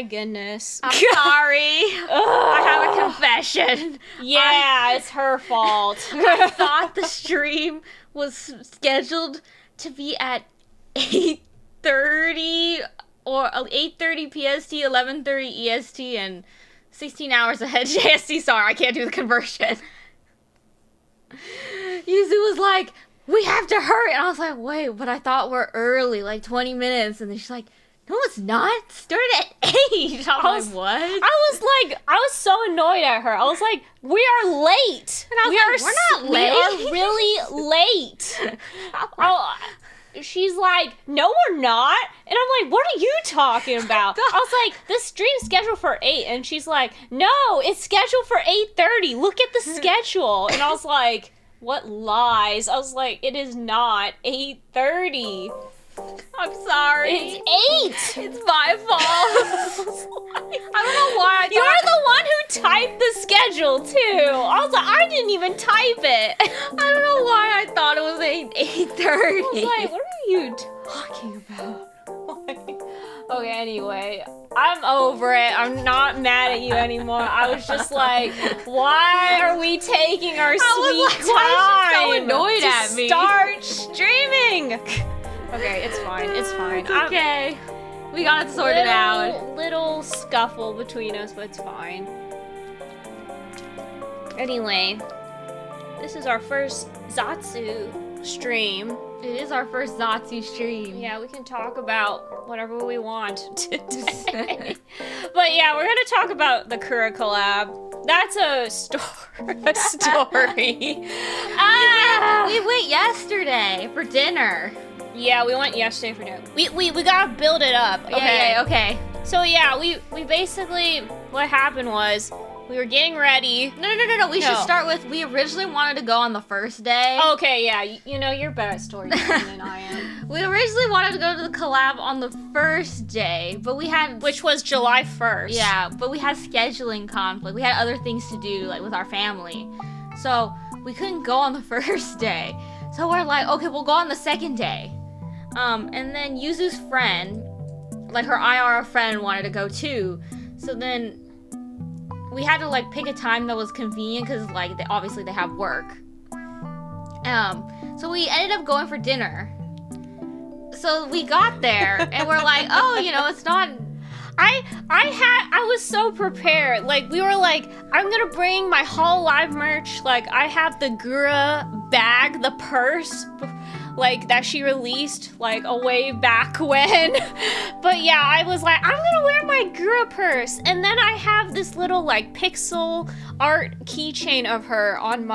goodness. I'm sorry. I have a confession. Yeah, it's her fault. I thought the stream was scheduled to be at 8:30 or 8:30 PST, 11:30 EST, and 16 hours ahead JST. Sorry, I can't do the conversion. Yuzu was like, we have to hurry. And I was like, wait, but I thought we're early, like 20 minutes. And then she's like, no, it's not. It started at 8. I was like, what? I was so annoyed at her. I was like, we are late. And I was like, we're not late. We are really late. She's like, no, we're not. And I'm like, what are you talking about? I was like, this stream's scheduled for 8. And she's like, no, it's scheduled for 8:30. Look at the schedule. And I was like, what lies? I was like, it is not 8:30. I'm sorry. It's 8. It's my fault. I don't know why. You're the one who typed the schedule too. I was like, I didn't even type it. I don't know why I thought it was 8:30. I was like, what are you talking about? Okay, anyway, I'm over it. I'm not mad at you anymore. I was just like, why are we taking our sweet time? Why is she so annoyed at me? Start streaming. Okay, it's fine. It's fine. Okay. We got it sorted out. Little scuffle between us, but it's fine. Anyway, this is our first Zatsu stream. It is our first Zatsu stream. Yeah, we can talk about whatever we want today. But yeah, we're gonna talk about the Kura collab. That's a story. We went yesterday for dinner. Yeah, we went yesterday for dinner. We gotta build it up. Okay. Okay. So yeah, we basically, what happened was, we were getting ready. No. We should start with, we originally wanted to go on the first day. Okay, yeah, you know, you're better at storytelling than I am. We originally wanted to go to the collab on the first day, but we had... Which was July 1st. Yeah, but we had scheduling conflict. We had other things to do, like, with our family. So, we couldn't go on the first day. So we're like, okay, we'll go on the second day. And then Yuzu's friend, like her IRL friend, wanted to go too. So then we had to like pick a time that was convenient because like obviously they have work. So we ended up going for dinner. So we got there and we're like, oh, you know, it's not. I was so prepared. Like, we were like, I'm gonna bring my Hololive merch. Like, I have the Kura bag, the purse, like, that she released, like, a way back when. But yeah, I was like, I'm gonna wear my Kura purse. And then I have this little, like, pixel art keychain of her on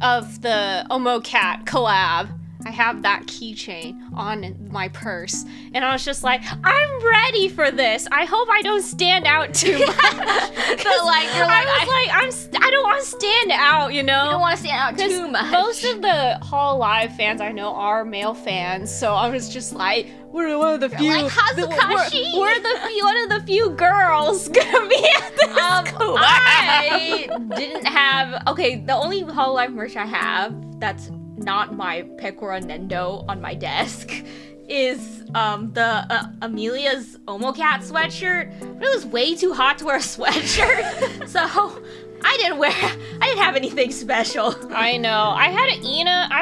of the Omocat collab. I have that keychain on my purse. And I was just like, I'm ready for this. I hope I don't stand out too much. But like, you're like, I don't want to stand out, you know? You don't want to stand out too much. Most of the Hololive fans I know are male fans, so I was just like, we're one of the few. Like Hazukashi. We're one of the few girls gonna be at this collab. I didn't have. Okay, the only Hololive merch I have that's not my Pekora Nendo on my desk is the Amelia's Omocat sweatshirt, but it was way too hot to wear a sweatshirt, so I didn't have anything special. I know. I have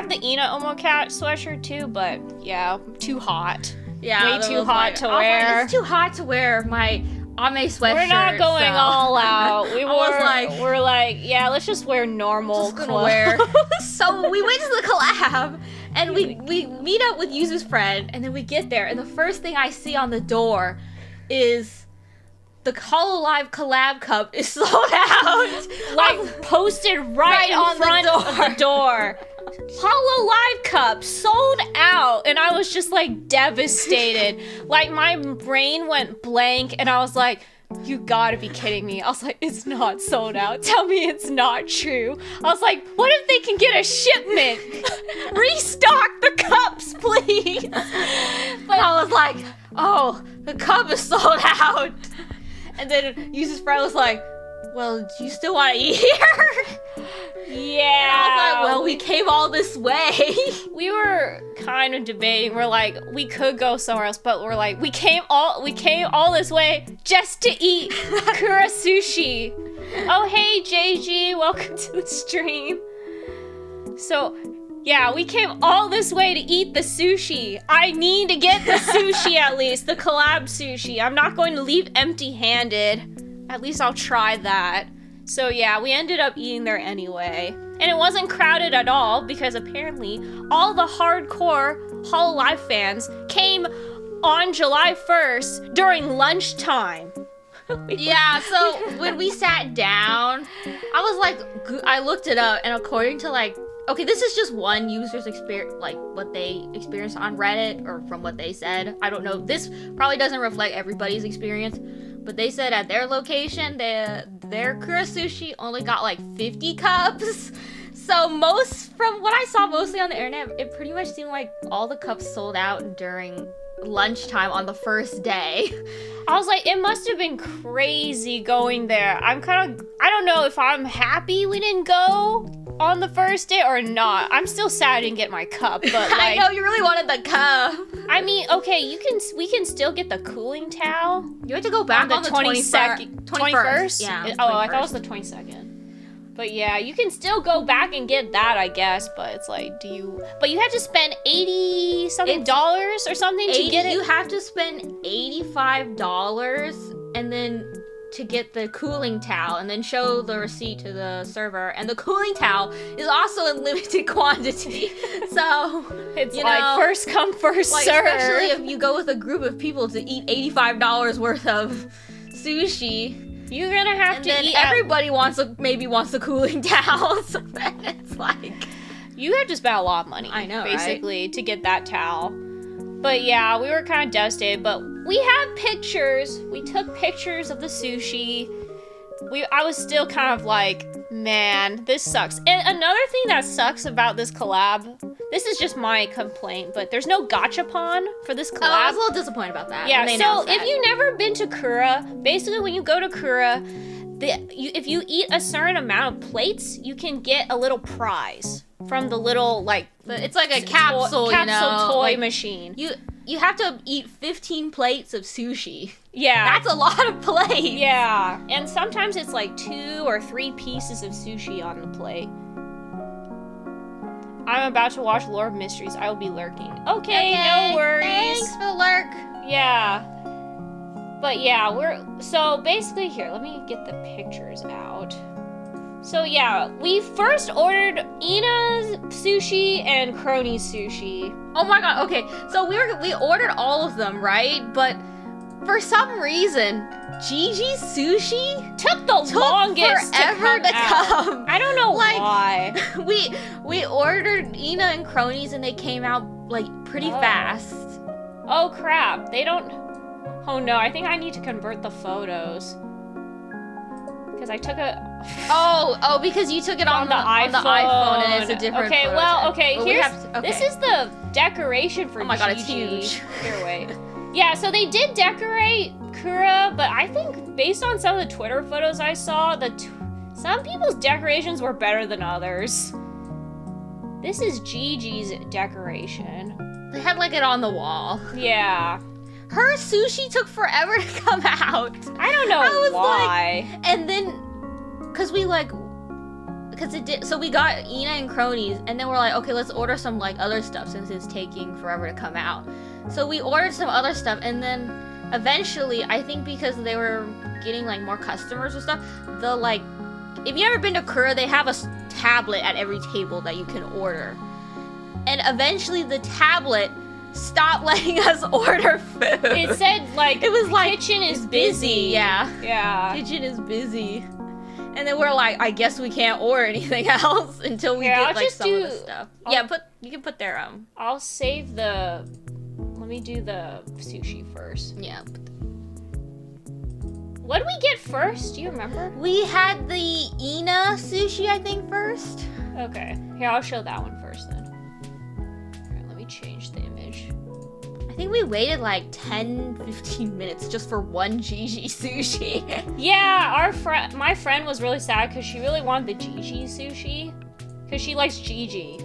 the Ina Omocat sweatshirt too, but yeah, too hot. Yeah, way too hot to wear. It's too hot to wear my Ame sweatshirt. We're not going all out. We're like, yeah, let's just wear normal clothes. So we went to the collab, and we meet up with Yuzu's friend, and then we get there, and the first thing I see on the door is the Hololive collab cup is sold out. Like, posted right on front of the door. Hololive cup sold out, and I was just like devastated. Like, my brain went blank, and I was like, you gotta be kidding me. I was like, it's not sold out. Tell me it's not true. I was like, what if they can get a shipment? Restock the cups, please. But I was like, oh, the cup is sold out. And then Yuzu's friend was like, well, do you still want to eat here? Yeah. And I was like, well, we came all this way. We were kind of debating. We're like, we could go somewhere else, but we're like, we came all this way just to eat Kura sushi. Oh, hey, JG, welcome to the stream. So, yeah, we came all this way to eat the sushi. I need to get the sushi at least, the collab sushi. I'm not going to leave empty-handed. At least I'll try that. So yeah, we ended up eating there anyway. And it wasn't crowded at all because apparently all the hardcore Hololive fans came on July 1st during lunchtime. Yeah, so when we sat down, I was like, I looked it up, and according to like, okay, this is just one user's experience, like what they experienced on Reddit, or from what they said. I don't know. This probably doesn't reflect everybody's experience, but they said at their location, their Kura sushi only got like 50 cups. So from what I saw mostly on the internet, it pretty much seemed like all the cups sold out during lunchtime on the first day. I was like, it must have been crazy going there. I don't know if I'm happy we didn't go on the first day or not. I'm still sad I didn't get my cup, but like, I know you really wanted the cup. I mean, okay, we can still get the cooling towel. You have to go back on the 21st? Yeah. 21st? I thought it was the 22nd. But yeah, you can still go back and get that, I guess, but it's like, but you have to spend $80-something or something to get it? You have to spend $85 and then to get the cooling towel and then show the receipt to the server. And the cooling towel is also in limited quantity. So, it's like first come, first serve. Especially if you go with a group of people to eat $85 worth of sushi. You're gonna have to eat. Everybody maybe wants a cooling towel. So then it's like, you have to spend a lot of money. I know, basically, right? To get that towel. But yeah, we were kind of devastated. But we have pictures. We took pictures of the sushi. I was still kind of like, man, this sucks. And another thing that sucks about this collab, this is just my complaint, but there's no gachapon for this collab. I was a little disappointed about that. Yeah, so if you've never been to Kura, basically when you go to Kura, if you eat a certain amount of plates, you can get a little prize from the little, like... It's like a capsule toy machine. You have to eat 15 plates of sushi. Yeah. That's a lot of plates. Yeah. And sometimes it's like 2 or 3 pieces of sushi on the plate. I'm about to watch Lore of Mysteries. I will be lurking. Okay, no worries. Thanks for the lurk. Yeah. But yeah, so basically here, let me get the pictures out. So yeah, we first ordered Ina's sushi and Crony's sushi. Oh my god, okay. So we ordered all of them, right? But for some reason, Gigi's sushi took longest forever to come. I don't know why. We ordered Ina and Cronies and they came out like pretty fast. Oh crap, they don't... Oh no, I think I need to convert the photos. Because I took a... Oh, because you took it on the iPhone and it's a different Okay, photo well, set. okay, this is the decoration for Gigi. Oh my god, it's huge. Here, wait. Yeah, so they did decorate Kura, but I think based on some of the Twitter photos I saw, some people's decorations were better than others. This is Gigi's decoration. They had like it on the wall. Yeah. Her sushi took forever to come out. I don't know why. And then, so we got Ina and Cronies, and then we're like, okay, let's order some like other stuff since it's taking forever to come out. So we ordered some other stuff, and then eventually, I think because they were getting like more customers or stuff, if you've ever been to Kura, they have a tablet at every table that you can order. And eventually the tablet stopped letting us order food. It said kitchen is busy. Yeah. Kitchen is busy. And then we're like, I guess we can't order anything else until we get some of the stuff. You can put their I'll save the... Let me do the sushi first. Yeah. What did we get first? Do you remember? We had the Ina sushi, I think, first. Okay. Here, I'll show that one first then. Here, let me change the image. I think we waited like 10-15 minutes just for one Gigi sushi. Yeah, my friend was really sad because she really wanted the Gigi sushi because she likes Gigi.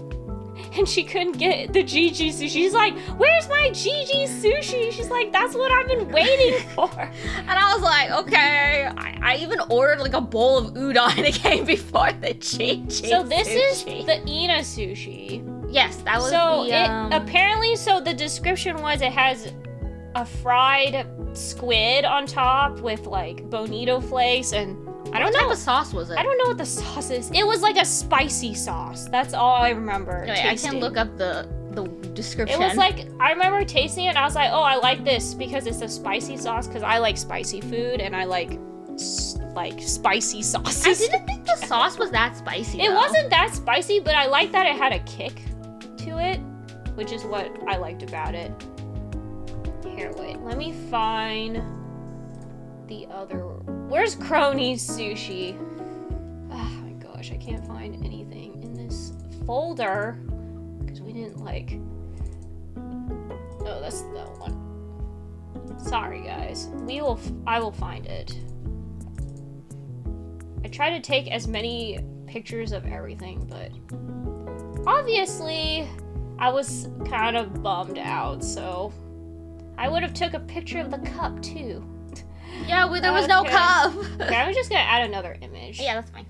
and she couldn't get the Gigi sushi. She's like, where's my Gigi sushi? She's like, that's what I've been waiting for. And I was like, okay. I even ordered like a bowl of udon and it came before the Gigi So this sushi. is the Ina sushi. Yes, that was So the, it apparently, so the description was it has a fried squid on top with like bonito flakes, and I don't what know. type of sauce was it? I don't know what the sauce is. It was like a spicy sauce. That's all I remember. Wait, I can look up the description. It was like, I remember tasting it and I was like, oh, I like this because it's a spicy sauce, because I like spicy food and I like spicy sauces. I didn't think the sauce was that spicy. It though. wasn't that spicy, but I like that it had a kick to it, which is what I liked about it. Here, wait, let me find the other. Where's Crony's sushi? Oh my gosh, I can't find anything in this folder because we didn't like. Oh, that's the one. Sorry, guys. I will find it. I try to take as many pictures of everything, but obviously I was kind of bummed out, so I would have took a picture of the cup too. Yeah, there was no cup. Okay, I'm just gonna add another image. Yeah, that's fine.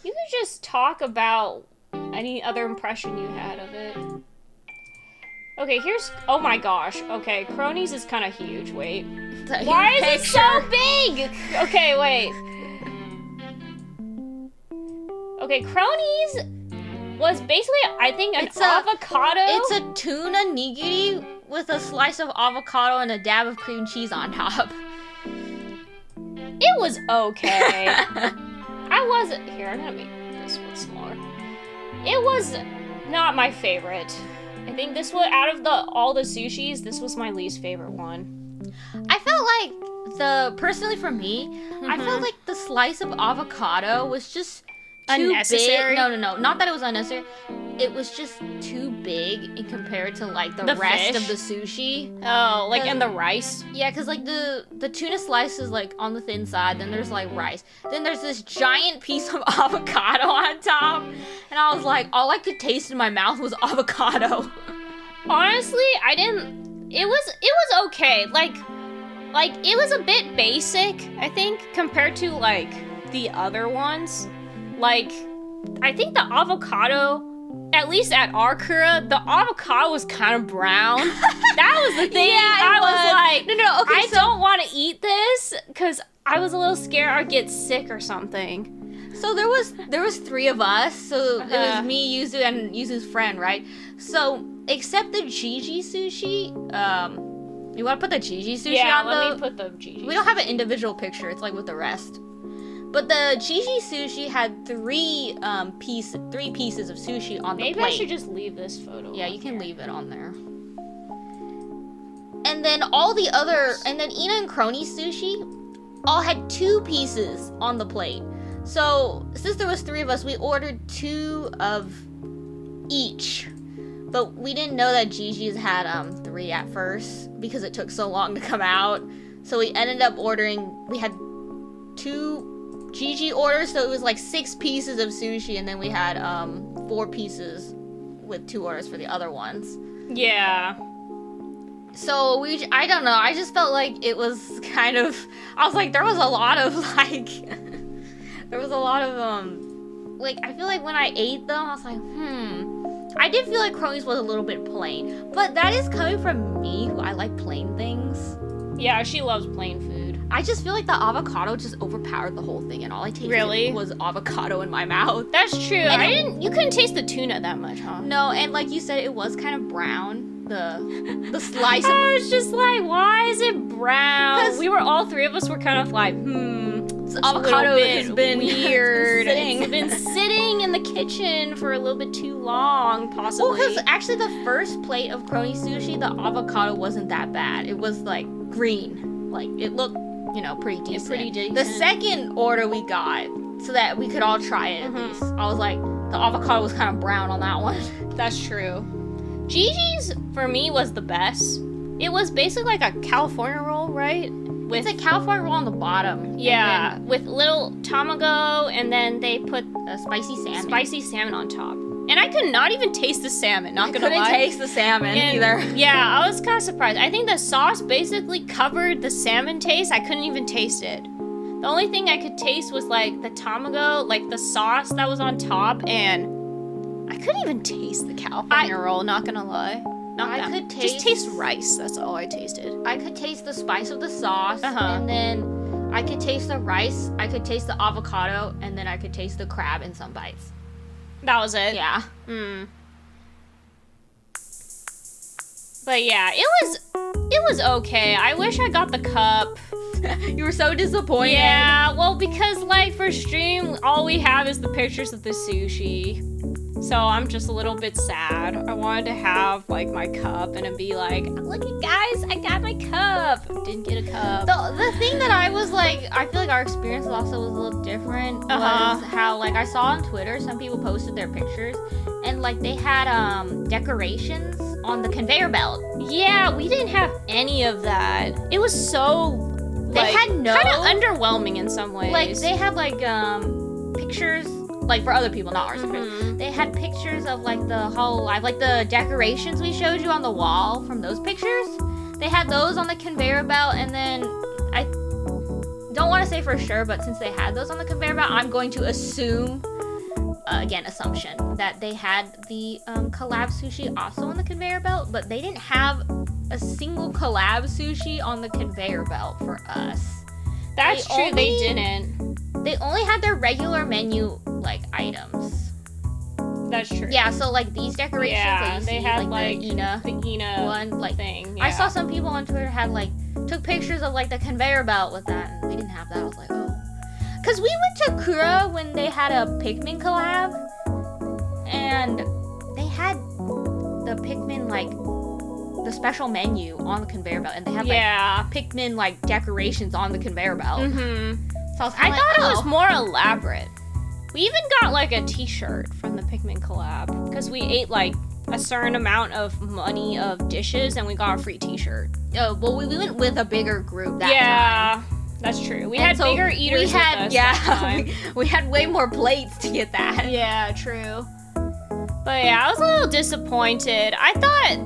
You could just talk about any other impression you had of it. Okay, here's, oh my gosh. Okay, Cronies is kind of huge, wait. Why is it so big? Okay, wait. Okay, Cronies was basically, I think, an avocado. It's a tuna nigiri with a slice of avocado and a dab of cream cheese on top. It was okay. Here, I'm gonna make this one smaller. It was not my favorite. I think this was, out of all the sushis, this was my least favorite one. I felt like personally for me, I felt like the slice of avocado was just too unnecessary. Big. No, not that it was unnecessary. It was just too big in compared to like the rest fish of the sushi. Oh, like and the rice. Yeah, because like the tuna slice is like on the thin side, then there's like rice, then there's this giant piece of avocado on top, and I was like, all I could taste in my mouth was avocado. Honestly, I didn't. It was okay. Like it was a bit basic, I think, compared to like the other ones. Like, I think the avocado, at least at our Kura, the avocado was kind of brown. That was the thing. Yeah, I was like, no, okay, I don't want to eat this because I was a little scared I'd get sick or something. So there was 3 of us. So it was me, Yuzu, and Yuzu's friend, right? So except the Gigi sushi, you want to put the Gigi sushi on the? Yeah, let me put the Gigi. We don't have an individual picture. It's like with the rest. But the Gigi sushi had 3 pieces of sushi on the plate. Maybe I should just leave this photo. Yeah, you can leave it on there. And then all the other, and then Ina and Crony sushi all had 2 pieces on the plate. So since there was 3 of us, we ordered 2 of each. But we didn't know that Gigi's had 3 at first because it took so long to come out. So we ended up ordering. We had 2 Gigi orders, so it was like 6 pieces of sushi, and then we had 4 pieces with 2 orders for the other ones. Yeah. So I don't know, I just felt like it was kind of, I was like, there was a lot of like, like, I feel like when I ate them, I was like, I did feel like Cronies was a little bit plain, but that is coming from me, who I like plain things. Yeah, she loves plain food. I just feel like the avocado just overpowered the whole thing, and all I tasted was avocado in my mouth. That's true. And you couldn't taste the tuna that much, huh? No, and like you said, it was kind of brown. The slice. I was just like, why is it brown? We were all 3 of us were kind of like, avocado has been weird. It's been sitting in the kitchen for a little bit too long, possibly. Well, because actually the first plate of Crony sushi, the avocado wasn't that bad. It was like green, like it looked, pretty decent. Pretty decent. The second order we got, so that we could all try it at least, I was like, the avocado was kind of brown on that one. That's true. Gigi's, for me, was the best. It was basically like a California roll, right? It's a California roll on the bottom. Yeah, with little tamago, and then they put a spicy salmon. Spicy salmon on top. And I could not even taste the salmon, not gonna lie. I couldn't taste the salmon either. Yeah, I was kind of surprised. I think the sauce basically covered the salmon taste. I couldn't even taste it. The only thing I could taste was like the tamago, like the sauce that was on top, and I couldn't even taste the California roll, not gonna lie. Just taste rice, that's all I tasted. I could taste the spice of the sauce, and then I could taste the rice, I could taste the avocado, and then I could taste the crab in some bites. That was it? Yeah. But yeah, it was okay. I wish I got the cup. You were so disappointed. Yeah, well, because like for stream, all we have is the pictures of the sushi. So I'm just a little bit sad. I wanted to have like my cup and it'd be like, look at guys, I got my cup. Didn't get a cup. The thing that I was like, I feel like our experience also was a little different. Was how like I saw on Twitter, some people posted their pictures and like they had decorations on the conveyor belt. Yeah, we didn't have any of that. It was so they had no kind of underwhelming in some ways. Like they had like pictures. Like for other people, not ours. They had pictures of like the Hololive, like the decorations we showed you on the wall from those pictures. They had those on the conveyor belt, and then I don't want to say for sure, but since they had those on the conveyor belt, I'm going to assume, again, assumption, that they had the collab sushi also on the conveyor belt, but they didn't have a single collab sushi on the conveyor belt for us. That's true, they didn't. They only had their regular menu, like, items. That's true. Yeah, so, like, these decorations that you they see, had, like, the Ina one, like, thing. Yeah. I saw some people on Twitter had, like, took pictures of, like, the conveyor belt with that, and we didn't have that. I was like, oh. Because we went to Kura when they had a Pikmin collab, and they had the Pikmin, like, the special menu on the conveyor belt, and they had, like, Pikmin, like, decorations on the conveyor belt. So I thought it was more elaborate. We even got like a t-shirt from the Pikmin collab because we ate like a certain amount of money of dishes and we got a free t-shirt. Oh, well, we went with a bigger group that time. That's true. We had bigger eaters with us that time. we had way more plates to get that. Yeah, true. But yeah, I was a little disappointed. I thought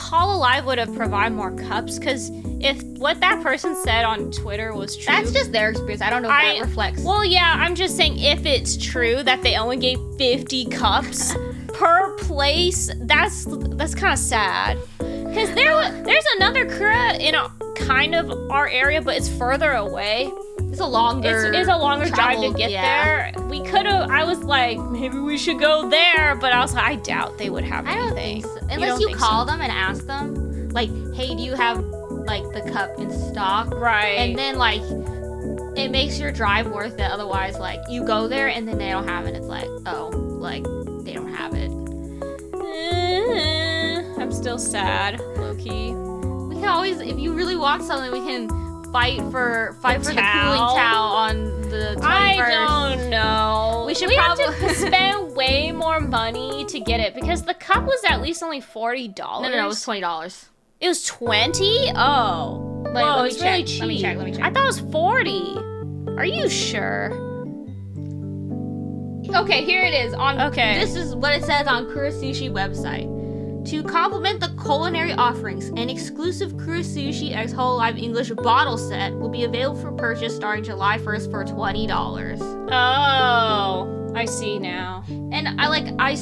Hololive would have provided more cups because if what that person said on Twitter was true... That's just their experience. I don't know if that reflects... Well, yeah, I'm just saying if it's true that they only gave 50 cups per place, that's kind of sad. Because there's another Kura in kind of our area, but it's further away. It's a longer drive to get there. We could have. I was like, maybe we should go there, but I was like, I doubt they would have anything. I don't think so. Unless you call them and ask them, like, hey, do you have like the cup in stock? Right. And then like, it makes your drive worth it. Otherwise, like, you go there and then they don't have it. It's like, oh, like they don't have it. I'm still sad, low key. We can always, if you really want something, we can fight for the cooling towel on the 21st. I don't know. We have to spend way more money to get it because the cup was at least only $40. No, it was $20. It was 20? Oh. Whoa, it's really cheap. Let me check. I thought it was 40. Are you sure? Okay, here it is. This is what it says on Kura Sushi website. To complement the culinary offerings, an exclusive Kura Sushi X Hololive English bottle set will be available for purchase starting July 1st for $20. Oh, I see now. And I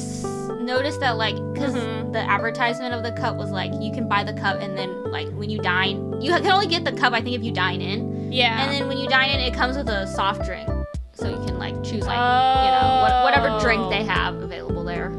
noticed that, like, because the advertisement of the cup was like, you can buy the cup and then, like, when you dine, you can only get the cup, I think, if you dine in. Yeah. And then when you dine in, it comes with a soft drink. So you can, like, choose, like, whatever drink they have available there.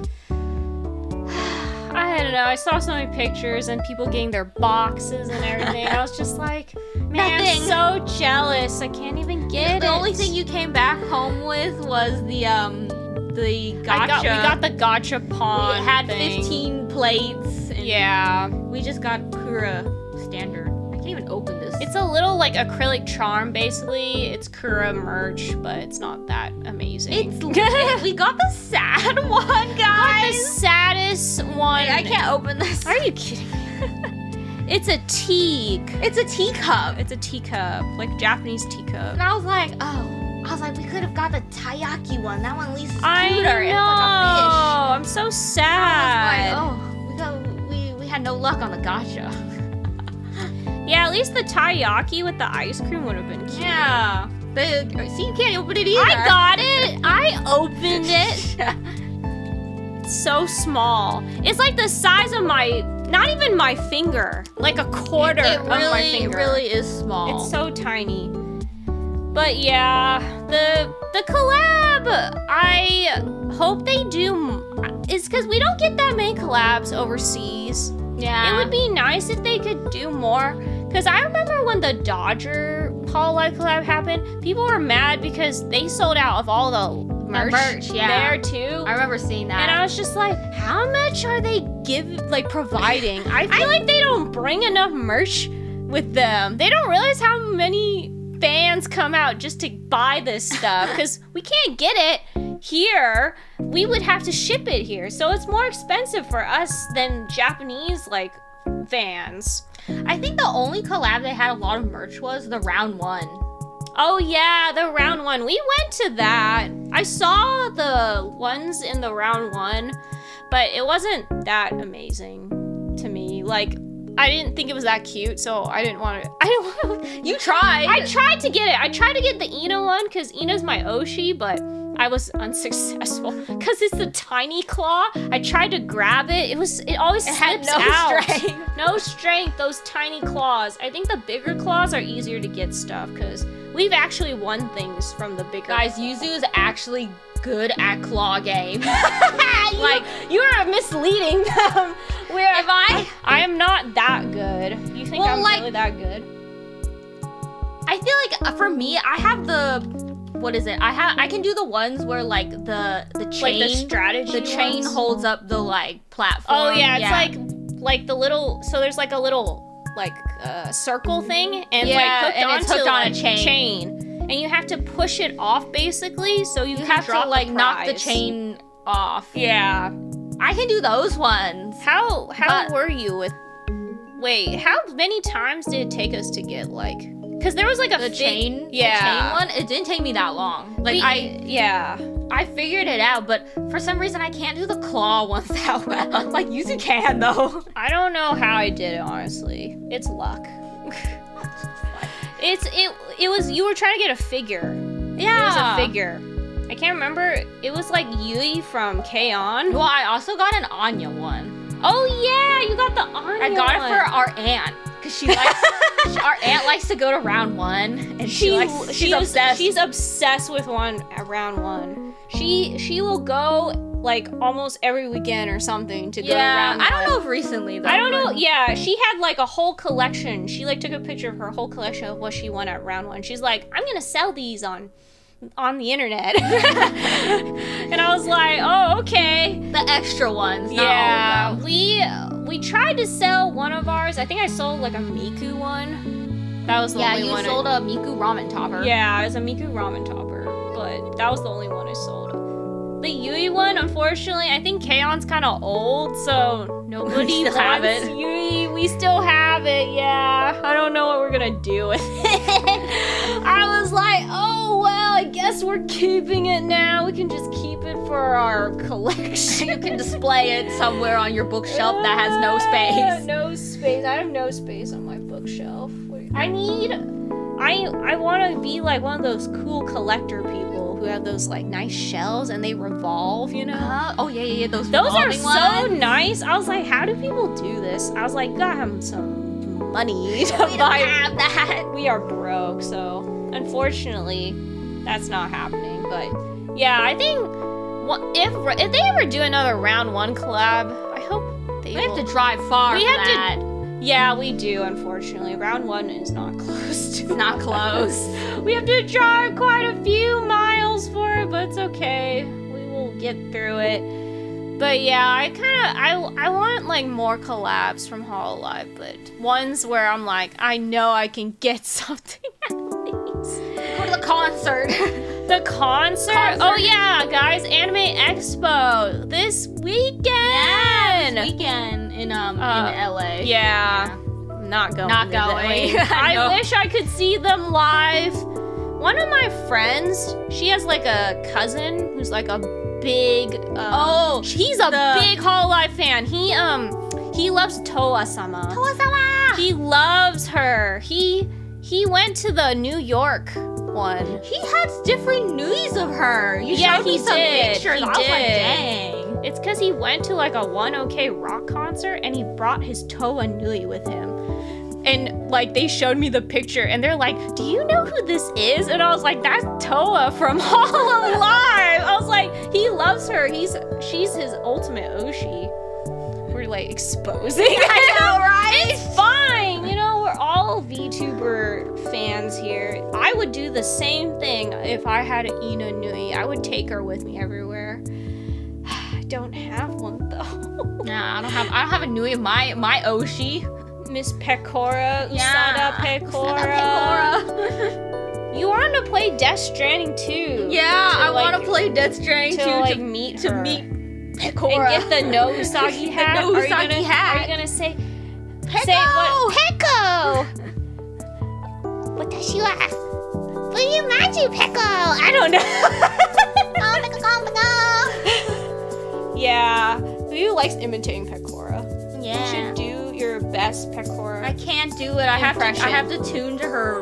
I don't know. I saw so many pictures and people getting their boxes and everything. I was just like, man, I'm so jealous. I can't even get it. The only thing you came back home with was the gacha. We got the gacha pawn. We had 15 plates. And we just got Kura standard. I can't even open this. It's a little like acrylic charm, basically. It's Kura merch, but it's not that amazing. We got the sad one, guys. We got the saddest one. Wait, I can't open this. Are you kidding me? It's a teak. It's a teacup. It's a teacup, like Japanese teacup. And I was like, oh, I was like, we could have got the taiyaki one. That one at least is cuter. I know. It's like I'm so a fish. sad. I was like, we had no luck on the gacha. Yeah, at least the taiyaki with the ice cream would have been cute. Yeah. See, you can't open it either. I got it. I opened it. It's so small. It's like the size of my, not even my finger, like a quarter of my finger. It really is small. It's so tiny. But yeah, the collab, I hope they do. It's because we don't get that many collabs overseas. Yeah. It would be nice if they could do more. Because I remember when the Dodger Hololive collab happened, people were mad because they sold out of all the merch yeah. there too. I remember seeing that. And I was just like, how much are they providing? I feel like they don't bring enough merch with them. They don't realize how many fans come out just to buy this stuff because we can't get it here. We would have to ship it here. So it's more expensive for us than Japanese fans. I think the only collab they had a lot of merch was the round one. Oh yeah, the round one. We went to that. I saw the ones in the round one, but it wasn't that amazing to me. I didn't think it was that cute, so I didn't want to. You tried. I tried to get it. I tried to get the Ina one because Ina's my Oshi, but I was unsuccessful because it's the tiny claw. I tried to grab it. It always slips out. Strength. No strength. Those tiny claws. I think the bigger claws are easier to get stuff because we've actually won things from the bigger. Guys, Yuzu is actually good at claw game. You're misleading them. I am not that good. You think I'm really that good? I feel like for me, I have what is it? I can do the ones where the chain, the strategy the chain ones? Holds up the platform. Oh yeah, it's like the little. So there's a little circle thing and it's hooked on a chain. And you have to push it off basically, so you have drop to knock the chain off. Yeah, I can do those ones. How were you with? Wait, how many times did it take us to get Because there was the chain. Yeah, the chain one. It didn't take me that long. I figured it out, but for some reason I can't do the claw ones that well. Yuzu can though. I don't know how I did it honestly. It's luck. It was you were trying to get a figure. Yeah. It was a figure. I can't remember. It was Yui from K-On. Well, I also got an Anya one. Oh yeah, you got the Anya I got one. it for our aunt. Because she likes, our aunt likes to go to round one. And she's obsessed. She's obsessed with round one. She will go almost every weekend or something to go to round one. I don't know if recently though. I don't know. Yeah, she had a whole collection. She took a picture of her whole collection of what she won at round one. She's like, I'm gonna sell these on the internet. And I was like, oh, okay. The extra ones. Yeah, we tried to sell one of ours. I think I sold a Miku one. That was the only one. Yeah, you sold a Miku ramen topper. Yeah, it was a Miku ramen topper, but that was the only one I sold. The Yui one, unfortunately, I think K-On's kind of old, so nobody have wants it. Yui. We still have it, yeah. I don't know what we're gonna do with it. I was like, oh, well, I guess we're keeping it now. We can just keep it for our collection. You can display it somewhere on your bookshelf that has no space. No space. I have no space on my bookshelf. I want to be one of those cool collector people who have those nice shells and they revolve, you know? Oh yeah, those are ones. so nice. I was like, how do people do this? I was like, gotta have some money to we buy. Don't have that. We are broke, so unfortunately, that's not happening. But yeah, I think if they ever do another round one collab, I hope they have to drive far. We have to. Yeah, we do, unfortunately. Round one is not close. It's not close. We have to drive quite a few miles for it, but it's okay. We will get through it. But yeah, I want more collabs from Hololive, but ones where I'm I know I can get something at least. Go to the concert. The concert? Oh yeah, guys, Anime Expo this weekend. Yeah, this weekend in LA. Yeah. Not going. Not going. I wish I could see them live, One of my friends, she has like a cousin who's like a big. He's a big Hololive fan. He loves Toa-sama. Toa-sama! He loves her. He went to the New York one. He has different nuis of her. You showed me some pictures. I was like, dang. It's because he went to like a 1OK Rock concert and he brought his Toa Nui with him. And like they showed me the picture and they're like, do you know who this is? And I was like, that's Toa from Hololive. I was like, he loves her. She's his ultimate Oshi. We're like exposing. I know, right? It's fine. You know, we're all VTuber fans here. I would do the same thing if I had an Ina Nui. I would take her with me everywhere. I don't have one though. Nah, I don't have a Nui of my Oshi. Miss Pecora, Yeah. Usada Pecora. You want to play Death Stranding too. Yeah, I want to play Death Stranding to too. like meet her. To meet Kura. And get the no Usagi hat. The no Usagi hat. Are you gonna say Peko! Say what? Peko! Watashi wa Fuyumanju Peko! I don't know. Yeah. Who likes imitating Pecora? Yeah. You should do your best Pecora. I can't do it. I have to tune to her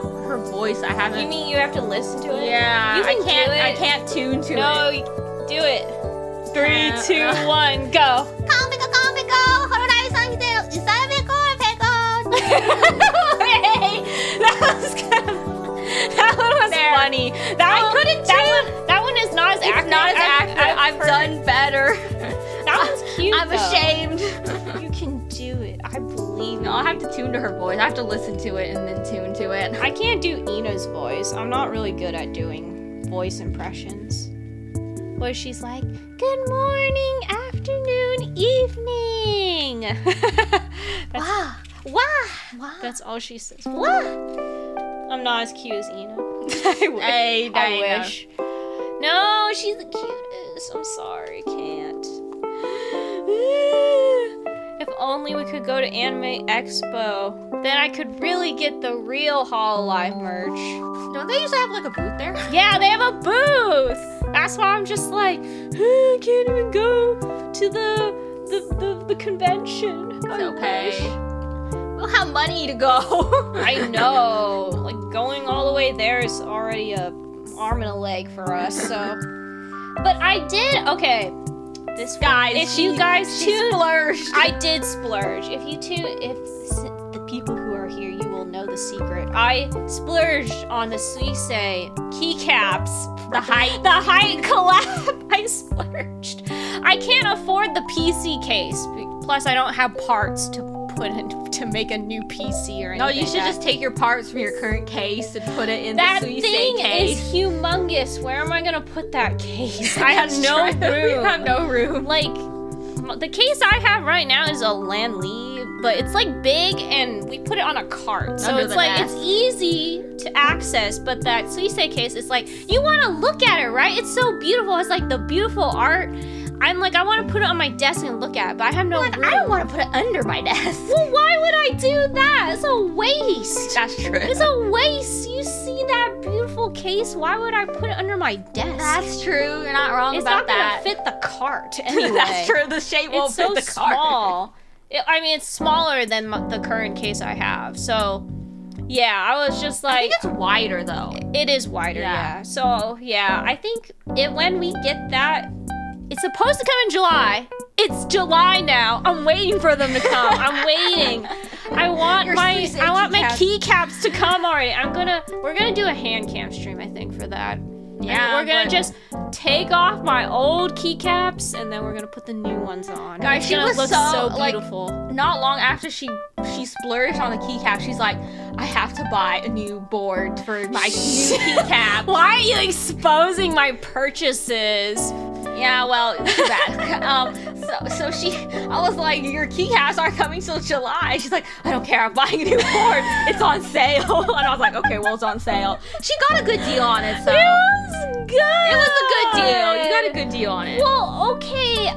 voice. I haven't. You mean you have to listen to it? Yeah. You can I can't. do it. I can't tune to it. No, do it. 3, 2, 1, go. That one was funny. That one is not as accurate. It's not as accurate. I've done better. That one's cute. I'm ashamed. You can do it. I believe. No, I'll have to tune to her voice. I have to listen to it and then tune to it. I can't do Ina's voice. I'm not really good at doing voice impressions. Where she's like, good morning, afternoon, evening. Wow. That's all she says. Wow. I'm not as cute as Ina. Hey, I wish. No, she's the cutest. I'm sorry, can't. If only we could go to Anime Expo. Then I could really get the real Hololive merch. Don't they usually have like a booth there? Yeah, they have a booth. That's why I'm just like, I can't even go to the convention. It's okay. We'll have money to go. I know. Like going all the way there is already a arm and a leg for us. So, but I did. Okay, this guys. If you guys splurged. I did splurge. If the people who are here, you will know the secret. I splurged on the Suisei keycaps. The height collab. I splurged. I can't afford the PC case. Plus, I don't have parts to put in to make a new PC or anything. No, you should just take your parts from your current case and put it in that the Suisei thing case. Is humongous. Where am I gonna put that case? I have no room. You have no room. Like, the case I have right now is a Lanli, but it's like big and we put it on a cart. So it's like, it's easy to access, but that Suisei case is like, you want to look at it, right? It's so beautiful. It's like the beautiful art. I'm like, I want to put it on my desk and look at it, but I have no room. I don't want to put it under my desk. Well, why would I do that? It's a waste. That's true. It's a waste. You see that beautiful case? Why would I put it under my desk? That's true. You're not wrong about that. It's not gonna fit the cart anyway. That's true. The shape won't fit the cart. Small. I mean, it's smaller than the current case I have. So, yeah, I was just like... I think it's wider, though. It is wider, yeah. So, yeah, I think when we get that... It's supposed to come in July. It's July now. I'm waiting for them to come. I'm waiting. I want my keycaps to come already. We're gonna do a hand cam stream, I think, for that. Yeah, we're gonna just take off my old keycaps and then we're gonna put the new ones on. Guys, it's she gonna was look so beautiful. Like, not long after she splurged on the keycap, she's like, I have to buy a new board for my new keycap. Why are you exposing my purchases? Yeah, well, too bad. So I was like, your keycaps aren't coming till July. She's like, I don't care, I'm buying a new board. It's on sale. And I was like, okay, well, it's on sale. She got a good deal on it, so. It was good. It was a good deal. You got a good deal on it. Well, okay,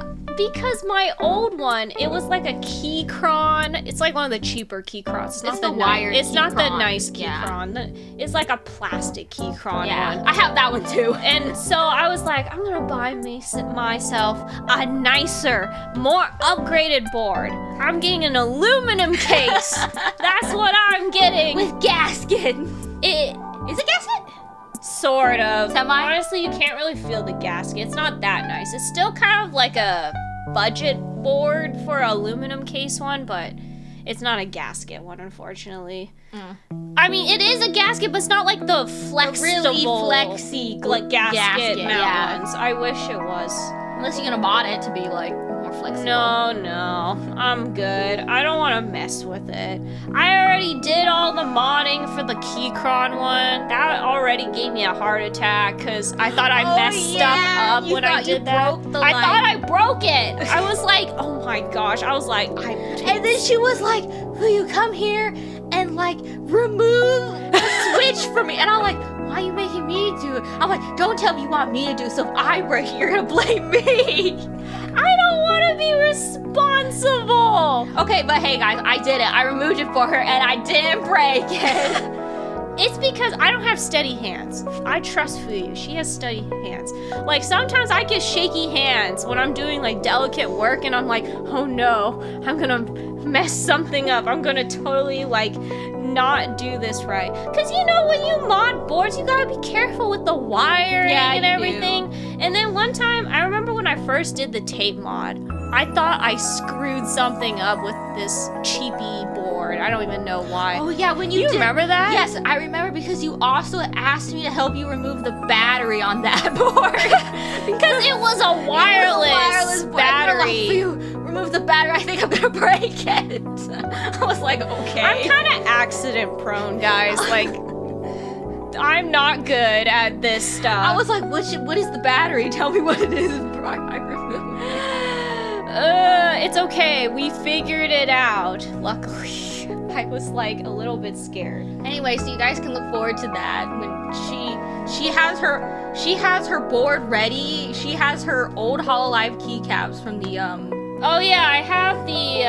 because my old one, it was like a Keychron. It's like one of the cheaper Keychrons. It's not the wired. It's not the nice Keychron. It's like a plastic Keychron one. I have that one too. And so I was like, I'm gonna buy myself a nicer, more upgraded board. I'm getting an aluminum case. That's what I'm getting. With gasket. Is it gasket? Sort of. Semi? Honestly, you can't really feel the gasket. It's not that nice. It's still kind of like a budget board for an aluminum case one, but it's not a gasket one, unfortunately. I mean, it is a gasket, but it's not like the flexible, really flexy like gasket mount ones. I wish it was. Unless you're gonna mod it to be like more flexible. No, I'm good. I don't want to mess with it. I already did all the modding for the Keychron one. That already gave me a heart attack because I thought I messed stuff up when I did that. I thought I broke it. I was like, oh my gosh. I was like, and then she was like, will you come here and like remove the switch for me? And I'm like, why are you making me do it? I'm like, don't tell me you want me to do it, so if I break it, you're gonna blame me. I don't want to be responsible. Okay, but hey guys, I did it. I removed it for her and I didn't break it. It's because I don't have steady hands. I trust Fuyu. She has steady hands. Like, sometimes I get shaky hands when I'm doing, like, delicate work, and I'm like, oh no, I'm gonna mess something up. I'm gonna totally, like, not do this right. Because, you know, when you mod boards, you gotta be careful with the wiring and everything. And then one time, I remember when I first did the tape mod, I thought I screwed something up with this cheapy board. I don't even know why. Oh yeah, when you remember that? Yes, I remember because you also asked me to help you remove the battery on that board. Because it was a wireless battery. Remove the battery, I think I'm gonna break it. I was like, okay. I'm kind of accident prone, guys. Like, I'm not good at this stuff. I was like, what is the battery? Tell me what it is before I remove it. It's okay. We figured it out. Luckily, I was like a little bit scared. Anyway, so you guys can look forward to that when she has her board ready. She has her old Hololive keycaps from the Oh yeah, I have the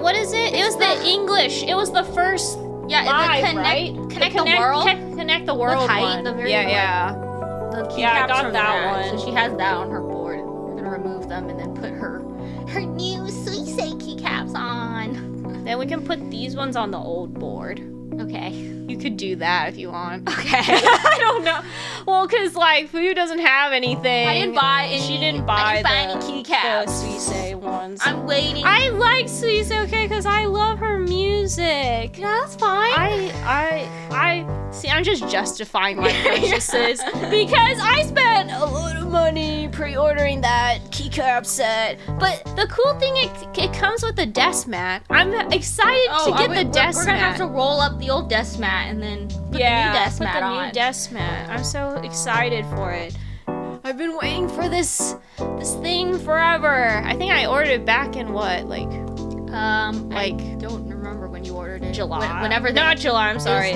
what is it? It was the English. It was the first live, right? Connect the world. Connect the world one. The very The keycaps I got from that one. So she has that on her board. We're gonna remove them and then put her new Suisei keycaps on. Then we can put these ones on the old board. Okay. You could do that if you want. Okay. I don't know. Well, because, like, Fuyu doesn't have anything. I didn't buy any. She didn't buy any keycaps. The Suisei ones. I'm waiting. I like Suisei, okay, because I love her music. Yeah, that's fine. I see, I'm just justifying my purchases because I spent a lot of money pre-ordering that keycap set. But the cool thing, it comes with a desk mat. I'm excited to get the desk mat. We're gonna have to roll up the old desk mat and then put the new desk mat on. New desk mat. I'm so excited for it. I've been waiting for this thing forever. I think I ordered it back in what, like I don't remember when you ordered it. July. Whenever not July. I'm sorry.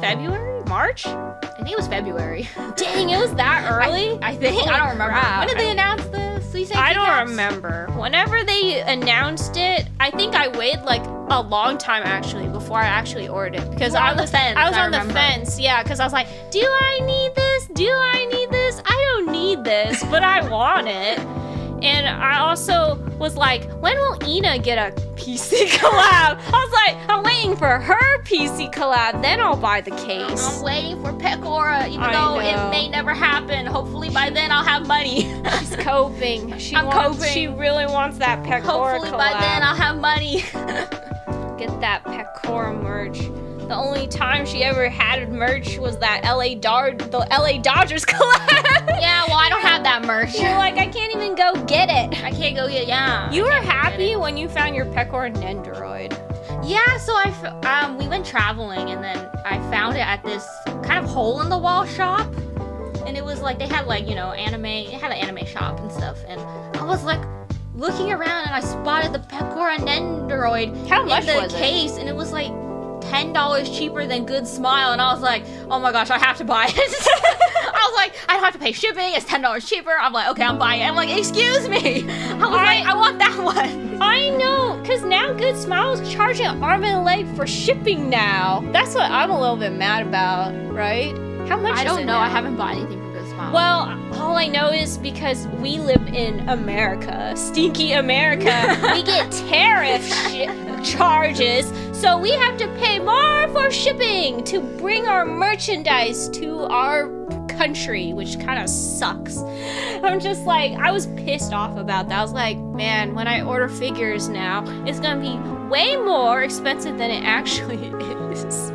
February, March. I think it was February. Dang, it was that early. I think. Holy I don't remember. Crap. When did they announce the Suisei? I don't remember. Whenever they announced it, I think I waited like a long time actually before I actually ordered it because I was on the fence. I was on the fence, yeah, because I was like, do I need this? Do I need this? I don't need this, but I want it. And I also was like, when will Ina get a PC collab? I was like, I'm waiting for her PC collab, then I'll buy the case. I'm waiting for Pekora, even though it may never happen. Hopefully by then I'll have money. She's coping. She really wants that Pekora Hopefully collab. by then I'll have money. Get that Pekora merch. The only time she ever had merch was that the LA Dodgers collab. Yeah, well, I don't have that merch. You're like, I can't even go get it. I can't go get it, yeah. You were happy when you found your Pekora Nendoroid. Yeah, so we went traveling and then I found it at this kind of hole-in-the-wall shop. And it was like, they had like, it had an anime shop and stuff. And I was like, looking around and I spotted the Pekora Nendoroid. How much in was the case, and it was like $10 cheaper than Good Smile, and I was like, oh my gosh, I have to buy it. I was like, I don't have to pay shipping. It's $10 cheaper. I'm like, okay, I'm buying it. I'm like, excuse me. I was like, I want that one. I know, because now Good Smile's charging an arm and a leg for shipping now. That's what I'm a little bit mad about, right? How much is it I don't know. now? I haven't bought anything from Good Smile. Well, all I know is because we live in America, stinky America, we get tariff charges, so we have to pay more for shipping to bring our merchandise to our country, which kind of sucks. I'm just like, I was pissed off about that. I was like, man, when I order figures now, it's gonna be way more expensive than it actually is.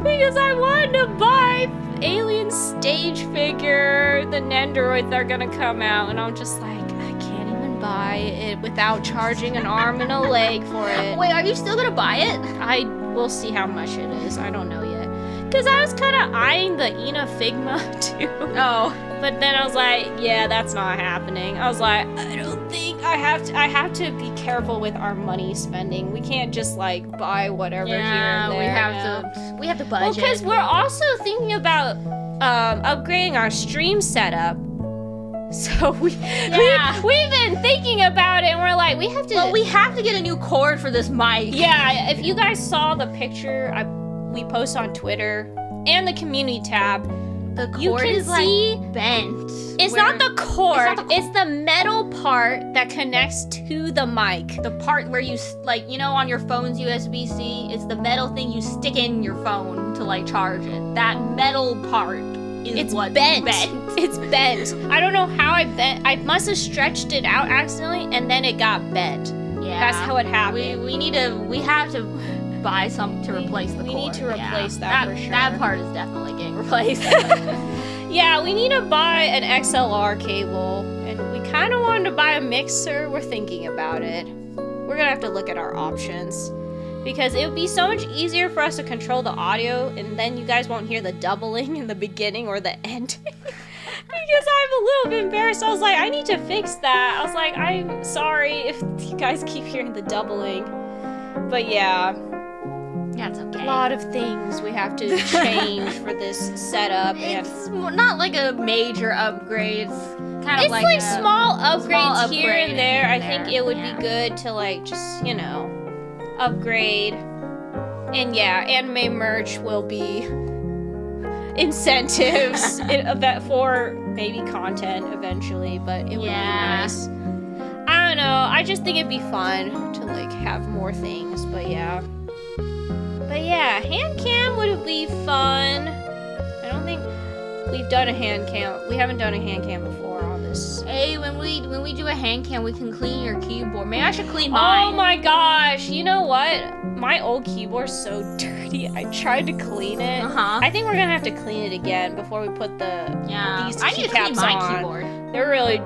Because I wanted to buy Alien stage figure, the Nendoroids are gonna come out, and I'm just like, I can't even buy it without charging an arm and a leg for it. Wait, are you still gonna buy it? I will see how much it is. I don't know yet. Because I was kind of eyeing the Ina Figma too. Oh. But then I was like, yeah, that's not happening. I was like, I don't think I have to be careful with our money spending. We can't just like buy whatever here and there. We have to budget. Well, because we're also thinking about upgrading our stream setup. So we've been thinking about it, and we're like, we have to. Well, we have to get a new cord for this mic. Yeah, if you guys saw the picture we post on Twitter and the community tab, the cord you can is see like bent. It's not the cord. It's the metal part that connects to the mic. The part where you like, you know, on your phone's USB-C, it's the metal thing you stick in your phone to like charge it. That metal part is what's bent. It's bent. I don't know how I bent. I must have stretched it out accidentally, and then it got bent. Yeah, that's how it happened. We have to buy some to replace the cord. We need to replace that for sure. That part is definitely getting replaced. Yeah, we need to buy an XLR cable, and we kind of wanted to buy a mixer. We're thinking about it. We're gonna have to look at our options, because it would be so much easier for us to control the audio, and then you guys won't hear the doubling in the beginning or the end. Because I'm a little bit embarrassed. I was like, I need to fix that. I was like, I'm sorry if you guys keep hearing the doubling. But yeah. That's okay. A lot of things we have to change for this setup. It's not like a major upgrade. It's kind of like small upgrades here and there. I think it would be good to like just, you know, upgrade. And yeah, anime merch will be incentives for maybe content eventually, but it would be nice. I don't know. I just think it'd be fun to like have more things, but yeah. But yeah, hand cam would be fun. I don't think we've done a hand cam. We haven't done a hand cam before on this. Hey, when we do a hand cam, we can clean your keyboard. Maybe I should clean mine. Oh my gosh! You know what? My old keyboard's so dirty. I tried to clean it. I think we're gonna have to clean it again before we put these I need to keycaps clean my on. keyboard. They're really.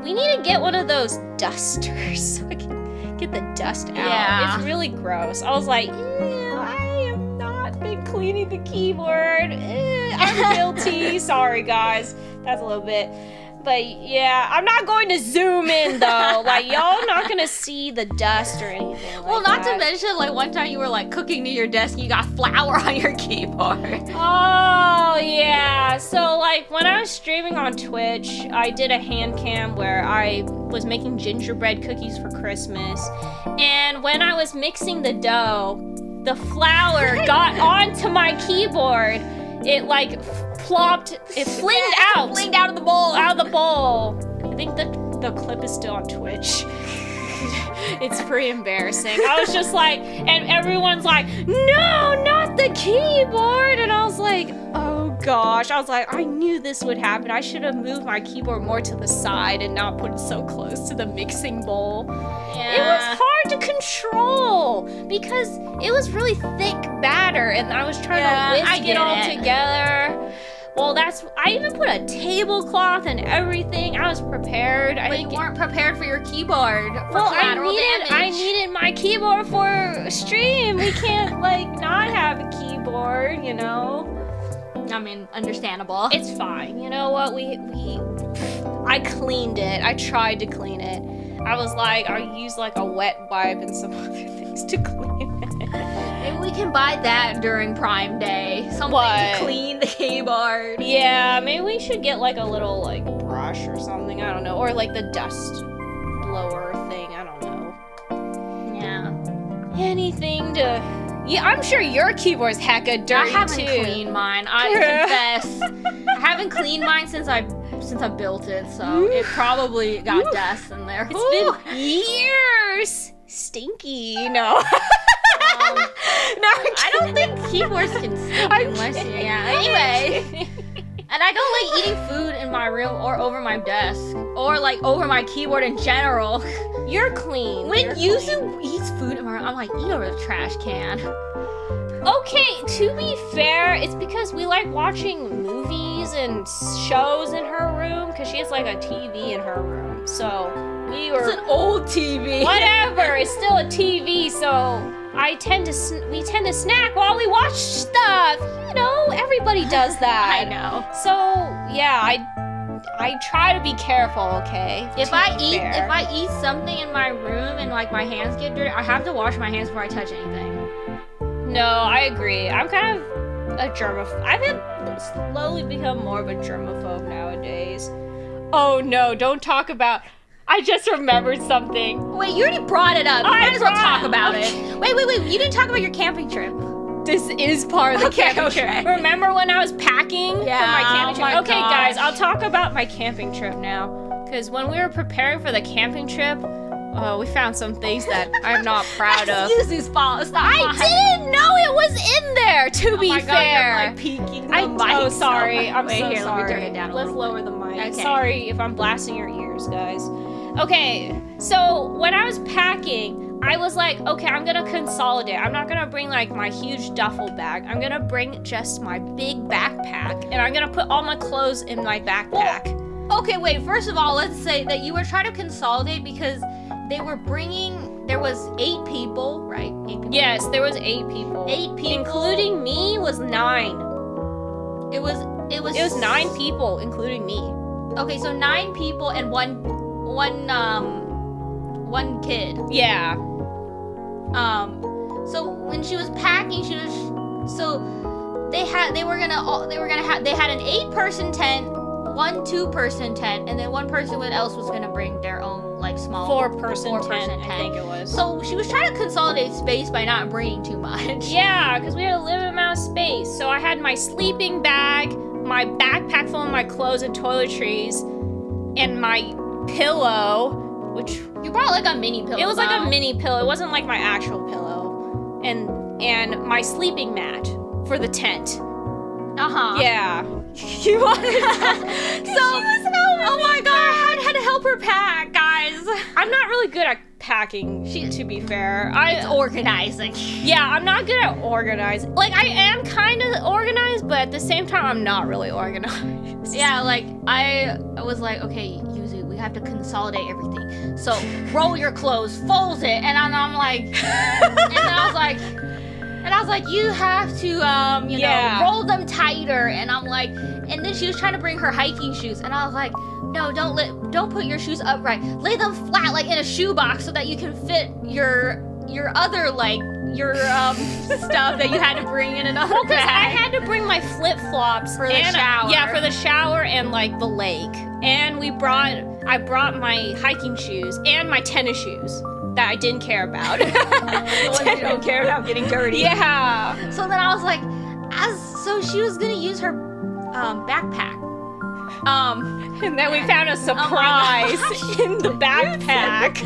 We need to get one of those dusters so I can get the dust out. Yeah. It's really gross. I was like, I have not been cleaning the keyboard. I'm guilty. Sorry, guys. That's a little bit. But yeah, I'm not going to zoom in though. Like, y'all not gonna see the dust or anything. Well, not to mention, like one time you were like cooking to your desk and you got flour on your keyboard. Oh yeah. So like when I was streaming on Twitch, I did a hand cam where I was making gingerbread cookies for Christmas, and when I was mixing the dough, the flour got onto my keyboard. It like plopped, it flinged out. Flinged out of the bowl. Out of the bowl. I think the clip is still on Twitch. It's pretty embarrassing. I was just like, and everyone's like, no, not the keyboard. And I was like, oh gosh. I was like, I knew this would happen. I should have moved my keyboard more to the side and not put it so close to the mixing bowl. Yeah. It was hard to control because it was really thick batter and I was trying to whisk it all together. Well, I even put a tablecloth and everything. I was prepared. But you weren't prepared for your keyboard. I needed my keyboard for stream. We can't like not have a keyboard, you know. I mean, understandable. It's fine. You know what? I cleaned it. I tried to clean it. I was like, I used like a wet wipe and some other things to clean it. Maybe we can buy that during Prime Day. Something What? to clean the keyboard. Yeah, maybe we should get like a little like brush or something. I don't know, or like the dust blower thing. I don't know. Yeah. Anything to. Yeah, I'm sure your keyboard's hecka dirty I haven't too. cleaned mine. I confess. I haven't cleaned mine since I built it, so it probably got dust in there. It's been years. Stinky. No. No, I don't think keyboards can stink unless you. Yeah. Anyway. And I don't like eating food in my room or over my desk or like over my keyboard in general. You're clean. When Yuzu eats food in my room, I'm like, eat over the trash can. Okay, to be fair, it's because we like watching movies and shows in her room because she has like a TV in her room. So we were. It's an old TV. Whatever, it's still a TV. So we tend to snack while we watch stuff. You know, everybody does that. I know. So yeah, I try to be careful. Okay. If I eat something in my room and like my hands get dirty, I have to wash my hands before I touch anything. No, I agree. I'm kind of a germaphobe. I've slowly become more of a germaphobe nowadays. Oh no, don't talk about. I just remembered something. Wait, you already brought it up. You might as well talk about it. Wait. You didn't talk about your camping trip. This is part of the camping trip. Remember when I was packing for my camping trip? Okay, guys, I'll talk about my camping trip now. Because when we were preparing for the camping trip, we found some things that I'm not proud of. That's Yuzu's fault. It's not mine. I didn't know it was in there, to be my God, fair. you're, like, peeking the mic Oh, sorry. so I'm Wait, so here, sorry. Let me turn it down a Let's little lower bit. the mic. Okay. Sorry if I'm blasting your ears, guys. Okay, so when I was packing, I was like, okay, I'm gonna consolidate. I'm not gonna bring like my huge duffel bag. I'm gonna bring just my big backpack, and I'm gonna put all my clothes in my backpack. Well, okay, wait. First of all, let's say that you were trying to consolidate because they were bringing. There was 8 people, right? 8 people. Yes, there was 8 people. 8 people, including me, was 9. It was 9 people, including me. Okay, so 9 people and one kid. Yeah. So when she was packing, they had an 8-person tent, 1 2-person tent, and then one person else was gonna bring their own like small 4-person tent, I think it was. So she was trying to consolidate space by not bringing too much. Yeah, because we had a limited amount of space. So I had my sleeping bag, my backpack full of my clothes and toiletries, and my pillow, which you brought like a mini pillow. It was like a mini pillow. It wasn't like my actual pillow, and my sleeping mat for the tent. Yeah. You wanted oh my God, I had to help her pack, guys. I'm not really good at packing, to be fair. It's organizing. Yeah, I'm not good at organizing. Like, I am kind of organized, but at the same time, I'm not really organized. Yeah, like, I was like, okay, Yuzu, we have to consolidate everything. So, roll your clothes, fold it, and I'm like, and then I was like, you have to, you know, roll them tighter. And I'm like, and then she was trying to bring her hiking shoes. And I was like, no, don't put your shoes upright. Lay them flat, like in a shoebox so that you can fit your other, like, your, stuff that you had to bring in another bag. I had to bring my flip-flops. For the shower. Yeah, for the shower and, like, the lake. And I brought my hiking shoes and my tennis shoes. That I didn't care about. The ones you don't care about getting dirty. Yeah. So then I was like, so she was gonna use her backpack. And then we found a surprise in the backpack.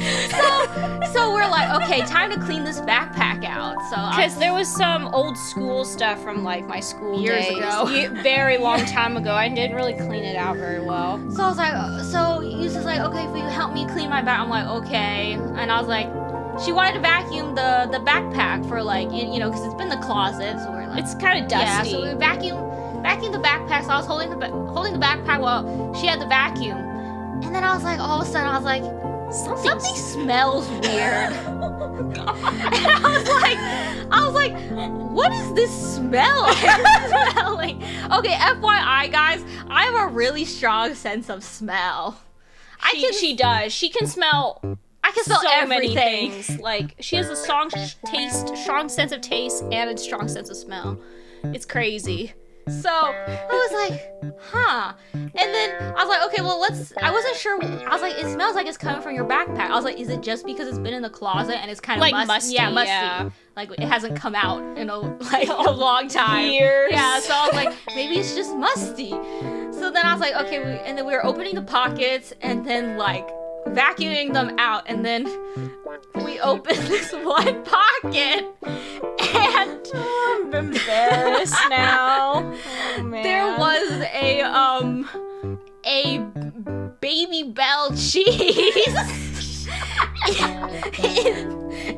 So we're like, okay, time to clean this backpack out. So because there was some old school stuff from like my school years days. ago, very long time ago. I didn't really clean it out very well. So I was like, so Yuzu's like, okay, will you help me clean my bag? I'm like, okay. And I was like, she wanted to vacuum the backpack for like, you know, because it's been in the closet. So we're like, it's kind of dusty. Yeah, so we vacuum the backpack. So I was holding the backpack while she had the vacuum. And then I was like, all of a sudden, I was like, something smells weird. And I was like, what is this smell I'm smelling? Okay, FYI, guys, I have a really strong sense of smell. She does. She can smell. I I can smell so many everything. things. Like, she has a strong sense of taste, and a strong sense of smell. It's crazy. So I was like, huh. And then I was like, okay, well, I wasn't sure. I was like, it smells like it's coming from your backpack. I was like, is it just because it's been in the closet and it's kind of Like musty? Yeah, musty. Yeah. Like, it hasn't come out in a long time. Years. Yeah, so I was like, maybe it's just musty. So then I was like, okay, and then we were opening the pockets and then, like, vacuuming them out, and then we opened this one pocket, and I'm embarrassed now. Oh, man. there was a Baby Bell cheese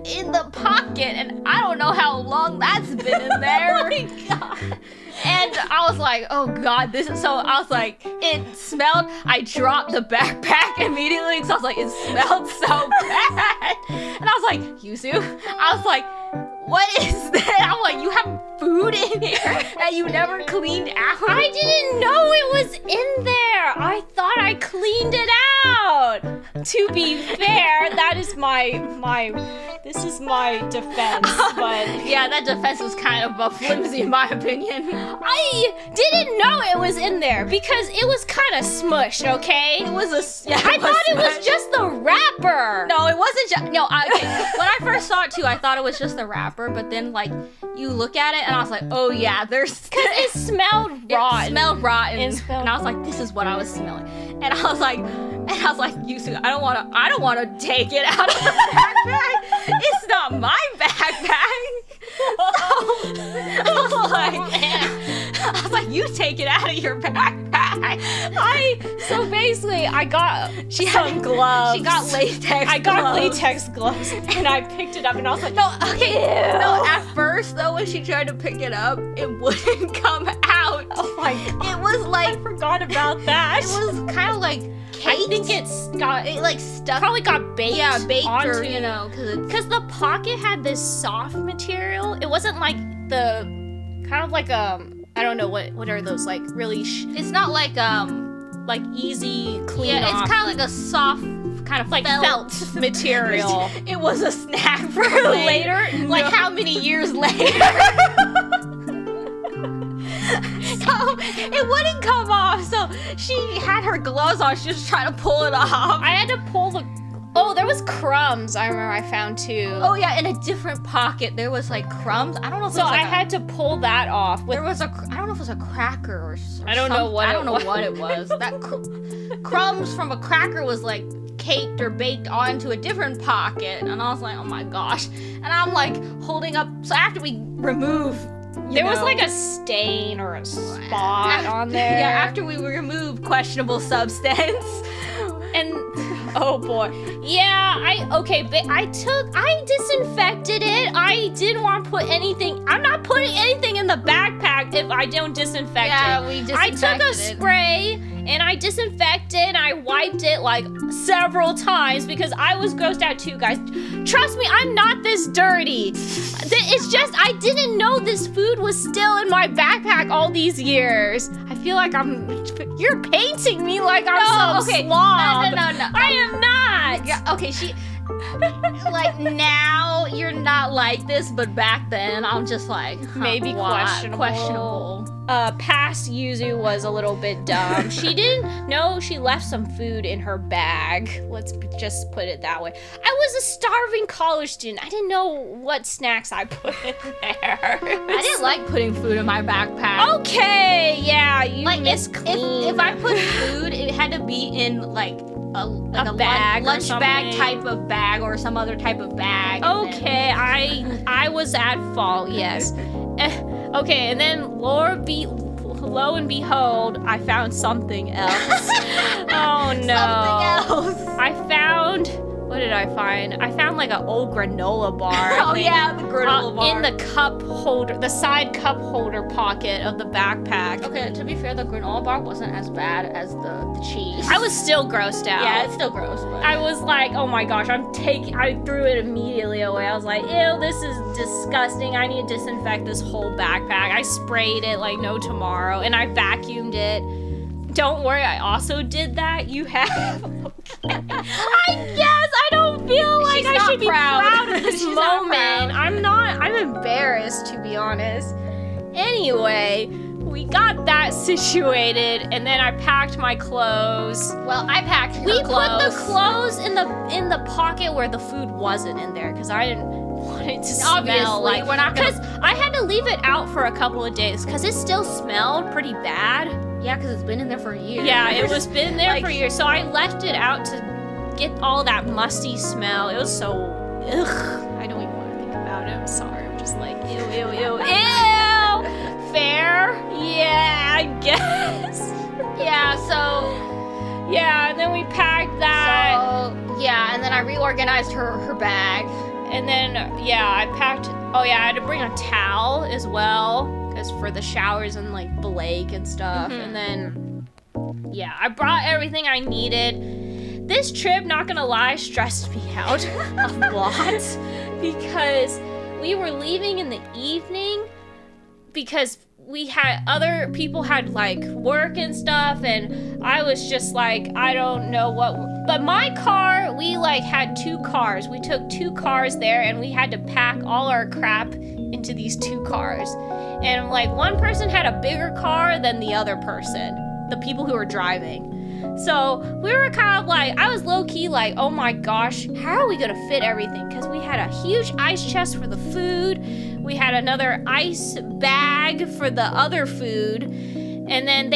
in the pocket, and I don't know how long that's been in there. Oh my God. And I was like, oh God, so I was like, it smelled, I dropped the backpack immediately, because I was like, it smelled so bad. And I was like, Yuzu, I was like, what is that? I'm like, you have food in here that you never cleaned out? I didn't know it was in there. I thought I cleaned it out. To be fair, that is this is my defense, but Yeah, that defense was kind of flimsy in my opinion. I didn't know it was in there because it was kind of smushed, okay? It was I thought it was just the wrapper. No, it wasn't just, no, okay. When I first saw it too, I thought it was just the wrapper, but then, like, you look at it and I was like, oh yeah, there's... Because it smelled rotten. It smelled rotten. And I was like, this is what I was smelling. And I was like, Yuzu, I don't wanna take it out of the backpack. It's not my backpack. So, I was like, you take it out of your backpack. So basically, I got some gloves. She got latex I got gloves. latex gloves, and I picked it up, and I was like, No, okay. Ew. No, at first though, when she tried to pick it up, it wouldn't come out. oh my God. It was like, I forgot about that. it was kind of like I caked. think it like stuck. probably got baked. Yeah, baked onto, or, you know, because the pocket had this soft material. It wasn't like the kind of like I don't know what are those, like really it's not like easy clean yeah, off. it's kind of like a soft kind of like felt material. It was a snack for later. Like how many years later? So it wouldn't come off. So she had her gloves on. She was trying to pull it off. I had to pull there was crumbs. I remember I found too. Oh yeah, in a different pocket there was like crumbs. I don't know if So it was I like had to pull that off. there was I don't know if it was a cracker or I don't know what I it don't know was. what it was. That crumbs from a cracker was like caked or baked onto a different pocket, and I was like, oh my gosh. And I'm like holding up. So after we remove, There was like a stain or a spot on there. Yeah, after we removed questionable substance. And oh boy. Yeah, I disinfected it. I didn't want to put anything. I'm not putting anything in the backpack if I don't disinfect it. We I disinfected took a spray and I disinfected and I wiped it like several times because I was grossed out too, guys. Trust me, I'm not this dirty. It's just I didn't know this food was still in my backpack all these years. I feel like you're painting me like I'm some slob. No. I am not. Yeah, okay, like now you're not like this, but back then I'm just like maybe questionable. Past Yuzu was a little bit dumb. She didn't know she left some food in her bag. Let's just put it that way. I was a starving college student. I didn't know what snacks I put in there. I didn't like putting food in my backpack. Okay, yeah, you Like miscleaned. if I put food, it had to be in like a bag or lunch bag something. type of bag or some other type of bag. and Okay, I was at fault, yes. Okay, and then lo and behold, I found something else. Oh no. Something else. I found, what did I find? I found like an old granola bar. I Oh think, yeah, the granola bar. in the cup holder, the side cup holder pocket of the backpack. Okay, to be fair, the granola bar wasn't as bad as the cheese. I was still grossed out. Yeah, it's still gross, but I was like, oh my gosh, I threw it immediately away. I was like, ew, this is disgusting. I need to disinfect this whole backpack. I sprayed it like no tomorrow, and I vacuumed it. Don't worry, I also did that. You have. I don't feel like She's I not should be proud. proud of this She's not moment. proud. I'm embarrassed, to be honest. Anyway, we got that situated, and then I packed my clothes. Well, I packed her We clothes. put the clothes in the pocket where the food wasn't in there, because I didn't want it to smell Obviously, like. we're not gonna- Because I had to leave it out for a couple of days, because it still smelled pretty bad. Yeah, because it's been in there for years. Yeah, it was been there Like- for years, so I left it out to get all that musty smell. It was so ugh. I don't even want to think about it. I'm sorry. I'm just like ew, ew, ew, ew. Fair? Yeah, I guess. Yeah, so Yeah, and then we packed that, and then I reorganized her bag. and then yeah, I packed. Oh yeah, I had to bring a towel as well, because for the showers and like the lake and stuff. Mhm. And then yeah, I brought everything I needed. This trip, not gonna lie, stressed me out a lot, because we were leaving in the evening, because we had other people had like work and stuff, and I was just like, I don't know what. But my car, we like had 2 cars. We took 2 cars there, and we had to pack all our crap into these 2 cars. And like one person had a bigger car than the other person, the people who were driving. So we were kind of like, I was low key like, oh my gosh, how are we gonna fit everything? Because we had a huge ice chest for the food. We had another ice bag for the other food. And then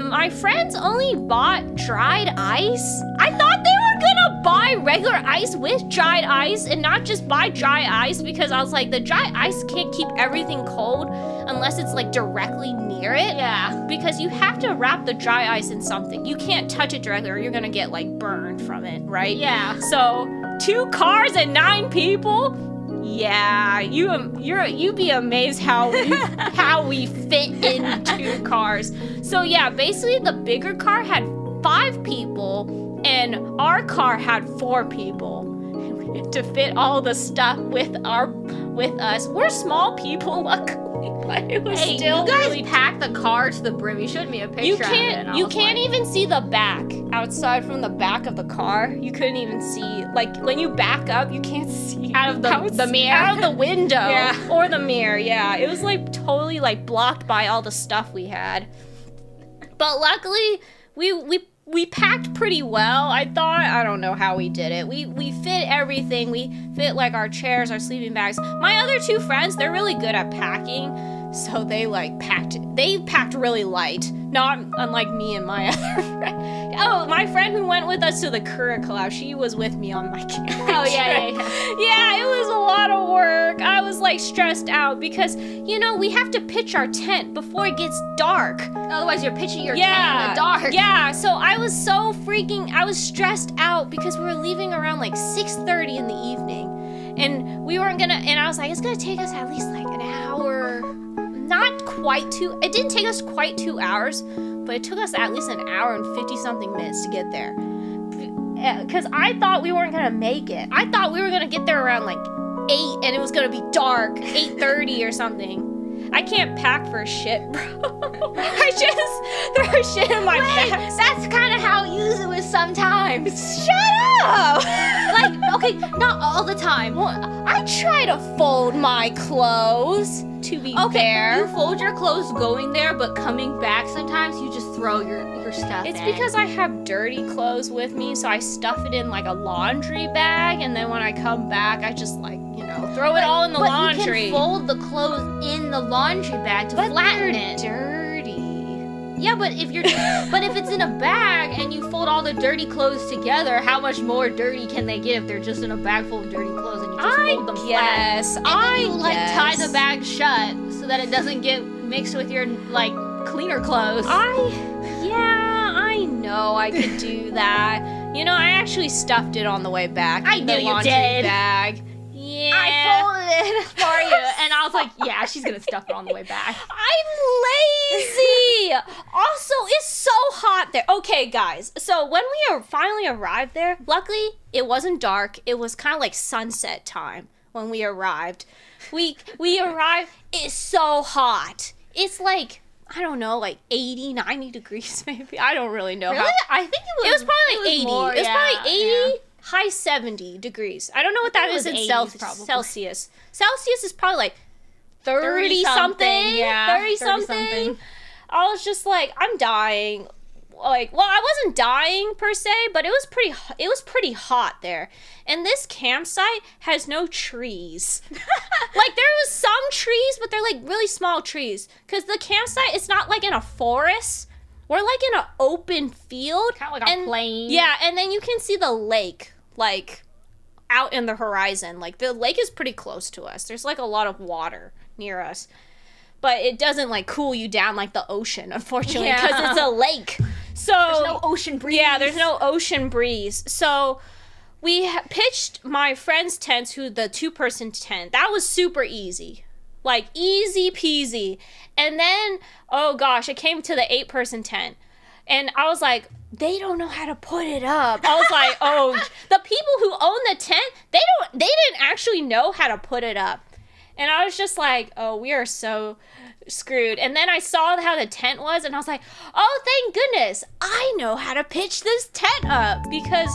my friends only bought dried ice. I thought they were gonna buy regular ice with dried ice and not just buy dry ice, because I was like, the dry ice can't keep everything cold unless it's like directly near it. Yeah. Because you have to wrap the dry ice in something. You can't touch it directly or you're gonna get like burned from it, right? Yeah. So 2 cars and 9 people? Yeah, you'd be amazed how we fit in 2 cars. So yeah, basically the bigger car had 5 people and our car had 4 people. We had to fit all the stuff with us. We're small people, luckily, but it was Hey, still you guys really packed the car to the brim. You showed me a picture you of it. and I can't was can't like, even see the back outside from the back of the car. You couldn't even see, like when you back up, you can't see Out of the mirror? out of the window. Yeah. Or the mirror. Yeah, it was like totally like blocked by all the stuff we had. But luckily, we packed pretty well. I thought, I don't know how we did it. We fit everything. We fit like our chairs, our sleeping bags. My other 2 friends, they're really good at packing. So they packed really light, not unlike me and my other friend. Oh, my friend who went with us to the Kura Collab, she was with me on my camping Oh, yeah. Yeah, it was a lot of work. I was like stressed out because, we have to pitch our tent before it gets dark. Otherwise, you're pitching your tent in the dark. Yeah, so I was stressed out because we were leaving around like 6:30 in the evening. And I was like, it's gonna take us at least like an hour. Not quite 2, it didn't take us quite 2 hours, but it took us at least an hour and 50-something minutes to get there. Because I thought we weren't gonna make it. I thought we were gonna get there around like 8 and it was gonna be dark, 8:30 or something. I can't pack for shit, bro. I just throw shit in my bag. That's kind of how Yuzu is sometimes. Shut up! Like, okay, not all the time. Well, I try to fold my clothes, to be fair. You fold your clothes going there, but coming back sometimes you just throw your stuff It's in. because I have dirty clothes with me, so I stuff it in like a laundry bag, and then when I come back, I just like, throw it all in the laundry. You can fold the clothes in the laundry bag to flatten it. Dirty. Yeah, but if it's in a bag and you fold all the dirty clothes together, how much more dirty can they get if they're just in a bag full of dirty clothes and you just fold them flat? And then you tie the bag shut so that it doesn't get mixed with your like cleaner clothes. I know I could do that. I actually stuffed it on the way back. I in knew the you laundry did. Bag. Yeah. I folded it for you, and I was like, yeah, she's gonna stuff it on the way back. I'm lazy. Also, it's so hot there. Okay, guys. So when we finally arrived there, luckily it wasn't dark. It was kind of like sunset time when we arrived. We arrived. It's so hot. It's like, I don't know, like 80, 90 degrees maybe. I don't really know. Really? I think It was probably like 80. More, it was probably 80. Yeah. high 70 degrees. I don't know what that is in 80s probably. Celsius. Celsius is probably like 30 something. Yeah, 30 something. I was just like, I'm dying. Like, well, I wasn't dying per se, but it was pretty hot there. And this campsite has no trees. Like, there was some trees, but they're like really small trees. Because the campsite, it's not like in a forest. We're like in an open field. Kind of like a plain. Yeah, and then you can see the lake, like, out in the horizon. Like, the lake is pretty close to us. There's like a lot of water near us. But it doesn't like cool you down like the ocean, unfortunately, because it's a lake. So there's no ocean breeze. Yeah, there's no ocean breeze. So we pitched my friend's tent to the 2-person tent. That was super easy. Like, easy peasy. And then, oh gosh, it came to the 8-person tent. And I was like, they don't know how to put it up. I was like, oh, the people who own the tent, they didn't actually know how to put it up. And I was just like, oh, we are so screwed. And then I saw how the tent was, and I was like, oh, thank goodness, I know how to pitch this tent up. Because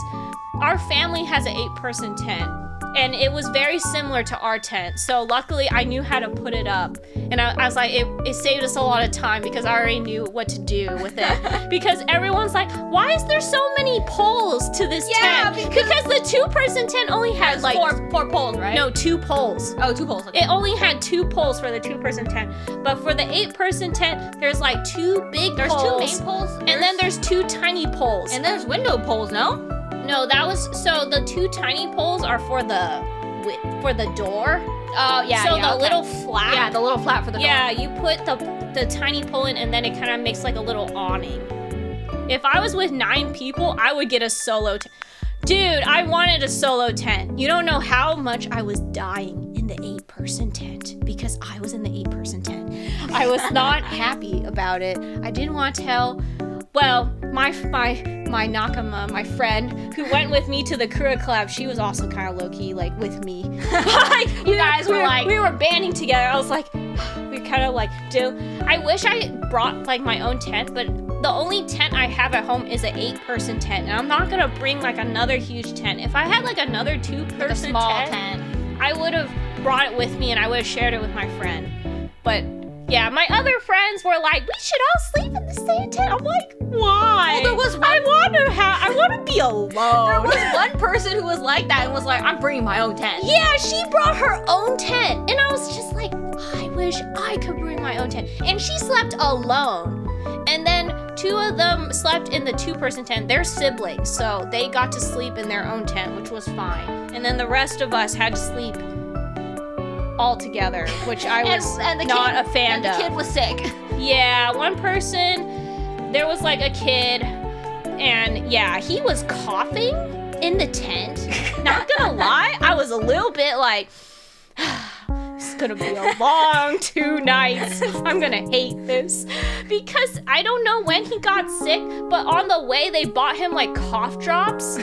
our family has an 8-person tent, and it was very similar to our tent. So luckily, I knew how to put it up. And I was like, it saved us a lot of time because I already knew what to do with it. Because everyone's like, why is there so many poles to this tent? Because the 2-person tent only had like... Four poles, right? No, 2 poles. Oh, 2 poles. Okay. It only had 2 poles for the 2-person tent. But for the 8-person tent, there's like 2 big there's poles. There's 2 main poles. And then there's 2 tiny poles. And there's window poles, no? No, that was... So the 2 tiny poles are for the door. Oh, yeah, so yeah, the little flap. Yeah, the little flap for the door. Yeah, you put the tiny pole in, and then it kind of makes like a little awning. If I was with 9 people, I would get a solo tent. Dude, I wanted a solo tent. You don't know how much I was dying in the 8-person tent because I was in the 8-person tent. I was not happy about it. I didn't want to tell. Well, my Nakama, my friend, who went with me to the Kura Collab, she was also kind of low-key, like, with me. Like, you guys were like... We were banding together. I was like, we kind of, like, I wish I brought, like, my own tent, but the only tent I have at home is an 8-person tent, and I'm not gonna bring, like, another huge tent. If I had, like, another 2-person tent, I would have brought it with me, and I would have shared it with my friend. But... yeah, my other friends were like, we should all sleep in the same tent. I'm like, why? Well, there was one... I want to be alone. There was one person who was like that and was like, I'm bringing my own tent. Yeah, she brought her own tent. And I was just like, I wish I could bring my own tent. And she slept alone. And then 2 of them slept in the 2-person tent. They're siblings, so they got to sleep in their own tent, which was fine. And then the rest of us had to sleep all together, which I was not a fan of. The kid was sick. Yeah, one person, there was like a kid, and yeah, he was coughing in the tent. Not gonna lie, I was a little bit like, it's gonna be a long 2 nights. I'm gonna hate this. Because I don't know when he got sick, but on the way they bought him like cough drops,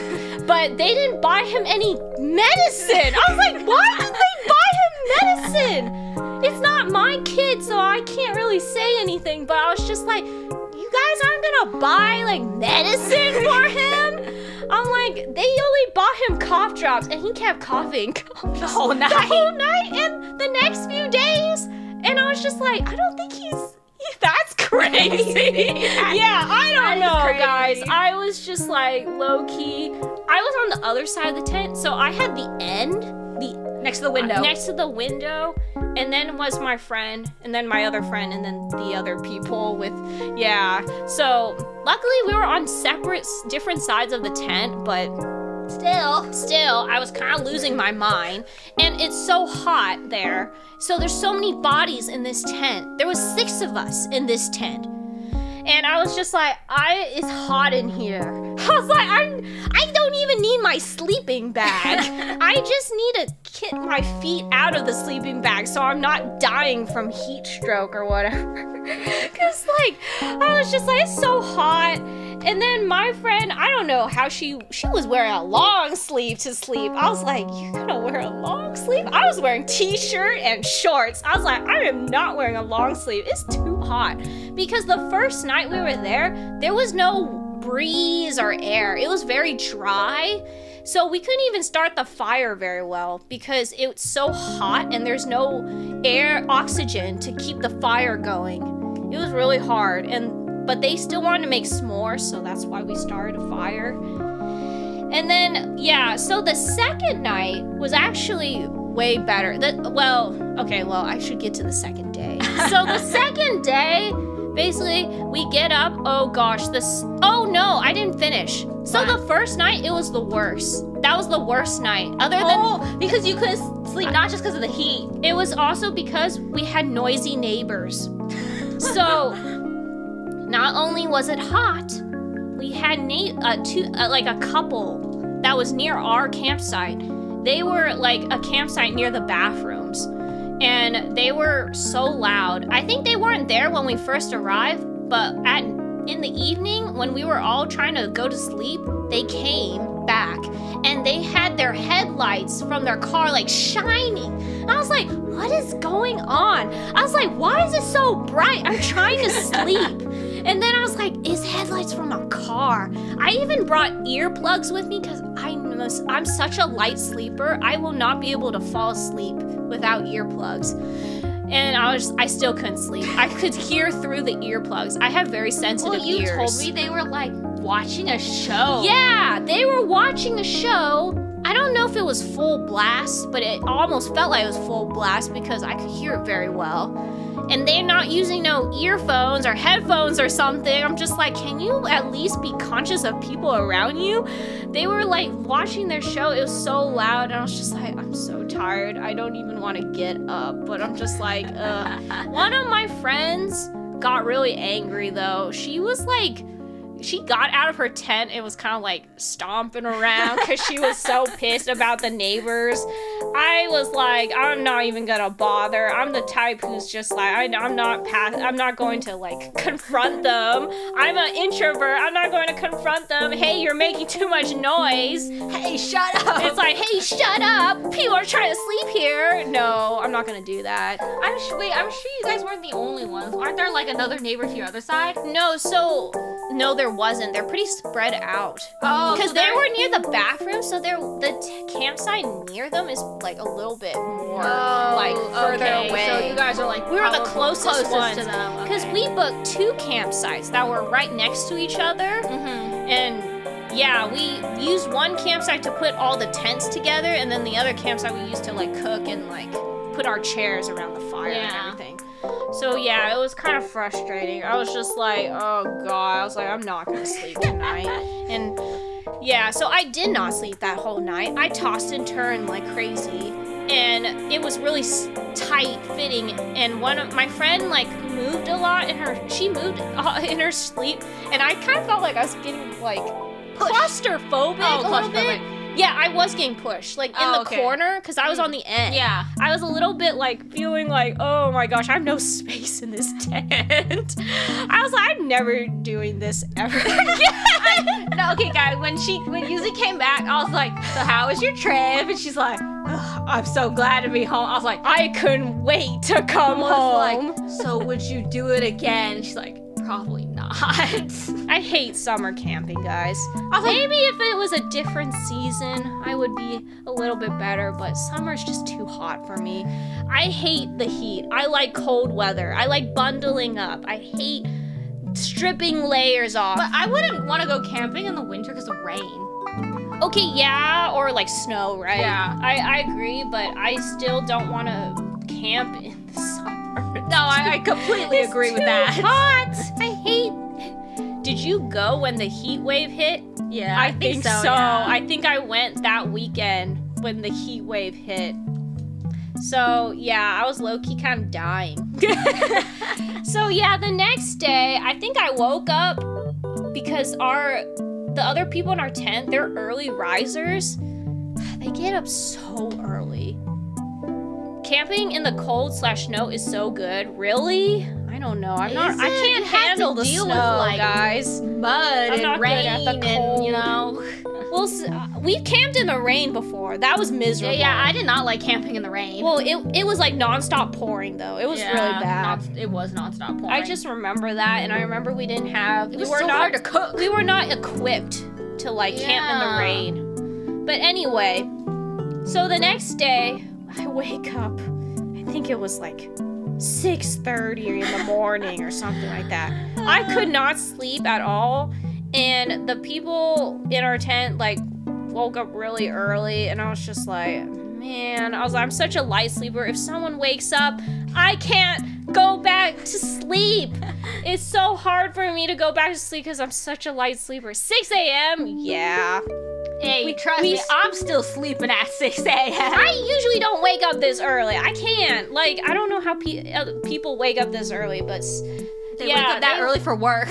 but they didn't buy him any medicine. I was like, why did they buy him medicine? It's not my kid, so I can't really say anything, but I was just like, you guys aren't gonna buy like medicine for him? I'm like, they only bought him cough drops, and he kept coughing the whole night. The whole night and the next few days. And I was just like, I don't think that's crazy. Yeah, I don't know, guys. I was just like low-key. I was on the other side of the tent, so I had the end, next to the window. Next to the window, and then was my friend, and then my other friend, and then the other people with, yeah. So luckily we were on different sides of the tent, but still, I was kind of losing my mind. And it's so hot there. So there's so many bodies in this tent. There was 6 of us in this tent. And I was just like, it's hot in here. I was like, I don't even need my sleeping bag. I just need to get my feet out of the sleeping bag so I'm not dying from heat stroke or whatever. Because, like, I was just like, it's so hot. And then my friend, I don't know how she was wearing a long sleeve to sleep. I was like, you're gonna wear a long sleeve? I was wearing t-shirt and shorts. I was like, I am not wearing a long sleeve. It's too hot. Because the first night we were there was no breeze or air. It was very dry. So we couldn't even start the fire very well because it's so hot and there's no oxygen to keep the fire going. It was really hard, but they still wanted to make s'mores, so that's why we started a fire. And then, yeah, so the second night was actually way better. I should get to the second day. So the second day, basically, we get up. Oh gosh, oh no, I didn't finish. So the first night, it was the worst. That was the worst night. Because you couldn't sleep, not just because of the heat. It was also because we had noisy neighbors. So, not only was it hot, we had a couple that was near our campsite. They were like a campsite near the bathrooms, and they were so loud. I think they weren't there when we first arrived, but in the evening when we were all trying to go to sleep, they came back and they had their headlights from their car like shining. And I was like, what is going on? I was like, why is it so bright? I'm trying to sleep. And then I was like, it's headlights from a car. I even brought earplugs with me because I'm such a light sleeper. I will not be able to fall asleep without earplugs. And I still couldn't sleep. I could hear through the earplugs. I have very sensitive ears. Well, you told me they were like watching a show. Yeah, they were watching a show. I don't know if it was full blast, but it almost felt like it was full blast because I could hear it very well. And they're not using no earphones or headphones or something. I'm just like, can you at least be conscious of people around you? They were like watching their show. It was so loud. And I was just like, I'm so tired. I don't even want to get up. But I'm just like, One of my friends got really angry though. She was like, she got out of her tent and was kind of like stomping around because she was so pissed about the neighbors. I was like, I'm not even gonna bother. I'm the type who's just like, I'm not going to like confront them. I'm an introvert. I'm not going to confront them. Hey, you're making too much noise. Hey, shut up. It's like, hey, shut up. People are trying to sleep here. No, I'm not gonna do that. I'm sure you guys weren't the only ones. Aren't there like another neighbor to your other side? No, there wasn't. They're pretty spread out. Oh, because they were near the bathroom, so the campsite near them is like a little bit more further away. So you guys are like we were the closest ones to them because we booked 2 campsites that were right next to each other, and yeah, we used one campsite to put all the tents together, and then the other campsite we used to like cook and like put our chairs around the fire and everything. So yeah, it was kind of frustrating. I was just like, oh god, I was like, I'm not gonna sleep tonight. And yeah, so I did not sleep that whole night. I tossed and turned like crazy, and it was really tight fitting. And one of my friend like moved a lot she moved in her sleep, and I kind of felt like I was getting like claustrophobic a little bit. Yeah, I was getting pushed, like in the corner, because I was on the end. Yeah. I was a little bit like feeling like, oh my gosh, I have no space in this tent. I was like, I'm never doing this ever again. No, okay, guys, when Yuzu came back, I was like, so how was your trip? And she's like, I'm so glad to be home. I was like, I couldn't wait to come home. Like, so would you do it again? And she's like, probably not. I hate summer camping, guys. Maybe if it was a different season, I would be a little bit better, but summer's just too hot for me. I hate the heat. I like cold weather. I like bundling up. I hate stripping layers off. But I wouldn't want to go camping in the winter because of rain. Okay, yeah, or like snow, right? Yeah. I agree, but I still don't want to camp in the summer. No, I completely agree with that. Hot. I hate. Did you go when the heat wave hit? Yeah, I think so. Yeah. I think I went that weekend when the heat wave hit. So yeah, I was low-key kind of dying. So yeah, the next day, I think I woke up because the other people in our tent, they're early risers. They get up so early. Camping in the cold/snow is so good. Really? I don't know. I can't handle the snow, guys. Mud and rain and, you know. Well, we've camped in the rain before. That was miserable. Yeah, I did not like camping in the rain. Well, it was like nonstop pouring though. It was really bad. It was nonstop pouring. I just remember that, and I remember we didn't have. It was so hard to cook. We were not equipped to like camp in the rain. But anyway, so the next day, I wake up. I think it was like 6:30 in the morning or something like that. I could not sleep at all. And the people in our tent, like, woke up really early. And I was just like, man, I'm such a light sleeper. If someone wakes up, I can't go back to sleep. It's so hard for me to go back to sleep because I'm such a light sleeper. 6 a.m.? Yeah. Hey, trust me, I'm still sleeping at 6 a.m. I usually don't wake up this early. I can't. Like, I don't know how people wake up this early, but they wake up that early for work.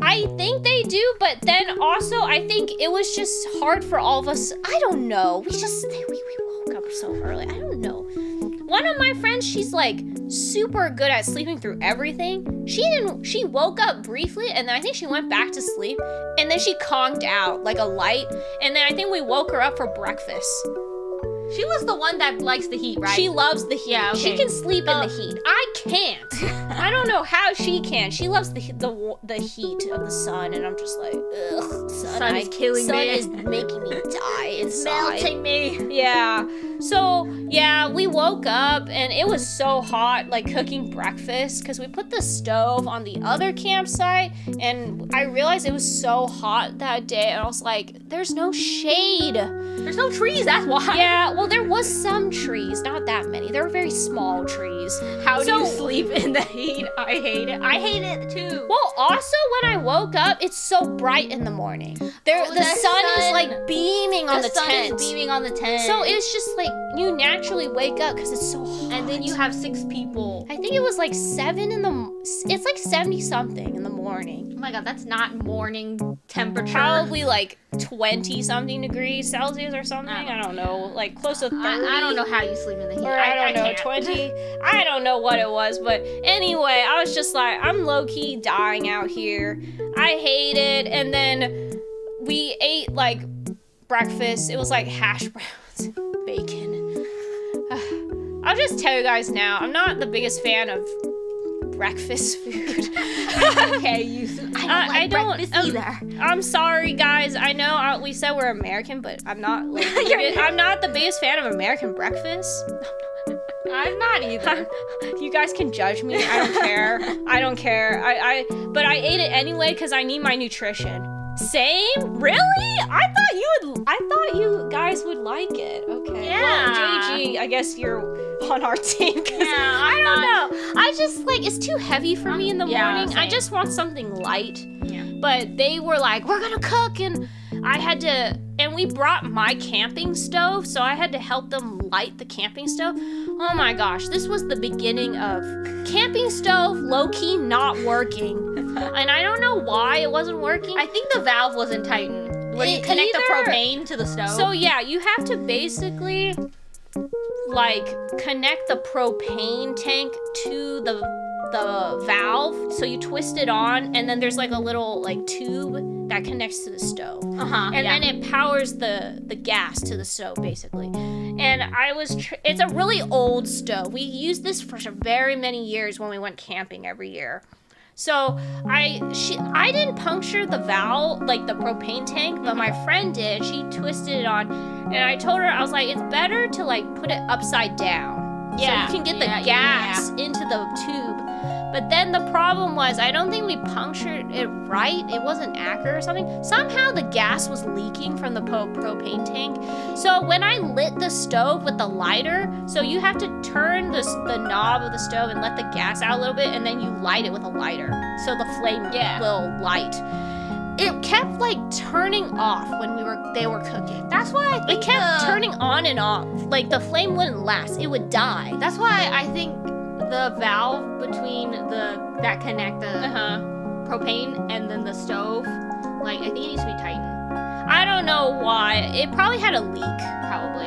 I think they do, but then also I think it was just hard for all of us. I don't know. We woke up so early. I don't know. One of my friends, she's like super good at sleeping through everything. She woke up briefly and then I think she went back to sleep and then she conked out like a light and then I think we woke her up for breakfast. She was the one that likes the heat, right? She loves the heat. Yeah, okay. She can sleep in the heat. I can't. I don't know how she can. She loves the heat of the sun, and I'm just like, ugh. Sun is killing me. Sun is making me die. It's melting me. Yeah. So, yeah, we woke up, and it was so hot, like, cooking breakfast, because we put the stove on the other campsite, and I realized it was so hot that day, and I was like, there's no shade. There's no trees, that's why. Yeah, well, there was some trees, not that many. There were very small trees. How do you sleep in the heat? I hate it. I hate it too. Well, also when I woke up, it's so bright in the morning. The sun is like beaming on the tent. The sun is beaming on the tent. So it's just like you naturally wake up because it's so hot. And then you have 6 people. I think it was like 7 in the. It's like 70 something in the morning. Oh my god, that's not morning temperature. Probably like 20 something degrees Celsius or something. I don't know, like close to 30. I don't know how you sleep in the heat. Or I don't know, can't. 20. I don't know what it was, but anyway, I was just like, I'm low-key dying out here. I hate it. And then we ate like breakfast. It was like hash browns, bacon. I'll just tell you guys now, I'm not the biggest fan of breakfast food. Okay, Yuzu. I don't like breakfast either. I'm sorry, guys. I know we said we're American, but I'm not. Like, I'm not the biggest fan of American breakfast. I'm not either. You guys can judge me. I don't care. I don't care. But I ate it anyway because I need my nutrition. Same? Really? I thought you guys would like it. Okay. Yeah. Well, JG, I guess you're on our team. Yeah, I don't know. I just like it's too heavy for me in the morning. Same. I just want something light. Yeah. But they were like, we're gonna cook, and I had to. And we brought my camping stove, so I had to help them light the camping stove. Oh my gosh, this was the beginning of camping stove low-key not working. And I don't know why it wasn't working. I think the valve wasn't tightened. When you connect the propane to the stove. So yeah, you have to basically like connect the propane tank to the valve. So you twist it on, and then there's like a little like tube that connects to the stove. And then it powers the gas to the stove basically. And it's a really old stove. We used this for very many years when we went camping every year. So I didn't puncture the valve, like the propane tank, but my friend did. She twisted it on, and I told her, I was like, it's better to like put it upside down. Yeah. So you can get the gas into the tube. But then the problem was, I don't think we punctured it right. It wasn't accurate or something. Somehow the gas was leaking from the propane tank. So when I lit the stove with the lighter, so you have to turn the knob of the stove and let the gas out a little bit, and then you light it with a lighter. So the flame will light. It kept like turning off when they were cooking. That's why I think it kept turning on and off. Like the flame wouldn't last. It would die. That's why I think the valve between that connect the propane and then the stove, like I think it needs to be tightened. I don't know why. It probably had a leak. Probably.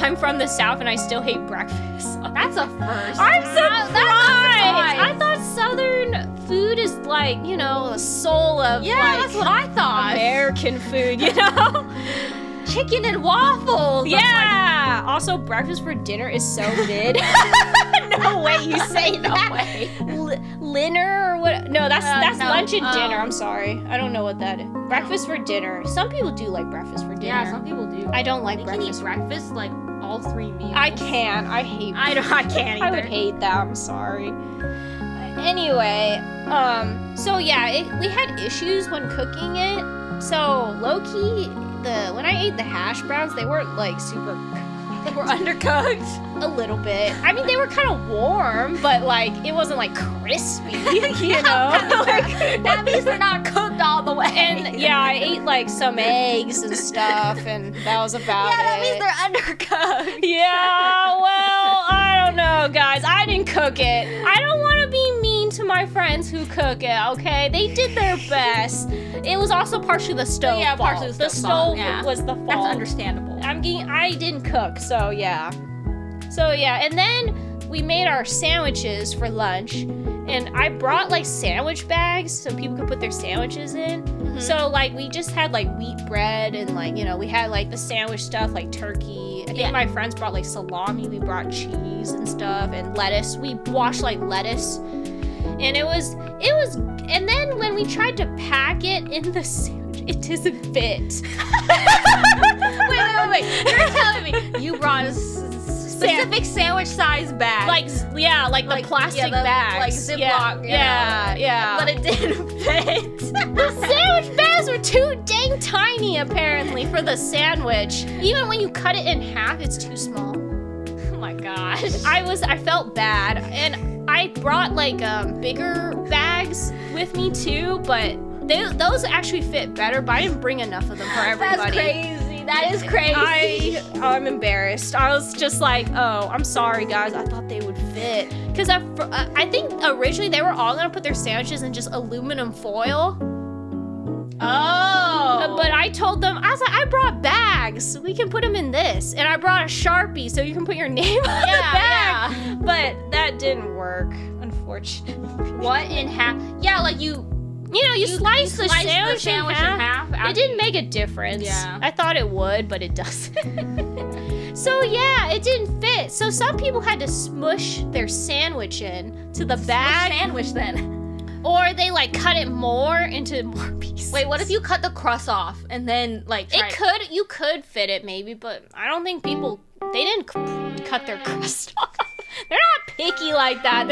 I'm from the South and I still hate breakfast. That's a first. I'm surprised. I thought Southern food is like, the soul of that's what I thought. American food, Chicken and waffles. Yeah. Also, breakfast for dinner is so mid. No way you say that. No way. Dinner or what? No, that's no. lunch and dinner. I'm sorry. I don't know what that is. Breakfast for dinner. Some people do like breakfast for dinner. dinner. Yeah, some people do. I don't like they breakfast. can eat breakfast like all 3 meals. I can't. I can't either. I would hate that. I'm sorry. Anyway, so yeah, we had issues when cooking it. So low-key, when I ate the hash browns, they weren't like super. They were undercooked. A little bit. I mean, they were kind of warm, but like it wasn't like crispy, you know. That means they're not cooked all the way. And yeah, I ate like some eggs and stuff, and that was about it. Yeah, that means they're undercooked. Yeah, well, I don't know, guys. I didn't cook it. I don't want to be mean to my friends who cook it. Okay, they did their best. It was also partially the stove. Yeah, fault. partially the stove was the fault. That's understandable. I didn't cook, so yeah. And then we made our sandwiches for lunch, and I brought like sandwich bags so people could put their sandwiches in. Mm-hmm. So like we just had like wheat bread and like, you know, we had like the sandwich stuff like turkey. I think my friends brought like salami. We brought cheese and stuff and lettuce. We washed like lettuce, and it was. And then when we tried to pack it in the sandwich, it doesn't fit. Wait. You're telling me you brought a specific sandwich size bag. Like the plastic bags. Like Ziploc. Yeah. But it didn't fit. The sandwich bags were too dang tiny, apparently, for the sandwich. Even when you cut it in half, it's too small. Oh my gosh. I felt bad. And I brought like bigger bags with me too, but those actually fit better, but I didn't bring enough of them for everybody. That's crazy. That is crazy. I'm embarrassed. I was just like, oh, I'm sorry, guys. I thought they would fit. Because I think originally they were all going to put their sandwiches in just aluminum foil. Oh. But I told them, I was like, I brought bags. We can put them in this. And I brought a Sharpie so you can put your name on the bag. Yeah. But that didn't work, unfortunately. What in half? Yeah, like you slice the sandwich in half. It didn't make a difference. Yeah. I thought it would, but it doesn't. So yeah, it didn't fit. So some people had to smush their sandwich in to the bag. Smush sandwich then. Or they like cut it more into more pieces. Wait, what if you cut the crust off and then like you could fit it maybe, but I don't think they didn't cut their crust off. They're not picky like that.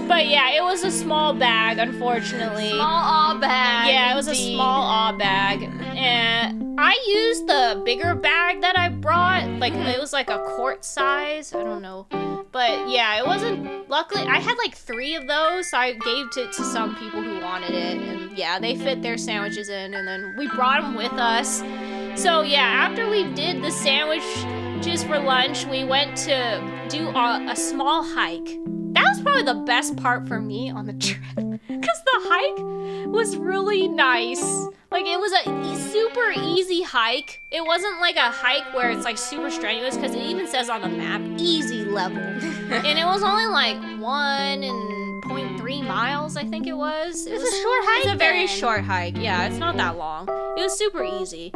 But yeah, it was a small bag, unfortunately. Small aw bag. Yeah, it was a small aw bag. And I used the bigger bag that I brought. Like, it was like a quart size. I don't know. But yeah, it wasn't, luckily, I had like 3 of those, so I gave it to some people who wanted it. And yeah, they fit their sandwiches in, and then we brought them with us. So yeah, after we did the sandwiches for lunch, we went to do a small hike. That was probably the best part for me on the trip, because the hike was really nice. Like, it was a super easy hike. It wasn't like a hike where it's like super strenuous, because it even says on the map, easy level. And it was only like 1.3 miles, I think it was. It's a short hike. It's a very short hike. Yeah, it's not that long. It was super easy.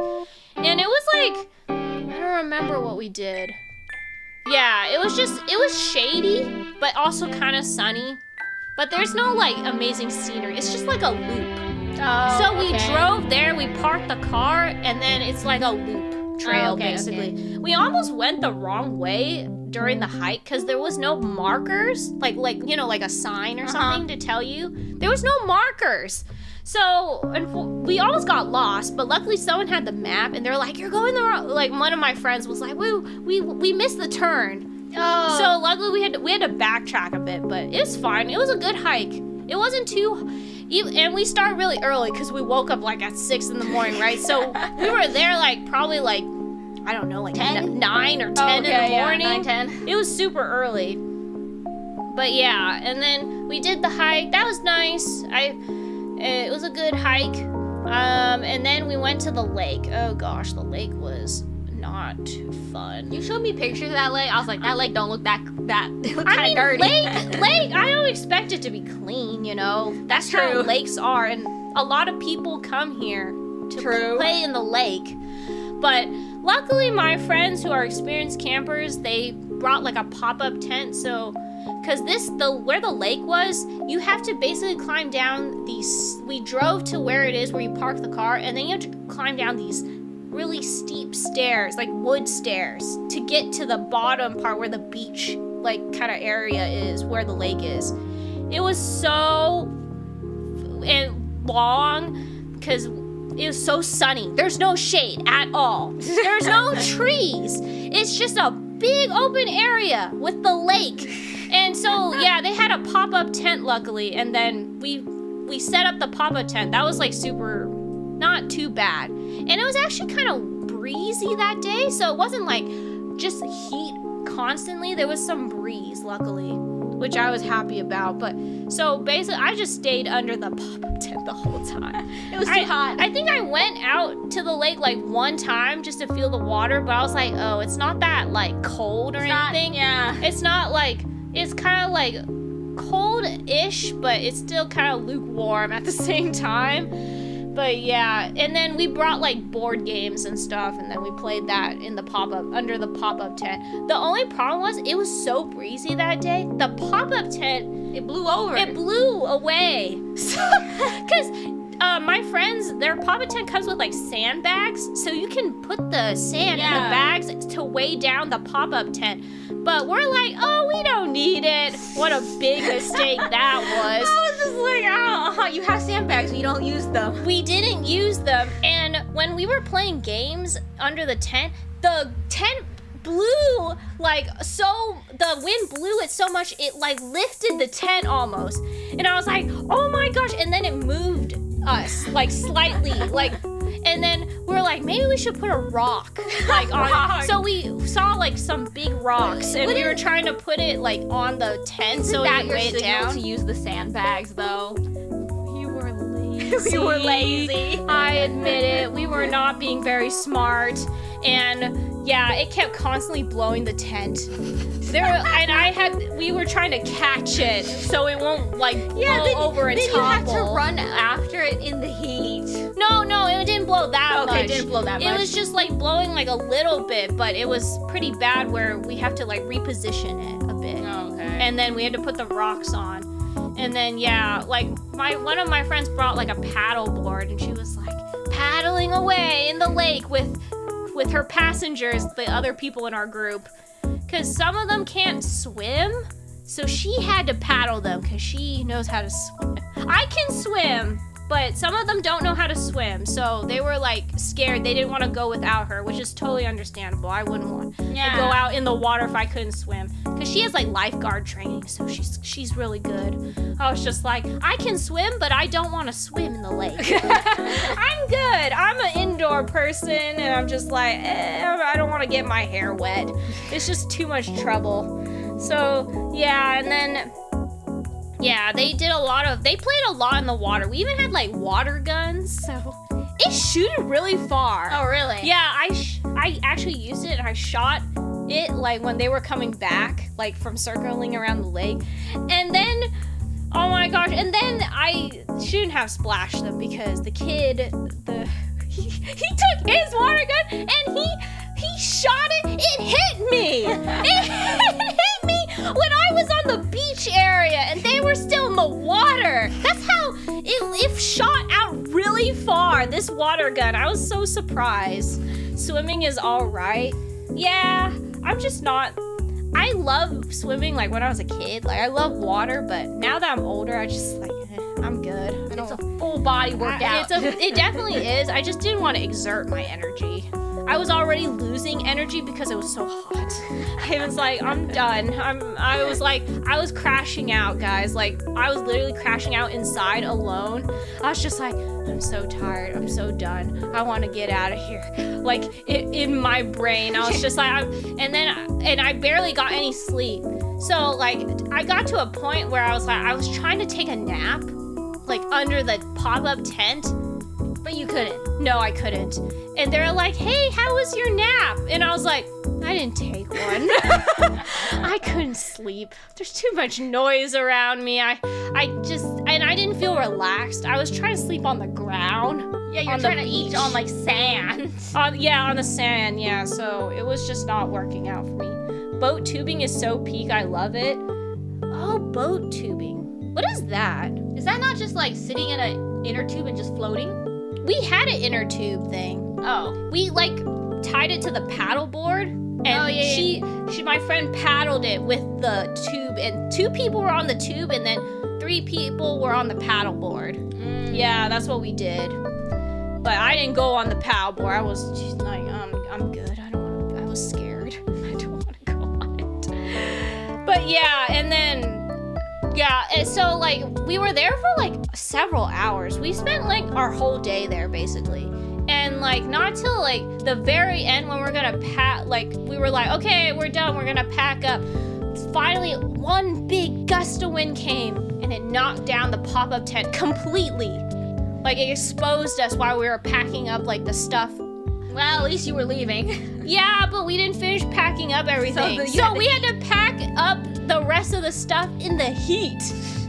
And it was like, I don't remember what we did. Yeah, it was shady, but also kind of sunny. But there's no like amazing scenery. It's just like a loop. Oh, so we drove there, we parked the car, and then it's like a loop trail, basically. Okay. We almost went the wrong way during the hike because there was no markers, like a sign or something to tell you. There was no markers. So we almost got lost, but luckily someone had the map, and they're like, "You're going the wrong." Like, one of my friends was like, "We missed the turn." Oh. So luckily we had to backtrack a bit, but it was fine. It was a good hike. It wasn't too, and we started really early because we woke up like at 6 in the morning, right? So we were there like probably like, I don't know, like 9 or 10 in the morning. Yeah, 9, 10. It was super early. But yeah, and then we did the hike. That was nice. It was a good hike. And then we went to the lake. Oh gosh, the lake was not too fun. You showed me pictures of that lake. I was like, that lake don't look that it look kind of dirty. Lake, I don't expect it to be clean, you know. That's true. How lakes are, and a lot of people come here to play in the lake. But luckily my friends who are experienced campers, they brought like a pop-up tent, so because where the lake was, you have to basically climb down we drove to where it is where you park the car, and then you have to climb down these really steep stairs, like wood stairs, to get to the bottom part where the beach, like, kind of area is, where the lake is. It was so long because it was so sunny. There's no shade at all. There's no trees. It's just a big open area with the lake. And so, yeah, they had a pop-up tent, luckily, and then we set up the pop-up tent. That was, like, super, not too bad. And it was actually kind of breezy that day, so it wasn't, like, just heat constantly. There was some breeze, luckily, which I was happy about. But, so, basically, I just stayed under the pop-up tent the whole time. It was too hot. I think I went out to the lake, like, one time just to feel the water, but I was like, oh, it's not that, like, cold or anything. Yeah. It's not, like... It's kind of like cold-ish, but it's still kind of lukewarm at the same time. But yeah, and then we brought like board games and stuff, and then we played that in the pop-up, under the pop-up tent. The only problem was it was so breezy that day. The pop-up tent, it blew over. It blew away. Because my friends, their pop-up tent comes with like sandbags, so you can put the sand in the bags to weigh down the pop-up tent. But we're like, oh, we don't need it. What a big mistake that was. I was just like, oh, you have sandbags, but you don't use them. We didn't use them, and when we were playing games under the tent blew, like, so, the wind blew it so much, it, like, lifted the tent almost. And I was like, oh my gosh, and then it moved us, like, slightly, like, and then we were like, maybe we should put a rock, like, on it. So we saw, like, some big rocks, and we were trying to put it, like, on the tent so it would weigh it down. To use the sandbags, though. We were lazy. We were lazy. I admit it. We were not being very smart, and yeah, it kept constantly blowing the tent. We were trying to catch it so it won't like blow over and then topple. You had to run after it in the heat. No, it didn't blow that much. Okay, it didn't blow that much. It was just like blowing like a little bit, but it was pretty bad where we have to like reposition it a bit. Oh, okay. And then we had to put the rocks on. And then yeah, like one of my friends brought like a paddle board, and she was like paddling away in the lake with her passengers, the other people in our group. Because some of them can't swim, so she had to paddle them because she knows how to swim. I can swim, but some of them don't know how to swim, so they were like scared. They didn't want to go without her, which is totally understandable. I wouldn't want to go out in the water if I couldn't swim, because she has like lifeguard training, so she's really good. I was just like, I can swim, but I don't want to swim in the lake. I'm good. I'm an indoor person, and I'm just like, I don't want to get my hair wet. It's just too much trouble. So yeah, and then yeah, they played a lot in the water. We even had like water guns, so it shooted really far. Oh really? Yeah, I actually used it, and I shot it like when they were coming back, like from circling around the lake. And then, oh my gosh, and then I shouldn't have splashed them because the kid, he took his water gun and he shot it. It hit me. It hit me when I was on the beach area and they were still in the water. That's how it shot out really far, this water gun. I was so surprised. Swimming is all right. Yeah, I'm just not. I love swimming like when I was a kid. Like I love water, but now that I'm older, I just like, I'm good. It's a full body workout. It definitely is. I just didn't want to exert my energy. I was already losing energy because it was so hot. I was like, I'm done. I was crashing out, guys. Like I was literally crashing out inside alone. I was just like, I'm so tired. I'm so done. I want to get out of here. Like in my brain, I was just like, and I barely got any sleep. So like I got to a point where I was trying to take a nap, like under the pop-up tent. But you couldn't. No, I couldn't. And they're like, hey, how was your nap? And I was like, I didn't take one. I couldn't sleep. There's too much noise around me. I didn't feel relaxed. I was trying to sleep on the ground. Yeah, you're trying to eat on like sand. On the sand, yeah. So it was just not working out for me. Boat tubing is so peak. I love it. Oh, boat tubing. What is that? Is that not just like sitting in an inner tube and just floating? We had an inner tube thing. Oh. We like tied it to the paddle board, and my friend paddled it with the tube, and 2 people were on the tube, and then 3 people were on the paddle board. Yeah, that's what we did. But I didn't go on the paddle board. I was just like, I'm good. I was scared. I don't want to go on it. But yeah, and then and so like we were there for like several hours. We spent like our whole day there basically. And like not till like the very end when we're gonna pack, like we were like, okay, we're done, we're gonna pack up. Finally, one big gust of wind came and it knocked down the pop-up tent completely. Like it exposed us while we were packing up like the stuff. Well, at least you were leaving. Yeah, but we didn't finish packing up everything. So we had to pack up the rest of the stuff in the heat.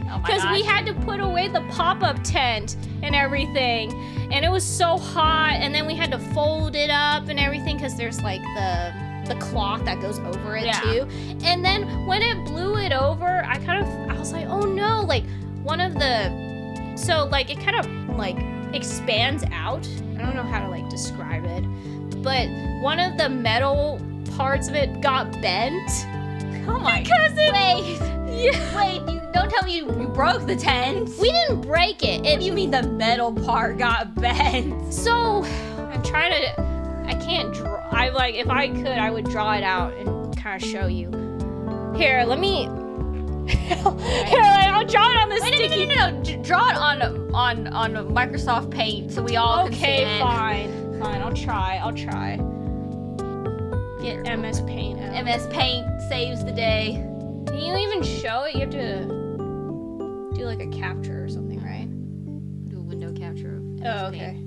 Oh my Because we had to put away the pop-up tent and everything. And it was so hot, and then we had to fold it up and everything because there's like the cloth that goes over it too. And then when it blew it over, I was like, oh no, like so like it kind of like expands out. I don't know how to like describe it, but one of the metal parts of it got bent. Oh my! Because Wait, don't tell me you broke the tent. We didn't break it. What do you mean the metal part got bent? So I'm trying to. I can't draw. If I could, I would draw it out and kind of show you. Here, let me. Here, I'll draw it on the sticky. No. Draw it on Microsoft Paint so we all can see it. Okay, fine. I'll try. Get MS Paint out. MS Paint saves the day. Can you even show it? You have to do like a capture or something, right? Do a window capture of MS okay.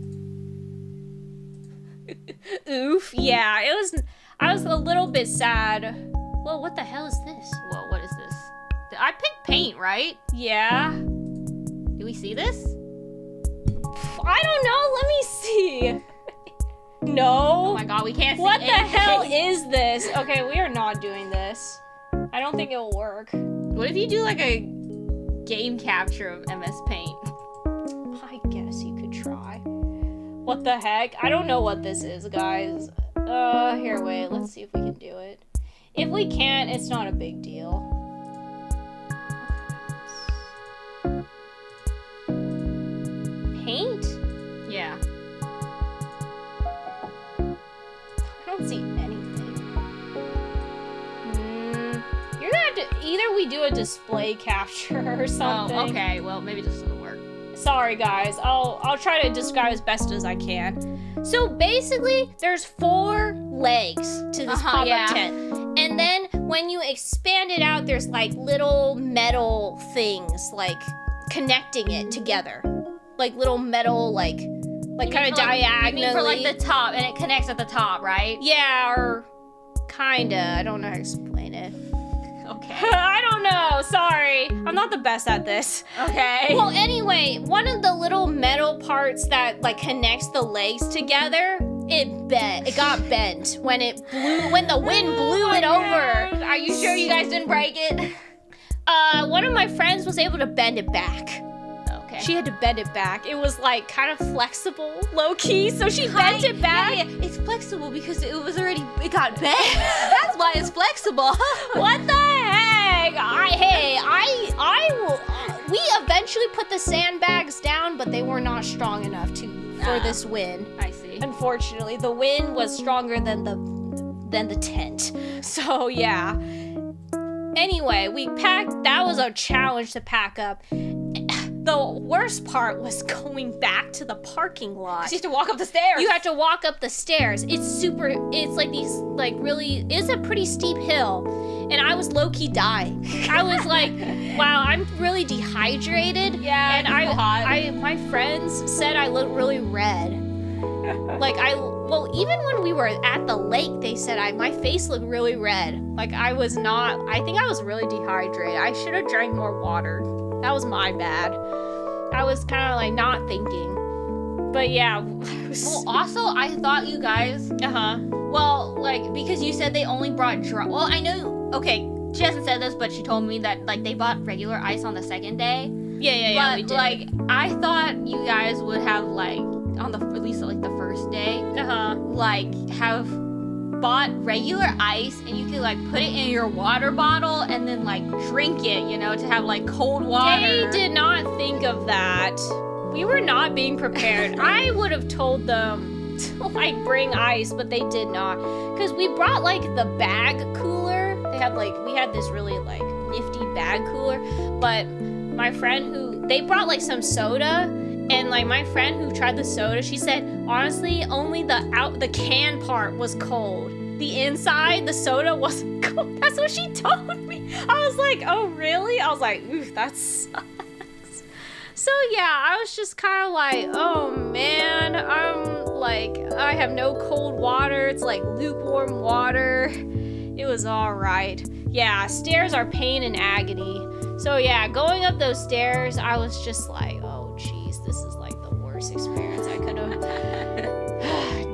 Oof. Yeah, I was a little bit sad. Well, what the hell is this? Well, what is this? I picked paint, right? Yeah. Do we see this? I don't know. Let me see. No. Oh my god, we can't see What anything. the hell is this? Okay, we are not doing this. I don't think it will work. What if you do like a game capture of MS Paint? I guess you could try. What the heck? I don't know what this is, guys. Here, wait. Let's see if we can do it. If we can't, it's not a big deal. Paint? Yeah. I don't see anything. You're gonna have to, either we do a display capture or something. Oh, okay. Well, maybe this doesn't work. Sorry, guys. I'll try to describe as best as I can. So basically, there's 4 legs to this pop-up tent. And then when you expand it out, there's like little metal things like connecting it together. Like little metal, like kind of diagonally. You mean for like the top, and it connects at the top, right? Yeah, or kinda. I don't know how to explain it. Okay. I don't know. Sorry. I'm not the best at this. Okay. Well, anyway, one of the little metal parts that like connects the legs together, it got bent when the wind blew it over. Are you sure you guys didn't break it? One of my friends was able to bend it back. Okay. She had to bend it back. It was like kind of flexible, low key, so she bent it back. Yeah. It's flexible because it got bent. That's why it's flexible. What the heck? We eventually put the sandbags down, but they were not strong enough for this wind. I see. Unfortunately, the wind was stronger than the tent. So yeah. Anyway, we packed. That was a challenge to pack up. The worst part was going back to the parking lot. You have to walk up the stairs. You have to walk up the stairs. It's like these, like really, it's a pretty steep hill. And I was low-key dying. I was like, wow, I'm really dehydrated. Yeah, and my friends said I look really red. Even when we were at the lake, they said my face looked really red. Like I think I was really dehydrated. I should have drank more water. That was my bad. I was kind of like not thinking. But yeah. Well, also, I thought you guys... Well, like, because you said they only brought dry... Well, I know... Okay, she hasn't said this, but she told me that, like, they bought regular ice on the second day. Yeah, we did. But, like, I thought you guys would have, like, at least, like, the first day, Uh-huh. like have bought regular ice and you could like put it in your water bottle and then like drink it, you know, to have like cold water. They did not think of that. We were not being prepared. I would have told them to like bring ice, but they did not. Because we brought like the bag cooler. We had this really like nifty bag cooler. But my friend they brought like some soda. And like my friend who tried the soda, she said, honestly, only the can part was cold. The inside, the soda wasn't cold. That's what she told me. I was like, oh really? I was like, ooh, that sucks. So yeah, I was just kind of like, oh man, I have no cold water. It's like lukewarm water. It was all right. Yeah, stairs are pain and agony. So yeah, going up those stairs, I was just like, oh geez, this is like the worst experience I could have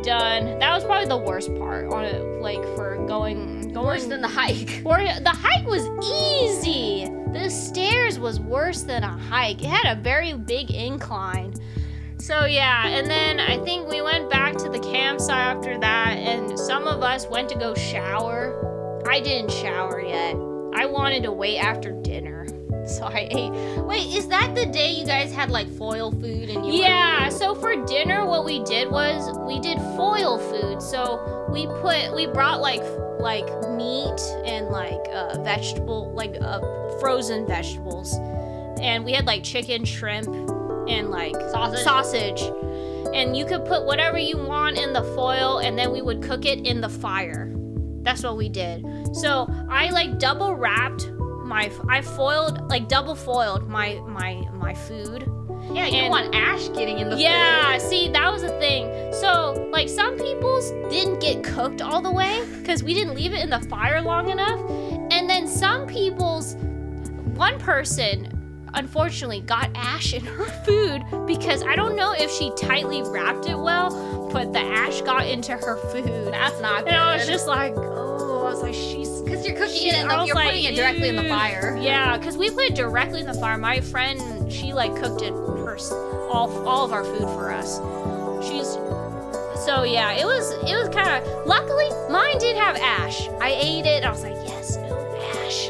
done. That was probably the worst part on it, like for going Worse than the hike. Or the hike was easy. The stairs was worse than a hike. It had a very big incline. So yeah, and then I think we went back to the campsite after that, and some of us went to go shower. I didn't shower yet. I wanted to wait after dinner. So I ate. Wait, is that the day you guys had like foil food and you Yeah, so for dinner what we did was we did foil food. So we brought like meat and like frozen vegetables. And we had like chicken, shrimp, and like sausage. And you could put whatever you want in the foil and then we would cook it in the fire. That's what we did. So I like double foiled my food. Yeah, you don't want ash getting in the food. Yeah, see, that was the thing. So, like, some people's didn't get cooked all the way because we didn't leave it in the fire long enough. And then one person, unfortunately, got ash in her food because I don't know if she tightly wrapped it well, but the ash got into her food. That's not good. And I was just like, oh, I was like, because you're cooking it and like, you're putting it directly in the fire. Yeah, because we put it directly in the fire. My friend, she like cooked it all of our food for us. So yeah, it was kind of, luckily mine did have ash. I ate it. I was like, yes, no ash.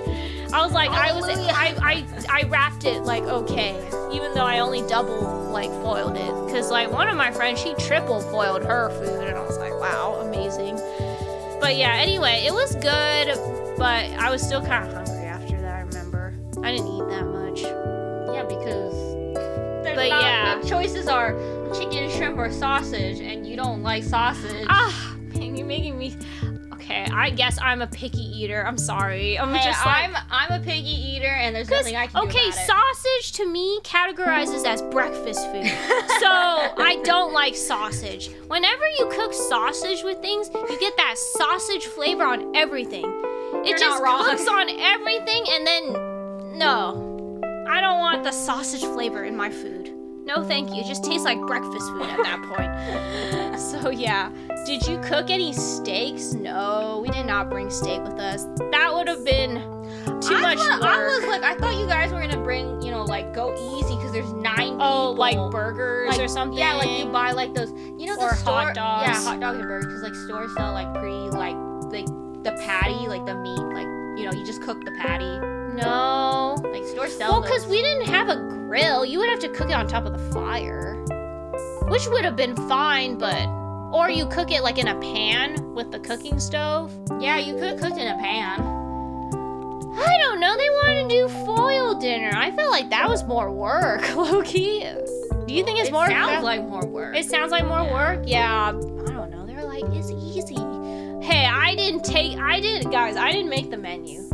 I was like, I wrapped it like okay, even though I only double like foiled it, because like one of my friends, she triple foiled her food, and I was like, wow, amazing. But yeah, anyway, it was good, but I was still kind of hungry after that. I remember I didn't eat that much. Yeah, because the choices are chicken, shrimp, or sausage, and you don't like sausage. Ah, man, you're making me. Okay, I guess I'm a picky eater. I'm sorry. I'm a picky eater, and there's nothing I can do about it. Sausage to me categorizes as breakfast food. So I don't like sausage. Whenever you cook sausage with things, you get that sausage flavor on everything. It just cooks on everything, and then no. I don't want the sausage flavor in my food. No, thank you. It just tastes like breakfast food at that point. So yeah. Did you cook any steaks? No, we did not bring steak with us. That would have been too much work. I thought you guys were gonna bring, like go easy because there's 9 people. Oh, like burgers or something. Yeah, like you buy like those, the or store, hot dogs. Yeah, hot dogs and burgers, because like stores sell like the patty, like the meat, like you just cook the patty. No, like stores sell. Well, because we didn't have a grill, you would have to cook it on top of the fire, which would have been fine, but. Or you cook it like in a pan with the cooking stove. Yeah, you could have cooked in a pan. I don't know. They wanted to do foil dinner. I felt like that was more work, Loki. Do you think it's more? It sounds like more work. It sounds like more work? Yeah. I don't know. They're like, it's easy. Hey, I didn't make the menu.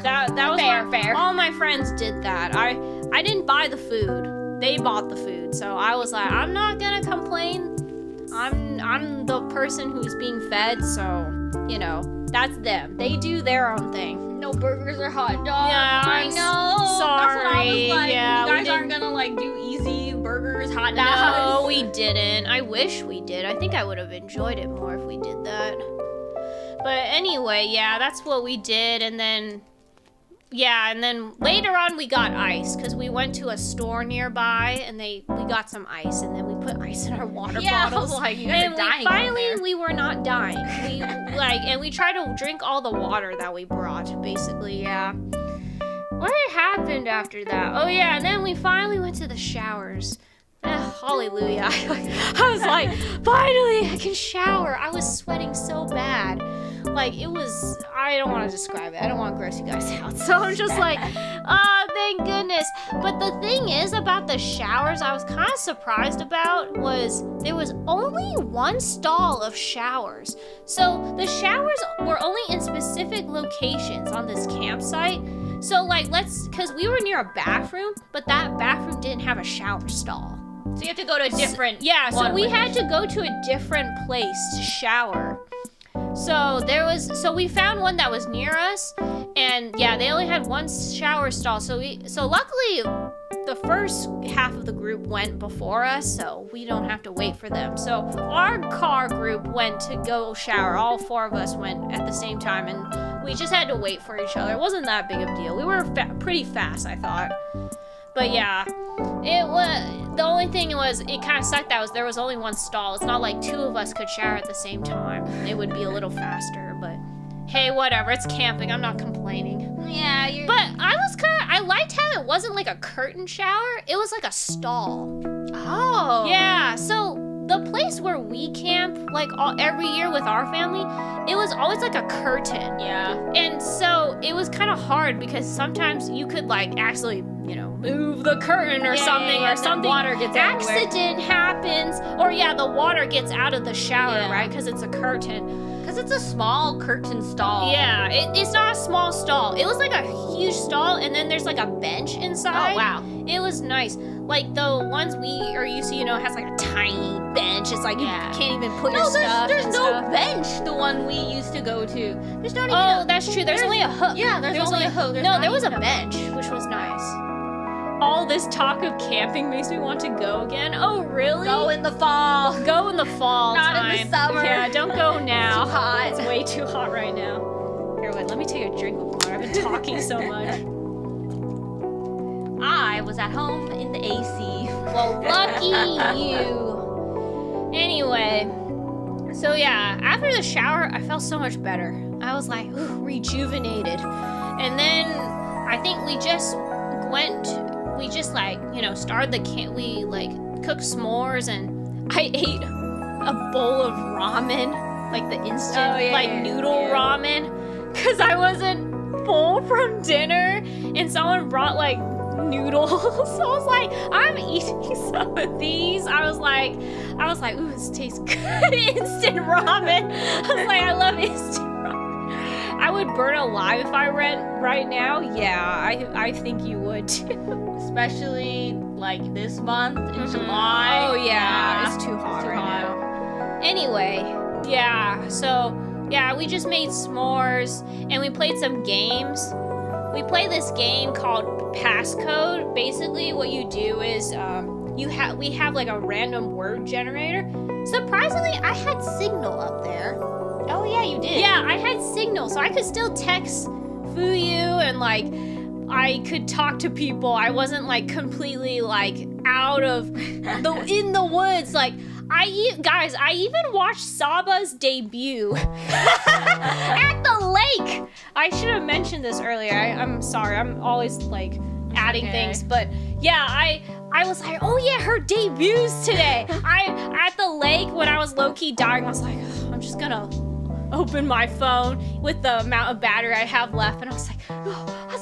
That was fair. All my friends did that. I didn't buy the food. They bought the food. So I was like, I'm not gonna complain. I'm the person who's being fed, so, that's them. They do their own thing. No burgers or hot dogs. Yeah, I know. Sorry. That's what I was like. Yeah, you guys aren't gonna, do easy burgers, hot dogs. No, we didn't. I wish we did. I think I would have enjoyed it more if we did that. But anyway, yeah, that's what we did, and then yeah, and then later on we got ice because we went to a store nearby and we got some ice, and then we put ice in our water bottles. Like, you guys are dying finally we were not dying. And we tried to drink all the water that we brought, basically, yeah. What happened after that? Oh yeah, and then we finally went to the showers. Hallelujah. I was like, finally I can shower. I was sweating so bad. Like, it was, I don't want to describe it. I don't want to gross you guys out. So I'm just like, oh, thank goodness. But the thing is about the showers I was kind of surprised about was there was only one stall of showers. So the showers were only in specific locations on this campsite. So like, because we were near a bathroom, but that bathroom didn't have a shower stall. So you have to go to a different so we had to go to a different place to shower. So we found one that was near us, and yeah, they only had one shower stall. So luckily the first half of the group went before us, so we don't have to wait for them. So our car group went to go shower. All 4 of us went at the same time, and we just had to wait for each other. It wasn't that big of a deal. We were pretty fast, I thought. But yeah, the only thing was, it kind of sucked that there was only one stall. It's not like 2 of us could shower at the same time. It would be a little faster, but hey, whatever. It's camping. I'm not complaining. Yeah, But I liked how it wasn't like a curtain shower. It was like a stall. Oh. Yeah, so the place where we camp, like every year with our family, it was always like a curtain. Yeah. And so it was kind of hard because sometimes you could like actually, move the curtain or something, or something. Water gets accident happens, or the water gets out of the shower, right? Because it's a curtain. Because it's a small curtain stall. Yeah, it's not a small stall. It was like a huge stall, and then there's like a bench inside. Oh, wow. It was nice. Like the ones we are used to, it has like a tiny bench. It's like you can't even put your stuff. There's no bench. The one we used to go to. There's not even. Oh, that's true. There's only a hook. Yeah, there's only a hook. No, there was a bench, which was nice. All this talk of camping makes me want to go again. Oh, really? Go in the fall. Go in the fall Not time. in the summer. Yeah, don't go now. It's too hot. It's way too hot right now. Here, wait, let me take a drink of water. I've been talking so much. I was at home in the AC. Well, lucky you. Anyway, so yeah, after the shower, I felt so much better. I was like, ooh, rejuvenated. And then I think we just started the camp. We cooked s'mores, and I ate a bowl of ramen, like the instant noodle ramen, because I wasn't full from dinner, and someone brought noodles. So I was like, I'm eating some of these. I was like, ooh, this tastes good. Instant ramen. I was like, I love instant ramen. I would burn alive if I went right now. Yeah, I think you would too. Especially this month in July. Oh yeah, it's too hot right now. Anyway, yeah, so yeah, we just made s'mores and we played some games. We play this game called Passcode. Basically, what you do is we have a random word generator. Surprisingly, I had Signal up there. Oh yeah, you did. Yeah, I had Signal, so I could still text Fuyu and I could talk to people. I wasn't completely out of in the woods. I even watched Saba's debut at the lake. I should have mentioned this earlier. I'm sorry. I'm always adding things, but yeah, I was like, oh yeah, her debut's today. At the lake when I was low-key dying, I was like, oh, I'm just gonna open my phone with the amount of battery I have left, and I was like,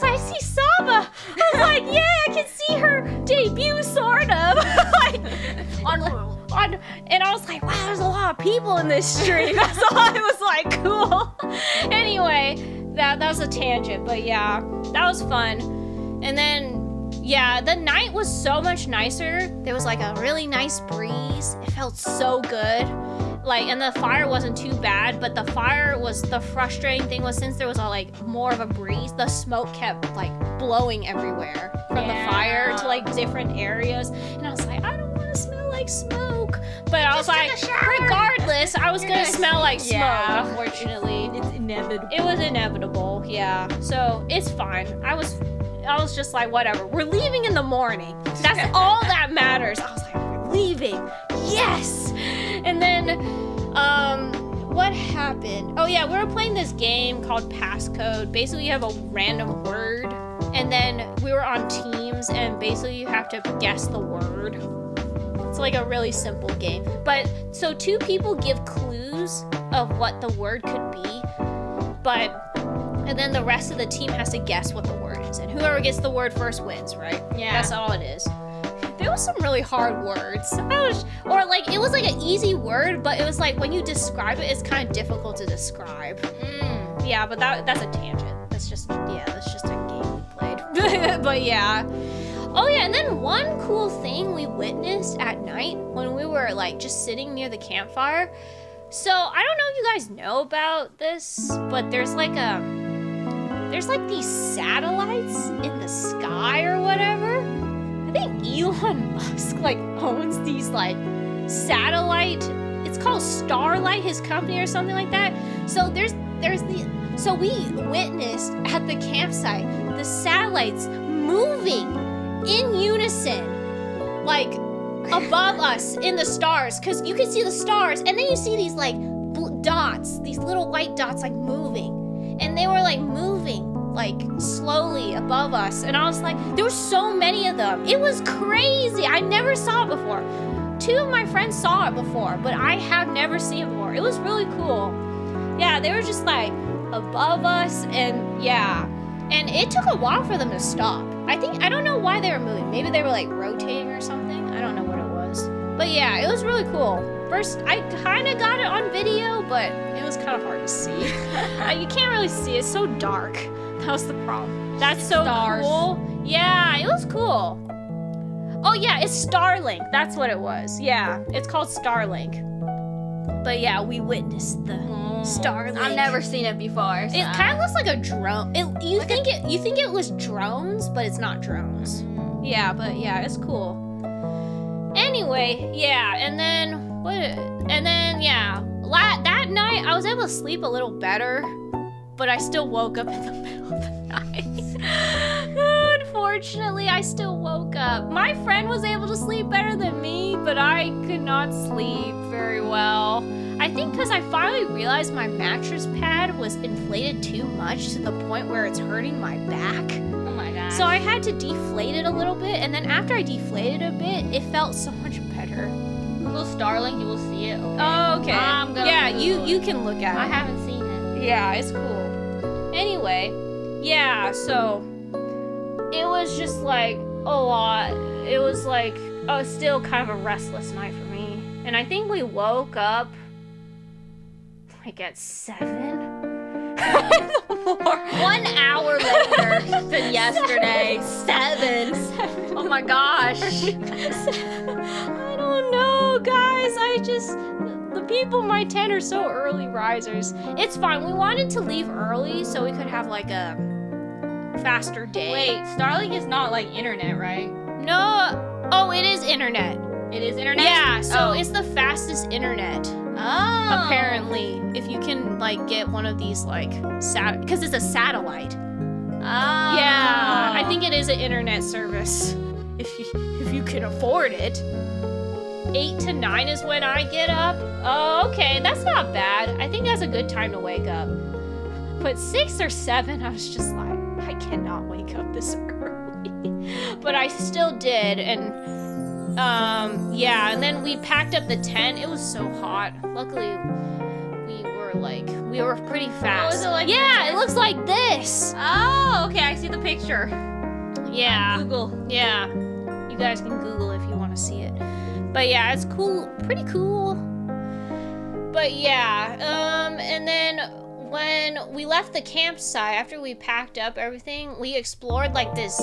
I see Saba. I was like, yeah, I can see her debut, sort of. And I was like, wow, there's a lot of people in this stream. That's all. It was cool. Anyway, that was a tangent, but yeah, that was fun. And then, yeah, the night was so much nicer. There was a really nice breeze. It felt so good. And the fire wasn't too bad, but the frustrating thing was, since there was more of a breeze, the smoke kept blowing everywhere from the fire to different areas. And I was like, I don't want to smell like smoke. But I was Just like, took a shower. regardless, I was gonna smell like smoke, Yeah. unfortunately. It's inevitable. It was inevitable, yeah. So it's fine. I was just like, whatever. We're leaving in the morning. That's all that matters. I was like, we're leaving. Yes! And then, what happened? Oh yeah, we were playing this game called Passcode. Basically, you have a random word, and then we were on teams, and basically you have to guess the word. It's like a really simple game. But, so 2 people give clues of what the word could be, and then the rest of the team has to guess what the word is. And whoever gets the word first wins, right? Yeah. That's all it is. There was some really hard words. Or like, it was like an easy word, but it was like, when you describe it, it's kind of difficult to describe. Yeah, but that's a tangent. That's just a game we played. But yeah. Oh yeah, and then one cool thing we witnessed at night when we were like just sitting near the campfire. So I don't know if you guys know about this, but there's like these satellites in the sky or whatever. I think Elon Musk like owns these like satellite. It's called Starlight, his company or something like that. So so we witnessed at the campsite the satellites moving in unison, like above us in the stars, because you can see the stars, and then you see these like dots, these little white dots like moving, and they were like moving like slowly above us, and I was like, there were so many of them. It was crazy. I never saw it before. 2 of my friends saw it before, but I have never seen it before. It was really cool. Yeah, they were just like above us, and yeah. And it took a while for them to stop. I don't know why they were moving. Maybe they were like rotating or something. I don't know what it was. But yeah, it was really cool. First, I kind of got it on video, but it was kind of hard to see. You can't really see. It's so dark. That was the problem. That's so Stars. cool. Yeah, it was cool. Oh yeah, it's Starlink. That's what it was. Yeah, it's called Starlink. But yeah, we witnessed the Starlink. I've never seen it before. So. It kind of looks like a drone. You think it was drones, but it's not drones. Yeah, but yeah, it's cool. Anyway, yeah, and then that night I was able to sleep a little better, but I still woke up in the middle of the night. Unfortunately, I still woke up. My friend was able to sleep better than me, but I could not sleep very well. I think because I finally realized my mattress pad was inflated too much to the point where it's hurting my back. Oh my god. So I had to deflate it a little bit, and then after I deflated a bit, it felt so much better. Google Starlink, you will see it. Okay. Oh, okay. I'm gonna yeah, Google you it. can look at it. I haven't seen it. Yeah, it's cool. Anyway, yeah, so it was just like a lot. It was like still kind of a restless night for me. And I think we woke up like at 7 in the morning. 1 hour later than yesterday. 7. Oh my gosh. I don't know, guys. The people in my tent are so early risers. It's fine. We wanted to leave early so we could have like a faster day. Wait, Starlink is not like internet, right? No. Oh, it is internet. It is internet? Yeah, so Oh. it's the fastest internet. Oh. Apparently, if you can like get one of these like because it's a satellite. Oh. Yeah, I think it is an internet service if you can afford it. 8 to 9 is when I get up. Oh, okay, that's not bad. I think that's a good time to wake up. But 6 or 7, I was just like, I cannot wake up this early. But I still did, and yeah, and then we packed up the tent. It was so hot. Luckily, we were pretty fast. is it like yeah, this? it looks like this. Oh, okay, I see the picture. Yeah. Google. Yeah. You guys can Google if you want to see it. But yeah, it's cool. Pretty cool. But yeah, and then when we left the campsite, after we packed up everything, we explored like this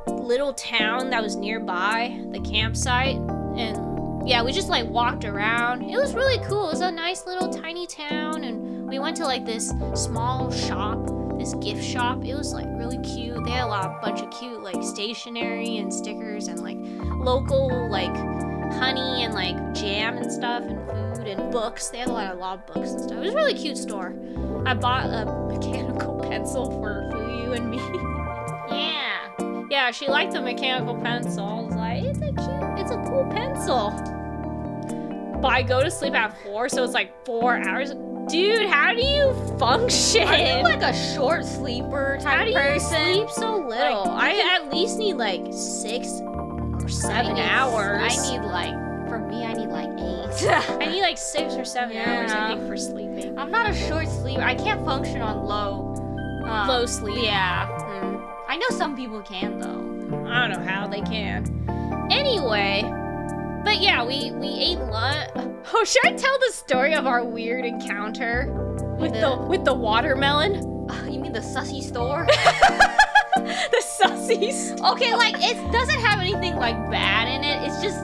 little town that was nearby the campsite. And yeah, we just like walked around. It was really cool. It was a nice little tiny town. And we went to like this small shop, this gift shop. It was like really cute. They had bunch of cute like stationery and stickers and like local like honey and like jam and stuff and food and books. They had a lot of books and stuff. It was a really cute store. I bought a mechanical pencil for Fuyu and me. Yeah, she liked the mechanical pencil. I was like, it's a cool pencil. But I go to sleep at 4, so it's like 4 hours. Dude, how do you function? Are you like a short sleeper type of person? How do you sleep so little? Like, I at least need like 6 or 7 hours. I need like 8. I need like 6 or 7 hours, I think, for sleeping. I'm not a short sleeper. I can't function on low sleep. Yeah. I know some people can though. I don't know how they can. Anyway, but yeah, we ate lunch. Oh, should I tell the story of our weird encounter with the watermelon? You mean the sussy store? The sussy store. Okay, like it doesn't have anything like bad in it. It's just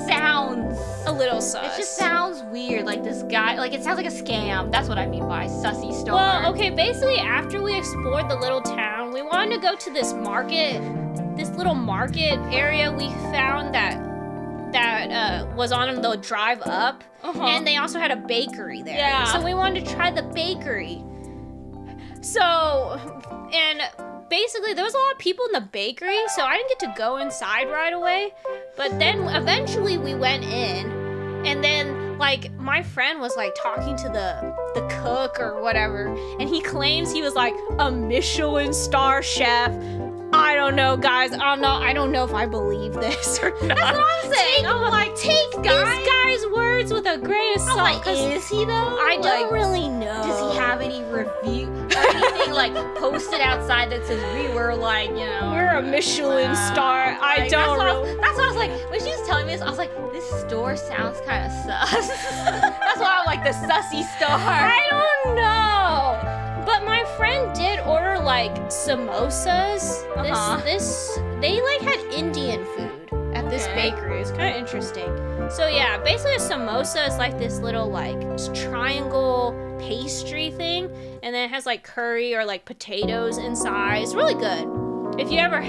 sounds a little sus. It just sounds weird. Like this guy, like it sounds like a scam. That's what I mean by sussy store. Well, okay, basically after we explored the little town, we wanted to go to this little market area we found that was on the drive up, and they also had a bakery there. Yeah. So we wanted to try the bakery. So, and basically there was a lot of people in the bakery, so I didn't get to go inside right away. But then eventually we went in, and then like my friend was like talking to the cook or whatever, and he claims he was like a Michelin star chef. I don't know, guys. I don't know if I believe this or not. That's what I'm saying. Take these guys' words with a grain of salt. Like, is he though? I don't really know. Does he have any review or anything like posted outside that says we were like, you know, we're a Michelin star? I don't know. That's what I was like when she was telling me this. I was like, this store sounds kind of sus. That's why I'm like the sussy store. I don't know. But my friend did order like samosas. They like had Indian food at this bakery. It's kind of interesting. So yeah, basically a samosa is like this little like triangle pastry thing, and then it has like curry or like potatoes inside. It's really good. If you ever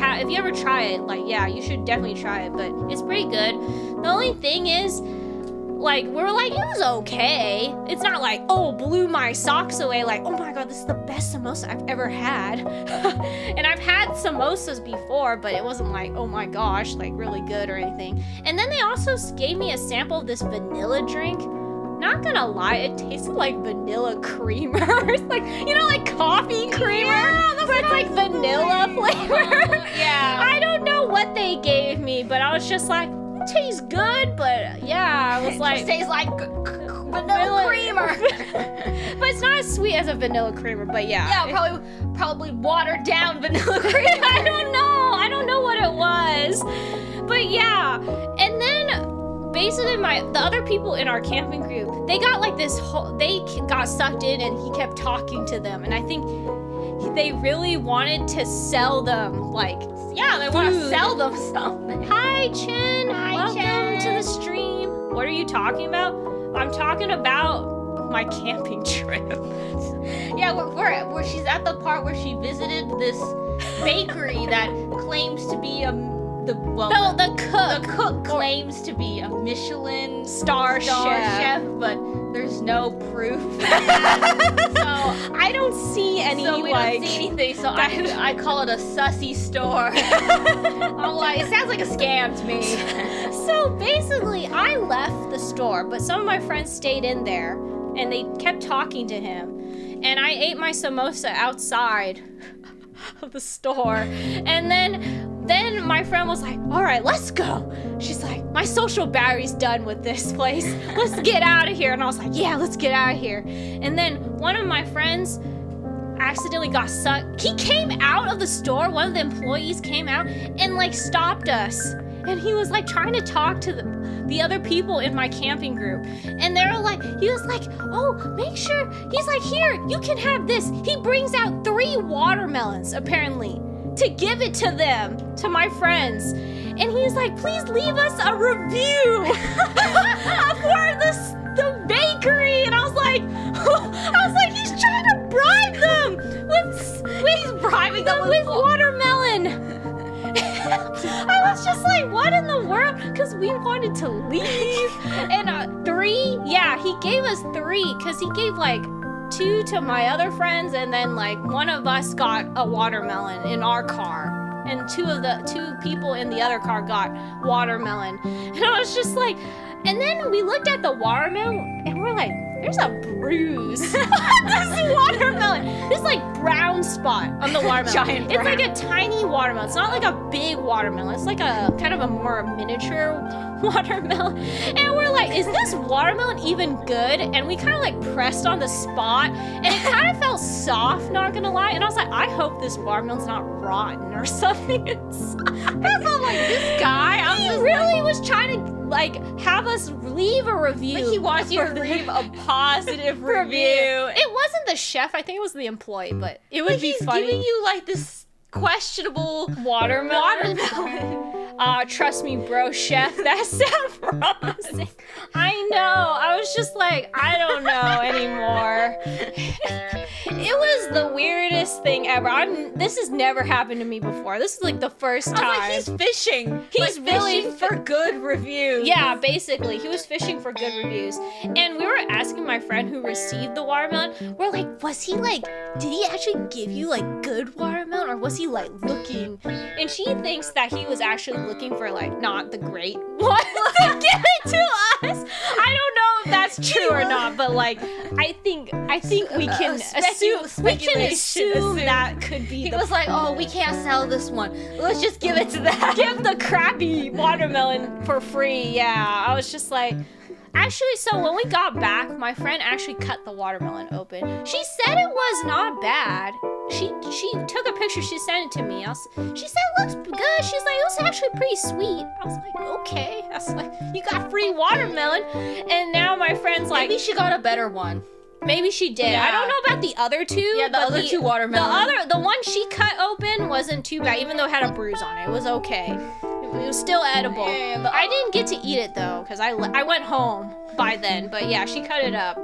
try it, like yeah, you should definitely try it. But it's pretty good. The only thing is, like, we're like, it was okay. It's not like, oh, blew my socks away. Like, oh my God, this is the best samosa I've ever had. And I've had samosas before, but it wasn't like, oh my gosh, like really good or anything. And then they also gave me a sample of this vanilla drink. Not gonna lie, it tasted like vanilla creamer. It's like, you know, like coffee creamer, but it's like vanilla flavor. Yeah. I don't know what they gave me, but I was just like, tastes good, but yeah, I was like, it tastes like vanilla creamer. But it's not as sweet as a vanilla creamer, but yeah. Yeah, probably watered down vanilla creamer. I don't know what it was. But yeah. And then basically the other people in our camping group, they got like they got sucked in and he kept talking to them, and I think they really wanted to sell them like they want to sell them something. Hi, Chen. Welcome Chen. to the stream. What are you talking about? I'm talking about my camping trip. Yeah, where she's at the part where she visited this bakery that claims to be the cook claims to be a Michelin star chef, but there's no proof. So I don't see any. So we don't see anything. So I call it a sussy store. I'm like, it sounds like a scam to me. So basically, I left the store, but some of my friends stayed in there, and they kept talking to him, and I ate my samosa outside of the store, and then my friend was like, all right, let's go. She's like, my social battery's done with this place. Let's get out of here. And I was like, yeah, let's get out of here. And then one of my friends accidentally got sucked. He came out of the store. One of the employees came out and like stopped us. And he was like trying to talk to the other people in my camping group. And they were like, he was like, oh, make sure. He's like, here, you can have this. He brings out 3 watermelons, apparently, to give it to them, to my friends. And he's like, please leave us a review for the bakery. And I was like, he's trying to bribe them he's bribing them with watermelon. I was just like, what in the world? Because we wanted to leave. And 3, yeah, he gave us 3 because he gave like 2 to my other friends, and then like one of us got a watermelon in our car. And 2 people in the other car got watermelon. And I was just like, and then we looked at the watermelon and we're like, there's a bruise on this watermelon. This like brown spot on the watermelon. Giant it's brown. like a tiny watermelon. It's not like a big watermelon. It's like a kind of a more miniature watermelon. And we're like, is this watermelon even good? And we kind of like pressed on the spot and it kind of felt soft, not gonna lie. And I was like, I hope this watermelon's not rotten or something. That's I'm like, this guy, he really was trying to like have us leave a review. Like he wants you to leave a positive review. It wasn't the chef. I think it was the employee, but it would be he's funny. giving you like this questionable watermelon. Trust me, bro, chef. That sounds promising. I know. I was just like, I don't know anymore. It was the weirdest thing ever. This has never happened to me before. This is like the first time. I was like, he's fishing. He's like, really fishing for good reviews. Yeah, basically. He was fishing for good reviews. And we were asking my friend who received the watermelon, we're like, did he actually give you like good watermelon, or was he like looking? And she thinks that he was actually looking for like not the great one to give it to us. I don't know if that's true or not, but like I think we can assume that could be. He was like, oh, we can't sell this one. Let's just give it to that. Give the crappy watermelon for free. Yeah, I was just like. Actually, so when we got back, my friend actually cut the watermelon open. She said it was not bad. She took a picture. She sent it to me. She said it looks good. She's like, it was actually pretty sweet. I was like, okay. I was like, you got free watermelon. And now my friend's like, maybe she got a better one. Maybe she did. Yeah. I don't know about the other 2. Yeah, the other 2 watermelons. The one she cut open wasn't too bad, even though it had a bruise on it. It was okay. It was still edible. Yeah, I didn't get to eat it though, because I went home by then. But yeah, she cut it up.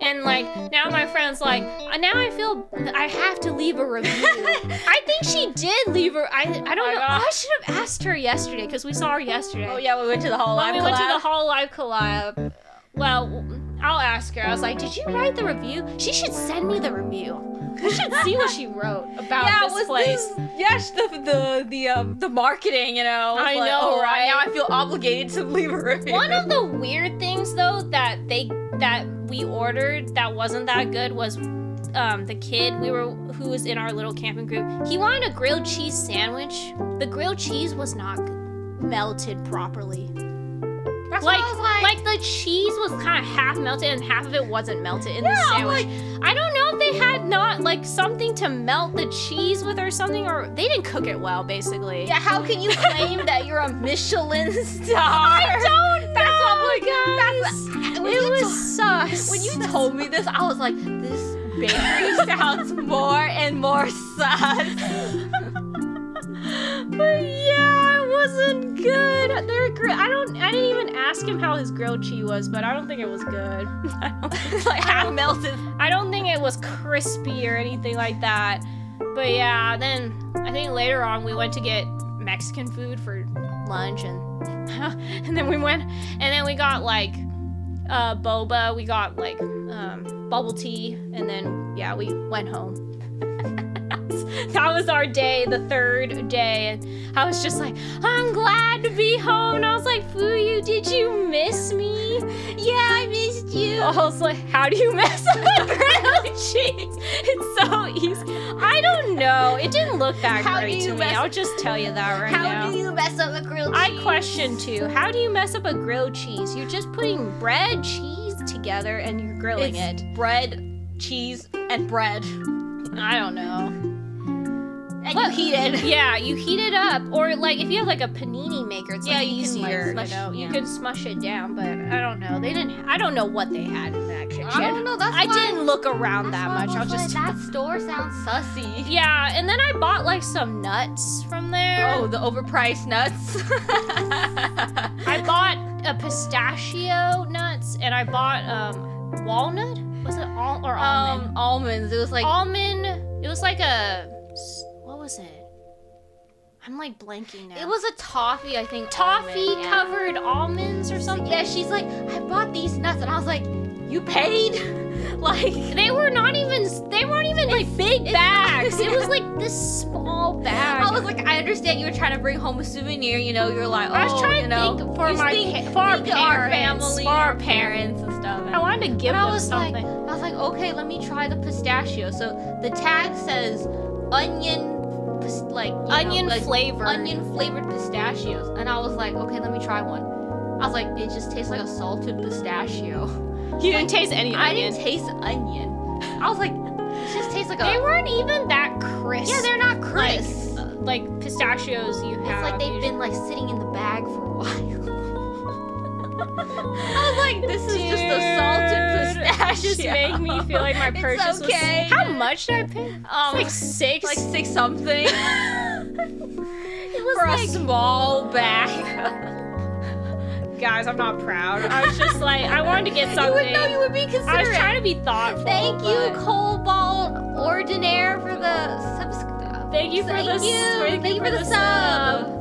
And like, now my friend's like, now I feel I have to leave a review. I think she did leave her. I don't know. I should have asked her yesterday, because we saw her yesterday. Oh yeah, we went to the Hololive Collab. We went to the Hololive Collab. Well, I'll ask her. I was like, did you write the review? She should send me the review. We should see what she wrote about this place. The marketing, you know. I like, know, oh, right? Now I feel obligated to leave a review. One of the weird things though that we ordered that wasn't that good was the kid who was in our little camping group. He wanted a grilled cheese sandwich. The grilled cheese was not melted properly. That's what I was like the cheese was kind of half melted and half of it wasn't melted in the sandwich. I don't know if they had not like something to melt the cheese with or something, or they didn't cook it well, basically. Yeah, how can you claim that you're a Michelin star? I don't know, guys. It was sus. When you told me this, I was like, this bakery sounds more and more sus. But yeah, it wasn't good. I didn't even ask him how his grilled cheese was, but I don't think it was good. It's like half melted. I don't think it was crispy or anything like that. But yeah, then I think later on we went to get Mexican food for lunch, and then we got like boba, we got like bubble tea, and then yeah, we went home. That was our day, the 3rd day, and I was just like, I'm glad to be home. And I was like, Fuyu, did you miss me? Yeah, I missed you. I was like, how do you mess up a grilled cheese? It's so easy. I don't know. It didn't look that great to me. I'll just tell you that right now. How do you mess up a grilled cheese? I question too. How do you mess up a grilled cheese? You're just putting bread, cheese together, and you're grilling it. Bread, cheese, and bread. I don't know. And you heat it. Yeah, you heat it up. Or like if you have like a panini maker, it's like easier. You can smush it down, but I don't know. I don't know what they had in that kitchen. I don't know. I didn't look around that much. I'll just. That store sounds sussy. Yeah, and then I bought like some nuts from there. Oh, the overpriced nuts. I bought a pistachio nuts, and I bought walnut. Was it almond? Almonds. It was like almond. It was like a. What was it? I'm like blanking now. It was a toffee, I think. toffee covered almonds or something. Yeah, she's like, I bought these nuts, and I was like, you paid? Like, they weren't even like big bags. It was like this small bag. I was like, I understand you were trying to bring home a souvenir, you know, you're like, oh, I was trying to think for our family, for our parents and stuff. I wanted to give them something. I was like, okay, let me try the pistachio. So the tag says onion flavored pistachios, and I was like, okay, let me try one. I was like, it just tastes like a salted pistachio. You didn't taste any onion. I didn't taste onion. I was like, it just tastes like They weren't even that crisp. Yeah, they're not crisp. Like pistachios you have. It's like they've been like sitting in the bag for a while. I was like, this is just a salted pistachio. Just make me feel like my purchase was... How much did I pay? Like $6? Like $6 something. It was for like a small bag. Guys, I'm not proud. I was just like, I wanted to get something. You would be considerate. I was trying to be thoughtful. Thank you, Cobalt Ordinaire, for the subscribe. Thank you for the sub.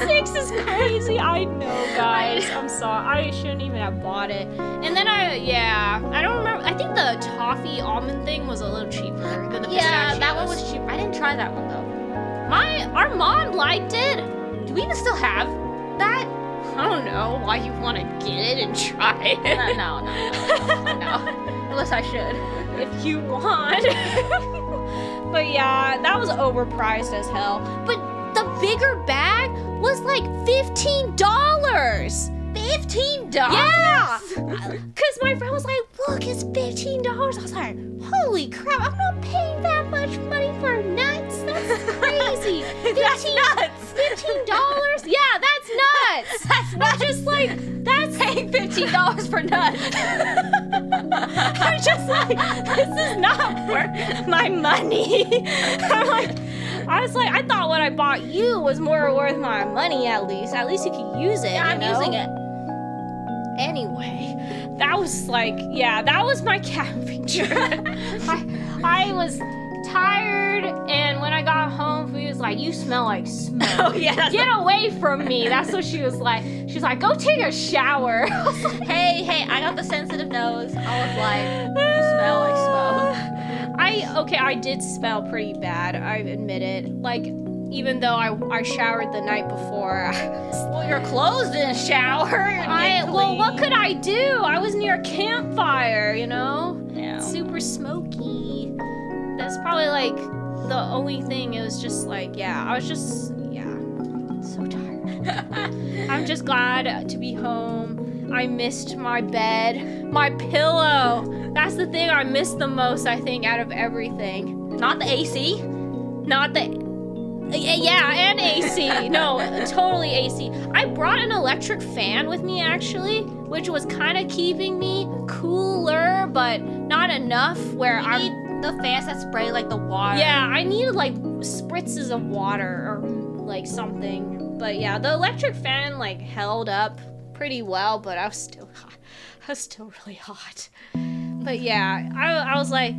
6 is crazy. I know, guys. I'm sorry. I shouldn't even have bought it. And then I don't remember. I think the toffee almond thing was a little cheaper than the pistachios. Yeah, that one was cheaper. I didn't try that one though. Our mom liked it. Do we even still have that? I don't know why you want to get it and try it. No. Unless I should. If you want. But yeah, that was overpriced as hell. But the bigger bag was like $15. $15? Yeah! Because my friend was like, look, it's $15. I was like, holy crap, I'm not paying that much money for nuts. That's crazy. That's nuts. $15? Yeah, that's nuts. That's nuts. Just like, that's paying $15 for nuts. I'm just like, this is not worth my money. I was like, I thought what I bought you was more worth my money at least. At least you could use it. Yeah, I'm using it. Anyway, that was like, yeah, that was my camping trip. I was tired, and when I got home, she was like, you smell like smoke. Oh, yeah. Get away from me. That's what she was like. She's like, go take a shower. Hey, I got the sensitive nose. I was like, you smell like smoke. I did smell pretty bad, I admit it. Like, even though I showered the night before. Well, your clothes didn't shower. Well, what could I do? I was near a campfire, you know? Yeah. Super smoky. That's probably like the only thing. It was just like, I was just, so tired. I'm just glad to be home. I missed my bed, my pillow. That's the thing I missed the most, I think, out of everything. Not the AC? Not the... Yeah, and AC. No, totally AC. I brought an electric fan with me, actually, which was kind of keeping me cooler, but not enough where I need the fans that spray, like, the water. Yeah, I needed, like, spritzes of water or, like, something. But, yeah, the electric fan, like, held up pretty well, but I was still hot. I was still really hot. But, yeah, I was, like,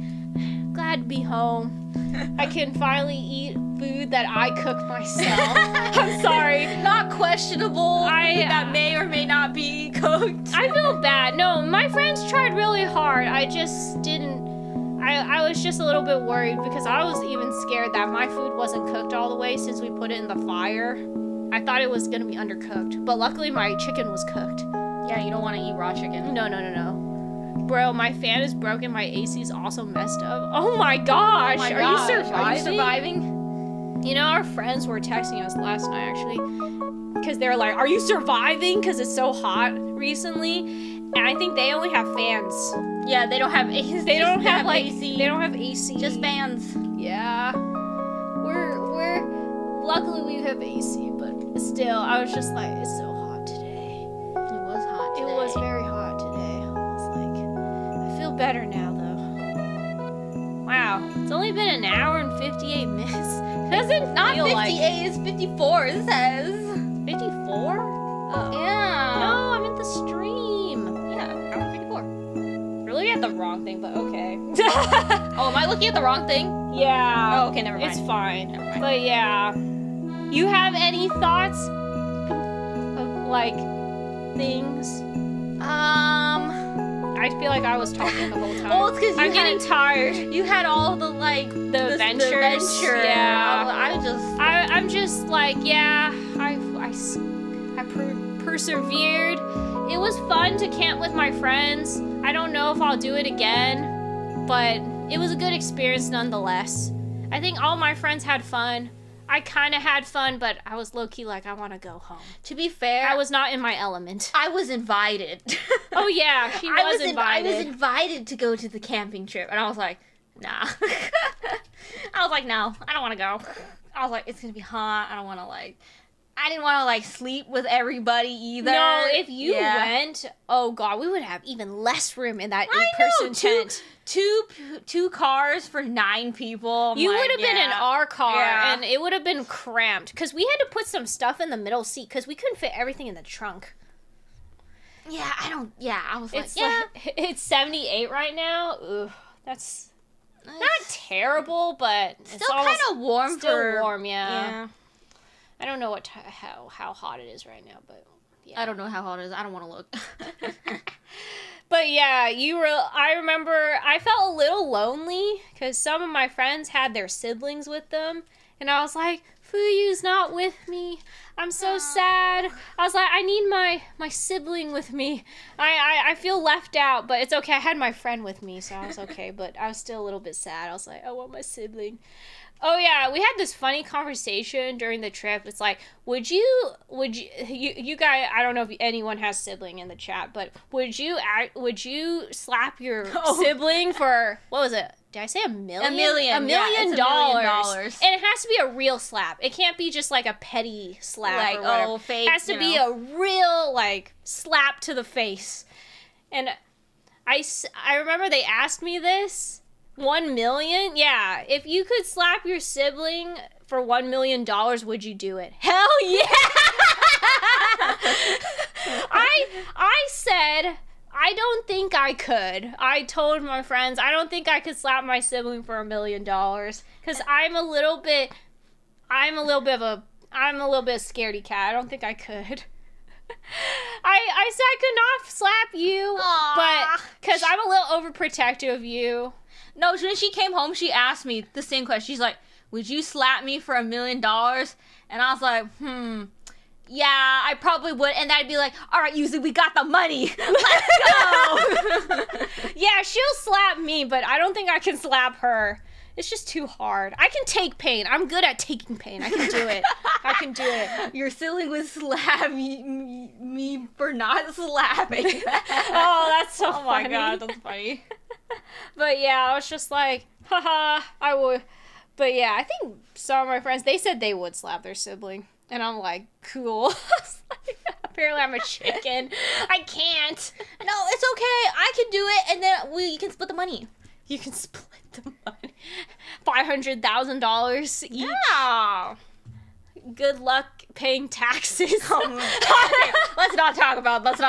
glad to be home. I can finally eat food that I cooked myself. I'm sorry. Not questionable. That may or may not be cooked. I feel bad. No, my friends tried really hard. I just didn't. I was just a little bit worried because I was even scared that my food wasn't cooked all the way since we put it in the fire. I thought it was going to be undercooked. But luckily my chicken was cooked. Yeah, you don't want to eat raw chicken. No. Bro, my fan is broken. My AC is also messed up. Oh my gosh. Are you surviving? Are you surviving? You know, our friends were texting us last night, actually. Because they're like, are you surviving? Because it's so hot recently. And I think they only have fans. Yeah, they don't have AC. They don't have AC. They don't have AC. Just fans. Yeah. Luckily we have AC, but still, I was just like, it's so hot today. It was hot today. It was very hot today. I was like, I feel better now, though. Wow, it's only been an hour and 58 minutes. It doesn't not feel 58, like... it's 54, it says. 54? Oh. Yeah. No, I'm in the stream. Yeah, I'm 54. You're looking at the wrong thing, but okay. Oh, am I looking at the wrong thing? Yeah. Oh, okay, never mind. It's fine. Never mind. But yeah. You have any thoughts of, like, things? I feel like I was talking the whole time. Well, it's because I'm getting tired. You had all the, like, The adventures. adventure. Yeah. I'm I'm just like, yeah, I persevered. It was fun to camp with my friends. I don't know if I'll do it again, but it was a good experience nonetheless. I think all my friends had fun. I kind of had fun, but I was low-key like, I want to go home. To be fair, I was not in my element. I was invited. Oh, yeah, she was invited. I was invited to go to the camping trip, and I was like, nah. I was like, no, I don't want to go. I was like, it's going to be hot. I don't want to, like... I didn't want to, like, sleep with everybody either. No, if you went, oh, God, we would have even less room in that 8-person tent. Two cars for 9 people. You would have been in our car, Yeah. and it would have been cramped. Because we had to put some stuff in the middle seat, because we couldn't fit everything in the trunk. Yeah, I was It's like, like, it's 78 right now. Ugh, that's not terrible, but still it's almost kind of warm. still warm, yeah. I don't know how hot it is right now, but yeah. I don't know how hot it is. I don't want to look. But yeah, I remember I felt a little lonely because some of my friends had their siblings with them, and I was like, Fuyu's not with me. I'm so sad. I was like, I need my sibling with me. I feel left out, but it's okay. I had my friend with me, so I was okay, but I was still a little bit sad. I was like, I want my sibling. Oh yeah, we had this funny conversation during the trip. It's like, would you guys, I don't know if anyone has sibling in the chat, but would you slap your sibling for, what was it? Did I say $1 million? $1 million. $1 Yeah, million. it's $1 million. And it has to be a real slap. It can't be just like a petty slap like, or whatever. fake. It has to be a real, like, slap to the face. And I remember they asked me this. 1 million? Yeah. If you could slap your sibling for $1 million, would you do it? Hell yeah! I said, I don't think I could. I told my friends, I don't think I could slap my sibling for $1 million. Because I'm a little bit of a scaredy cat. I don't think I could. I said I could not slap you, but because I'm a little overprotective of you. No, when she came home, she asked me the same question. She's like, would you slap me for $1 million? And I was like, yeah, I probably would. And I'd be like, all right, Yuzu, we got the money. Let's go. Yeah, she'll slap me, but I don't think I can slap her. It's just too hard. I can take pain. I'm good at taking pain. I can do it. I can do it. Your sibling would slap me for not slapping. Oh, that's so funny. Oh my god, that's funny. But yeah, I was just like, haha, I would. But yeah, I think some of my friends, they said they would slap their sibling. And I'm like, cool. Apparently I'm a chicken. I can't. No, it's okay. I can do it, and then you can split the money. You can split the money. $500,000 each. Yeah. Good luck paying taxes. Let's not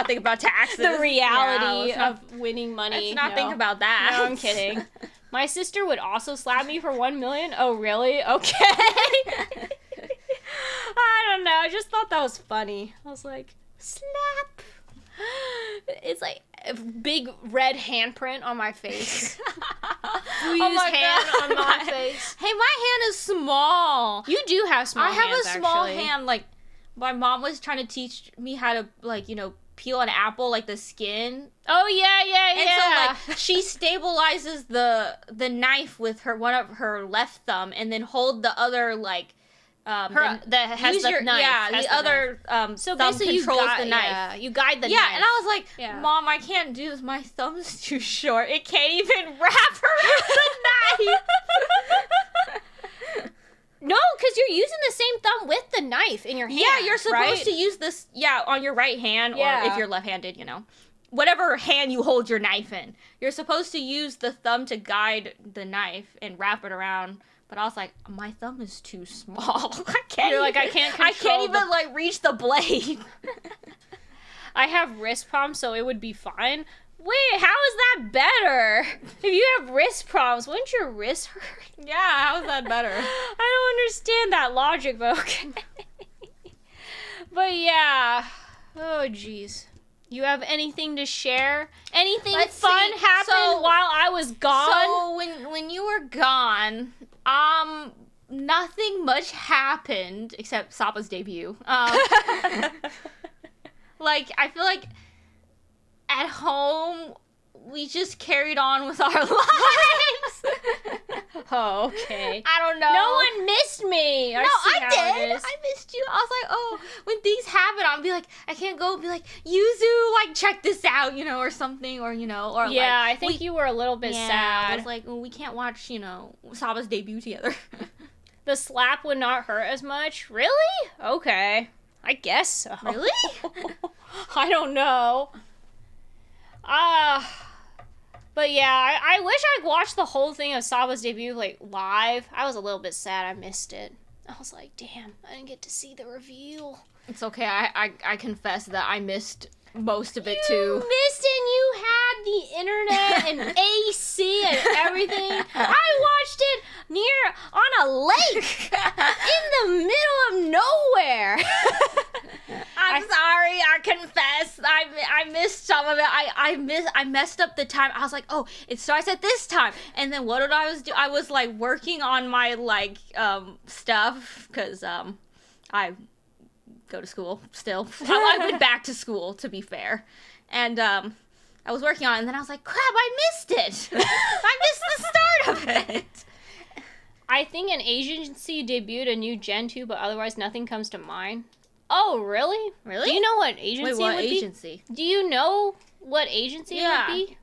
think about taxes. The reality of winning money. Let's not think about that. No, I'm kidding. My sister would also slap me for $1 million. Oh, really? Okay. I don't know. I just thought that was funny. I was like, slap. It's like a big red handprint on my face. Hand on my face. Hey, my hand is small. You do have small hands, I have a small actually. hand. Like, my mom was trying to teach me how to, like, peel an apple, like the skin. Oh, yeah. And so, like, she stabilizes the knife with one of her left thumb and then hold the other, like, that has the knife. Yeah, the other so thumb basically controls the knife. Yeah, you guide the knife. Yeah, and I was like, Mom, I can't do this. My thumb's too short. It can't even wrap around the knife. No, because you're using the same thumb with the knife in your hand. Yeah, you're supposed to use this, on your right hand, or if you're left-handed, whatever hand you hold your knife in. You're supposed to use the thumb to guide the knife and wrap it around. But I was like, my thumb is too small. I can't even reach the blade. I have wrist problems, so it would be fine. Wait, how is that better? If you have wrist problems, wouldn't your wrist hurt? Yeah, how is that better? I don't understand that logic, but okay. But yeah. Oh, jeez. You have anything to share? Anything fun happened while I was gone? So when you were gone, nothing much happened except Sapa's debut. Like, I feel like at home we just carried on with our lives. Oh, okay. I don't know. No one missed me. No, I did. I missed you. I was like, oh, when things happen, I'll be like, I can't go and be like, Yuzu, like, check this out, you know, or something, or, you know, or yeah, like, I think you were a little bit sad. I was like, well, we can't watch, you know, Saba's debut together. The slap would not hurt as much? Really? Okay. I guess so. Really? I don't know. But yeah, I wish I'd watched the whole thing of Saba's debut, like, live. I was a little bit sad I missed it. I was like, damn, I didn't get to see the reveal. It's okay. I confess that I missed most of it, too. You missed it, and you had the internet and AC and everything. I watched it on a lake in the middle of nowhere. I'm sorry. I confess. I missed some of it. I messed up the time. I was like, oh, it starts at this time. And then what did I do? I was like working on my like stuff because I go to school still. I went back to school, to be fair, and I was working on it. And then I was like, crap, I missed it. I missed the start of it. I think an agency debuted a new Gen 2, but otherwise nothing comes to mind. Oh, really? Really? Do you know what agency Wait, what would agency? be? Do you know what agency it would be?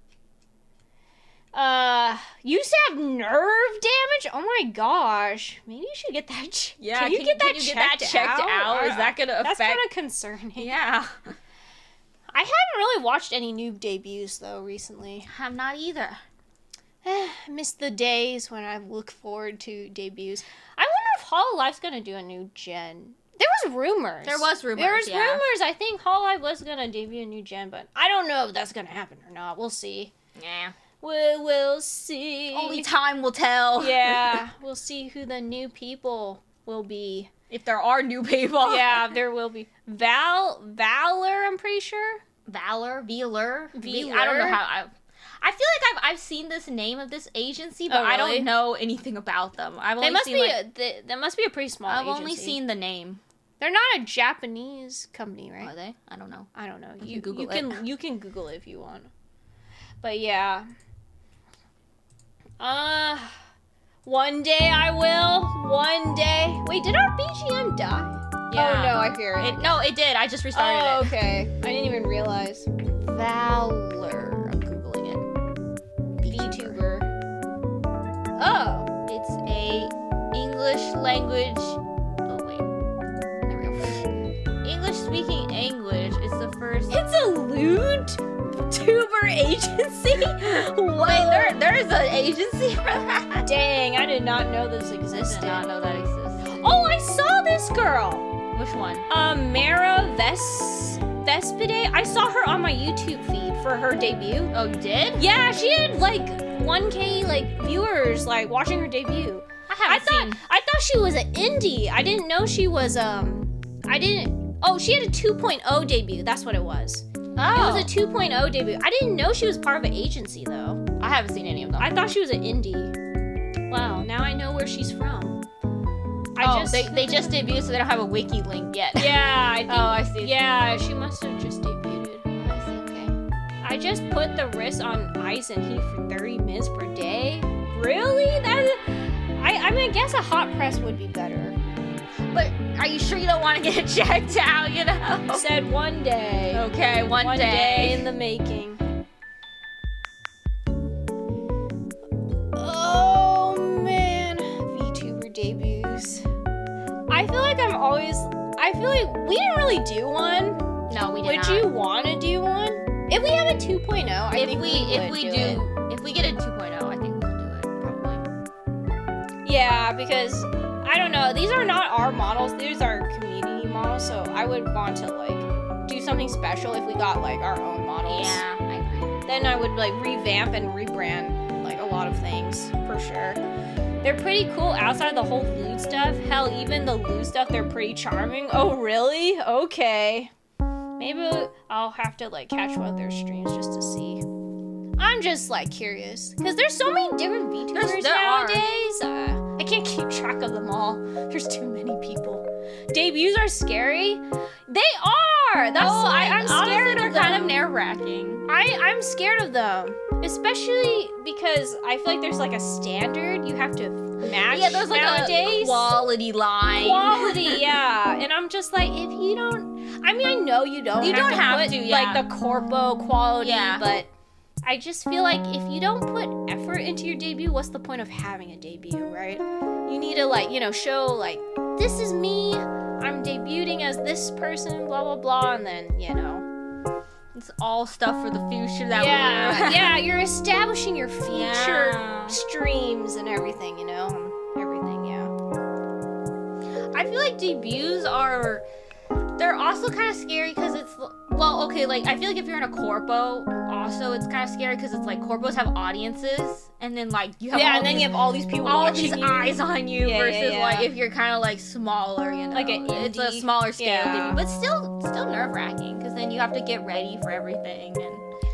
Used to have nerve damage? Oh my gosh. Maybe you should get that Yeah, can you get that checked out? Is that going to affect? That's kind of concerning. Yeah. I haven't really watched any new debuts, though, recently. I'm not either. I miss the days when I look forward to debuts. I wonder if Hololive's going to do a new gen. There was rumors. There was rumors, rumors. I think Hololive was going to debut a new gen, but I don't know if that's going to happen or not. We'll see. Yeah. We'll see. Only time will tell. Yeah. We'll see who the new people will be. If there are new people. Yeah, there will be. Valor, I'm pretty sure. Velar. Velar. I don't know how. I feel like I've seen this name of this agency, but really? I don't know anything about them. That must be a pretty small agency. I've only seen the name. They're not a Japanese company, right? Are they? I don't know. You Google it. You can Google it if you want. But yeah. One day I will. One day. Wait, did our BGM die? Yeah. Oh no, I hear it. No, it did. I just restarted it. Oh, okay. I didn't even realize. Valor. I'm Googling it. Vtuber. Oh. It's a English language. Oh, wait. There we go. English speaking English is the first. It's a lewd Vtuber agency? Wait, there is an agency for that? Dang, I did not know this I existed. did not know that existed. Oh, I saw this girl. Which one? Mara Vespide. I saw her on my YouTube feed for her debut. Oh, you did? Yeah, she had like 1K like viewers like watching her debut. I thought she was an indie. I didn't know she was Oh, she had a 2.0 debut. That's what it was. Oh. It was a 2.0 debut. I didn't know she was part of an agency though. I haven't seen any of them. I thought she was an indie. Wow, now I know where she's from. They just debuted, so they don't have a wiki link yet. Yeah, I think. Oh, I see. Yeah, she must have just debuted. I see, okay. I just put the wrist on ice and heat for 30 minutes per day. Really? I mean, I guess a hot press would be better. But are you sure you don't want to get it checked out, you know? Said one day. Okay, one day. day in the making. Oh, man. VTuber debuts. I feel like we didn't really do one. No, we did Would not. you want to do one? If we have a 2.0, I think if we get a 2.0, I think we'll do it, probably. Yeah, because I don't know. These are not our models. These are community models. So I would want to like do something special if we got like our own models. Yeah, I agree. then I would like revamp and rebrand like a lot of things for sure. They're pretty cool outside the whole lewd stuff. Hell, even the lewd stuff, they're pretty charming. Oh, really? Okay. Maybe I'll have to like catch one of their streams just to see. I'm just like curious because there's so many different VTubers nowadays. I can't keep track of them all. There's too many people. Debuts are scary. They are. That's I'm scared of them. They're kind of nerve-wracking. I'm scared of them, especially because I feel like there's like a standard you have to match. Yeah, there's like nowadays. A quality line. Quality, yeah. And I'm just like, if you don't, I mean, I know you don't. You don't have put, to, yeah. like the corpo quality, Yeah. but I just feel like if you don't put effort into your debut, what's the point of having a debut, right? You need to like, you know, show like, this is me, I'm debuting as this person, blah, blah, blah, and then, you know. It's all stuff for the future that Yeah, you're establishing your future Yeah. streams and everything, you know, everything, yeah. I feel like debuts are, they're also kind of scary because it's, well, okay, like, I feel like if you're in a corpo, also, it's kind of scary because it's like, corpos have audiences, and then, like, you have and then you have all these people all watching these you. eyes on you Yeah, versus, yeah. like, if you're kind of, like, smaller, you know. Like an it's a indie. smaller scale Yeah. debut, but still nerve-wracking because then you have to get ready for everything,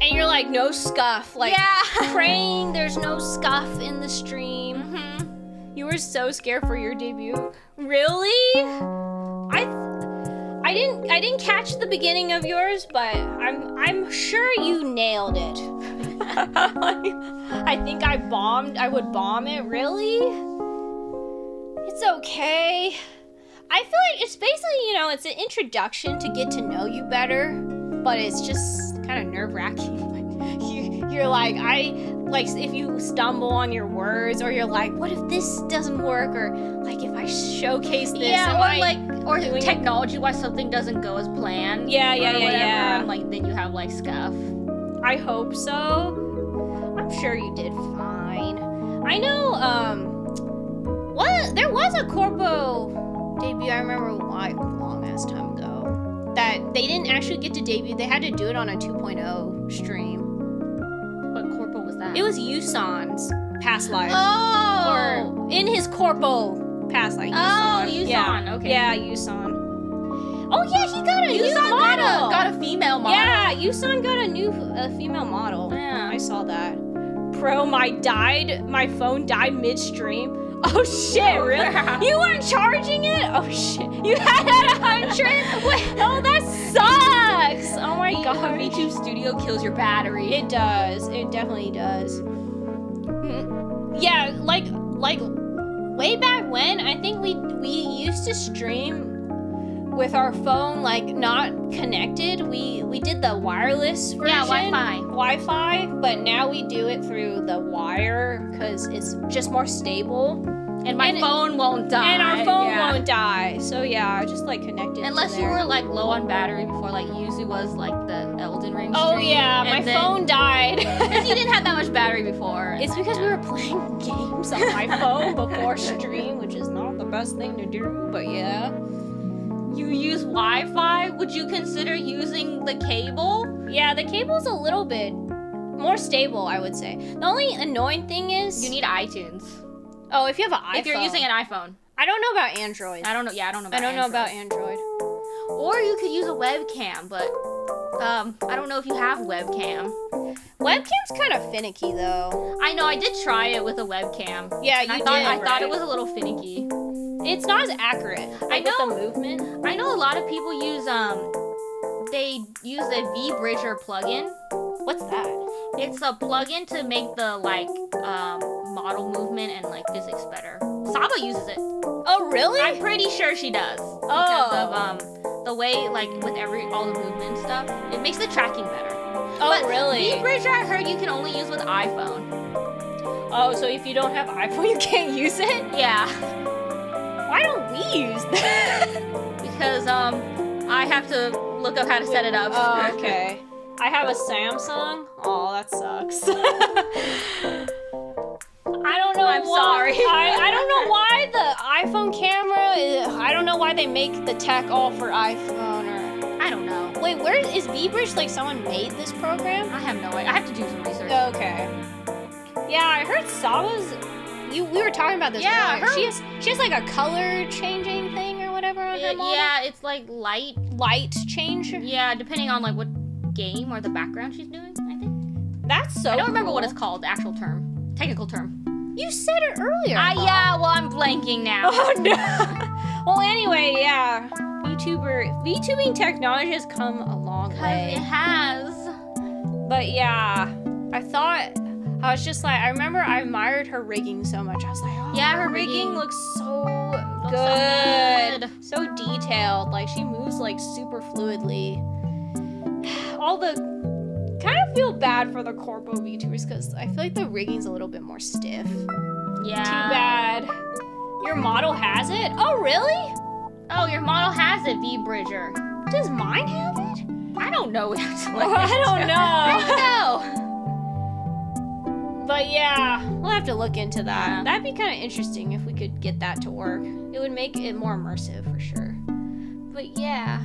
And you're like, no scuff. Like, yeah. praying there's no scuff in the stream. Mm-hmm. You were so scared for your debut. Really? I didn't catch the beginning of yours, but I'm sure you nailed it. I think I would bomb it. Really? It's okay. I feel like it's basically, you know, it's an introduction to get to know you better, but it's just kind of nerve-wracking. You're like, if you stumble on your words, or you're like, what if this doesn't work, or like if I showcase this, or technology-wise something doesn't go as planned. Yeah, And like then you have like scuff. I hope so. I'm sure you did fine. I know, there was a corpo debut, I remember long ass time ago, that they didn't actually get to debut. They had to do it on a 2.0 stream. What corpo was that? It was Yusan's past life. Oh! Or in his corpo past life. Oh, Yusan, Yeah. okay. Yeah, Yusan. Oh yeah, he got a new model. Got a female model. Yeah, Yusan got a new female model. Yeah. I saw that. Bro, my phone died midstream. Oh shit, really? You weren't charging it? Oh shit. You had it at 100? Wait, oh, that sucks. Oh my god. VTube Studio kills your battery. It does. It definitely does. Yeah, like way back when, I think we used to stream with our phone like not connected. We did the wireless version. Yeah, Wi-Fi, but now we do it through the wire because it's just more stable. And my phone won't die. And our phone won't die. So yeah, I just like connected. Unless you were like low on battery before, like Yuzu was like the Elden Ring Oh stream. yeah, my phone died. Because you didn't have that much battery before. It's because we were playing games on my phone before stream, which is not the best thing to do, but yeah. You use Wi-Fi? Would you consider using the cable? Yeah, the cable's a little bit more stable, I would say. The only annoying thing is you need iTunes. Oh, if you have an iPhone. If you're using an iPhone. I don't know about Android. I don't know. Yeah, I don't know about Android. Know about Android. Or you could use a webcam, but I don't know if you have webcam. Webcam's kind of finicky though. I know. I did try it with a webcam. Yeah, you did. I thought it was a little finicky. It's not as accurate. I know with the movement. I know a lot of people use they use a V-Bridger plugin. What's that? It's a plugin to make the like model movement and like physics better. Saba uses it. Oh really? I'm pretty sure she does. Because of the way like with all the movement stuff, it makes the tracking better. Oh but really? V-Bridger I heard you can only use with iPhone. Oh, so if you don't have iPhone, you can't use it? Yeah. Why don't we use that? Because I have to look up how to set it up. Oh, okay. I have a Samsung. Oh, that sucks. I don't know. I'm sorry. I don't know why the iPhone camera. I don't know why they make the tech all for iPhone or I don't know. Wait, where is VBridge? Like someone made this program? I have no idea. I have to do some research. Okay. Yeah, I heard Sawa's. We were talking about this. Yeah, earlier. She has like a color changing thing or whatever on her model. Yeah, it's like light change. Yeah, depending on like what game or the background she's doing, I think. That's so I don't remember cool. what it's called, the actual term. Technical term. You said it earlier. Yeah, well, I'm blanking now. Oh, no. Well, anyway, yeah. VTubing technology has come a long way. It has. But yeah, I was just like, I remember I admired her rigging so much. I was like, oh, Yeah, her her rigging rigging looks so so good. So detailed. Like, she moves like super fluidly. Kind of feel bad for the corpo VTubers because I feel like the rigging's a little bit more stiff. Yeah. Too bad. Your model has it? Oh, really? Oh, your model has it, V-Bridger. Does mine have it? I don't know. I don't know. I don't know. But yeah, we'll have to look into that. Yeah. That'd be kind of interesting if we could get that to work. It would make it more immersive for sure. But yeah.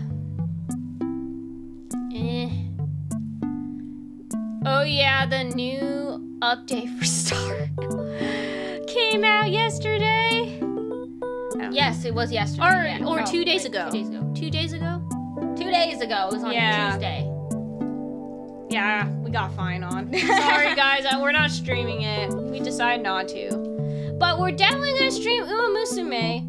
Oh yeah, the new update for Star came out yesterday. Yes, it was yesterday. Or 2 days ago. 2 days ago. 2 days ago? 2 days ago. It was on Tuesday. Yeah, we got fine on. Sorry guys, we're not streaming it. We decided not to. But we're definitely gonna stream Uma Musume.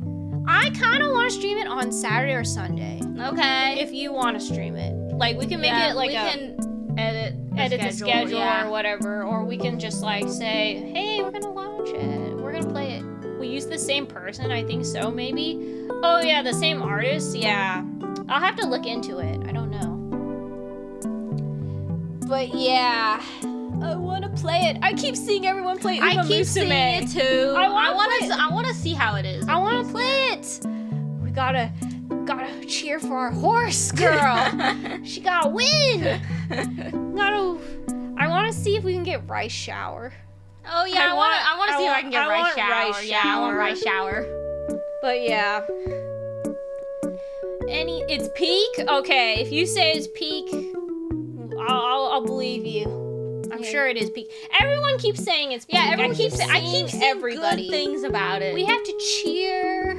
I kind of want to stream it on Saturday or Sunday. Okay. If you want to stream it. Like, we can make it like we can edit the schedule or whatever. Or we can just like say, hey, we're gonna launch it. We're gonna play it. We use the same person, I think so, maybe. Oh yeah, the same artist, yeah. I'll have to look into it. I don't know. But yeah, I want to play it. I keep seeing everyone play Uma I keep Musume. seeing it too. I want to see how it is. I want to play it. We gotta cheer for our horse girl. She gotta win. I want to see if we can get Rice Shower. Oh yeah, I want to see if I can get Rice Shower. Yeah, I want Rice Shower. But yeah. It's peak? Okay, if you say it's peak, I'll believe you. I'm sure it is peak. Everyone keeps saying it's peak. Yeah, everyone keeps saying. I keep seeing everybody. Good things about it. We have to cheer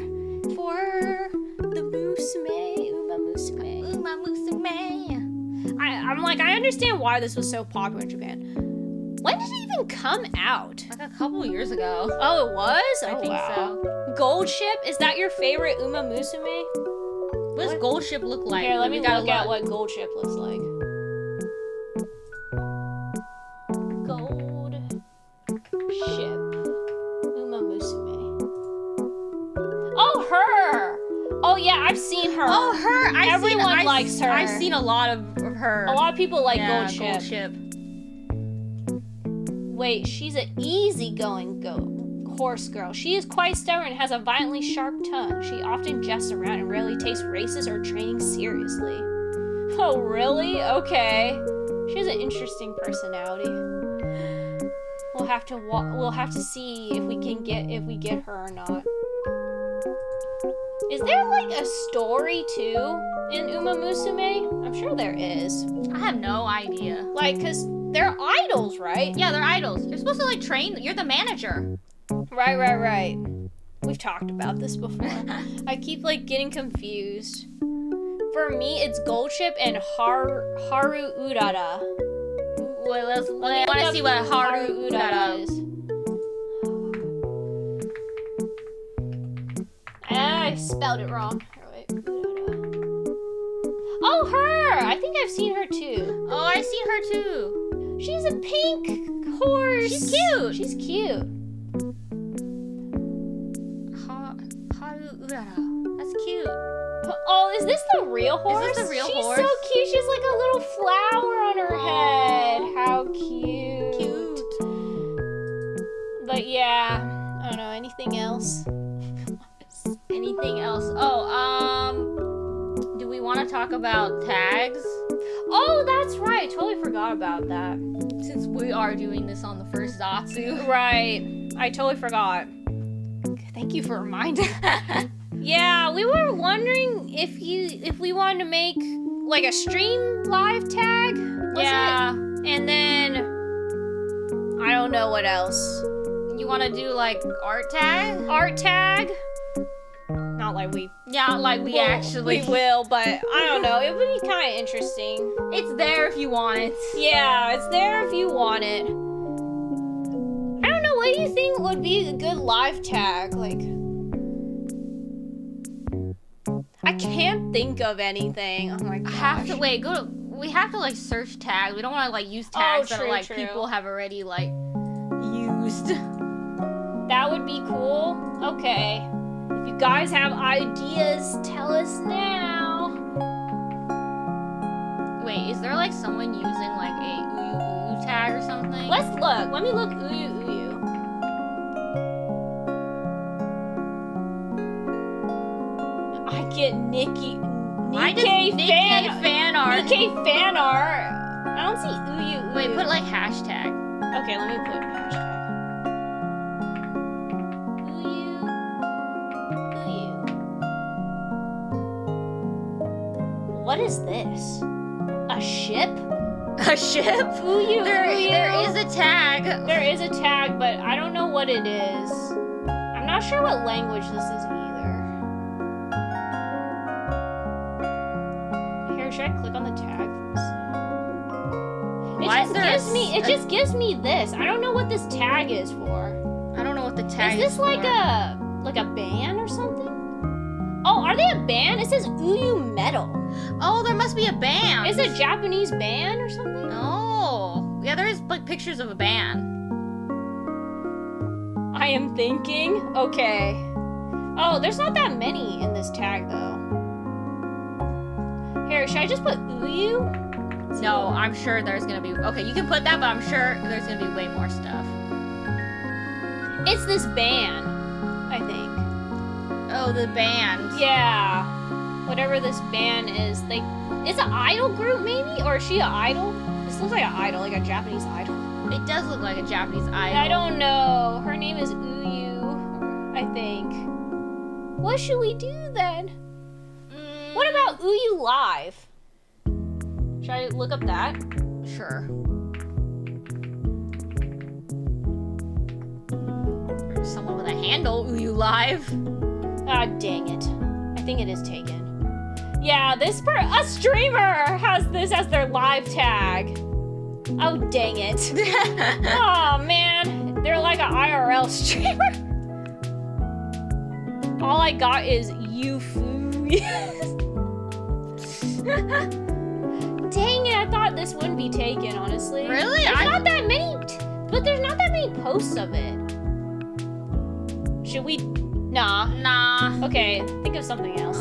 for the Musume, Uma Musume. Uma Musume. I'm like, I understand why this was so popular in Japan. When did it even come out? Like a couple years ago. Oh, it was? I think so. Gold Ship? Is that your favorite Uma Musume? What does Gold Ship look like? Here, let me look at what Gold Ship looks like. Gold Ship. Uma Musume. Oh, her! Oh, yeah, I've seen her. Oh, her! Everyone likes her. I've seen a lot of her. A lot of people like Gold Ship. Gold Ship. Wait, she's an easygoing horse girl. She is quite stubborn and has a violently sharp tongue. She often jests around and rarely takes races or training seriously. Oh, really? Okay. She has an interesting personality. We'll have to see if we get her or not. Is there like a story too in Uma Musume? I'm sure there is. I have no idea. Like, cause they're idols, right? Yeah, they're idols. You're supposed to like train. You're the manager. Right. We've talked about this before. I keep like getting confused. For me, it's Gold Ship and Haru Urara. Wait, I want to see what Haru Urara is. I spelled it wrong. Oh, her! I think I've seen her too. Oh, I've seen her too. She's a pink horse. She's cute. She's cute. Haru Urara. That's cute. Oh, is this the real horse? Is this the real horse? She's so cute. She's like a little flower on her head. How cute. But yeah, I don't know. Anything else? Anything else? Do we want to talk about tags? Oh, that's right. Totally forgot about that. Since we are doing this on the first Zatsu. Right. I totally forgot. Thank you for reminding. Yeah, we were wondering if we wanted to make like a stream live tag. Was Yeah. it? And then I don't know what else. You want to do like art tag? Art tag. Not like we. Yeah, like we actually. We will, but I don't know. It would be kind of interesting. It's there if you want it. Yeah, it's there if you want it. I don't know. What do you think would be a good live tag? Like, I can't think of anything. Oh my gosh. I have to wait. We have to like search tags. We don't want to like use tags that like people have already like used. That would be cool. Okay. If you guys have ideas, tell us now. Wait, is there like someone using like a UYU UYU tag or something? Let's look. Let me look UYU UYU. I get Nikkei fan art. Nikkei fan art. I don't see UYU UYU. Wait, put like hashtag. Okay, let me put hashtag. What is this? A ship? A ship? UYU. There is a tag. There is a tag, but I don't know what it is. I'm not sure what language this is either. Here, should I click on the tag for a second? It just gives me this. I don't know what this tag is for. I don't know what the tag is. Is this like a band or something? Oh, are they a band? It says UYU Metal. Oh, there must be a band. Is it a Japanese band or something? Oh. Yeah, there is like pictures of a band. I am thinking. Okay. Oh, there's not that many in this tag though. Here, should I just put UYU? No, I'm sure there's gonna be. Okay, you can put that, but I'm sure there's gonna be way more stuff. It's this band, I think. Oh, the band. Yeah. Whatever this band is, it's an idol group maybe, or is she an idol? This looks like an idol, like a Japanese idol. It does look like a Japanese idol. I don't know. Her name is UYU, I think. What should we do then? What about UYU Live? Should I look up that? Sure. Someone with a handle, UYU Live. Ah, dang it. I think it is taken. Yeah, a streamer has this as their live tag. Oh, dang it. Oh, man. They're like an IRL streamer. All I got is UFU. Dang it, I thought this wouldn't be taken, honestly. Really? There's not that many, but there's not that many posts of it. Should we? Nah. Okay, think of something else.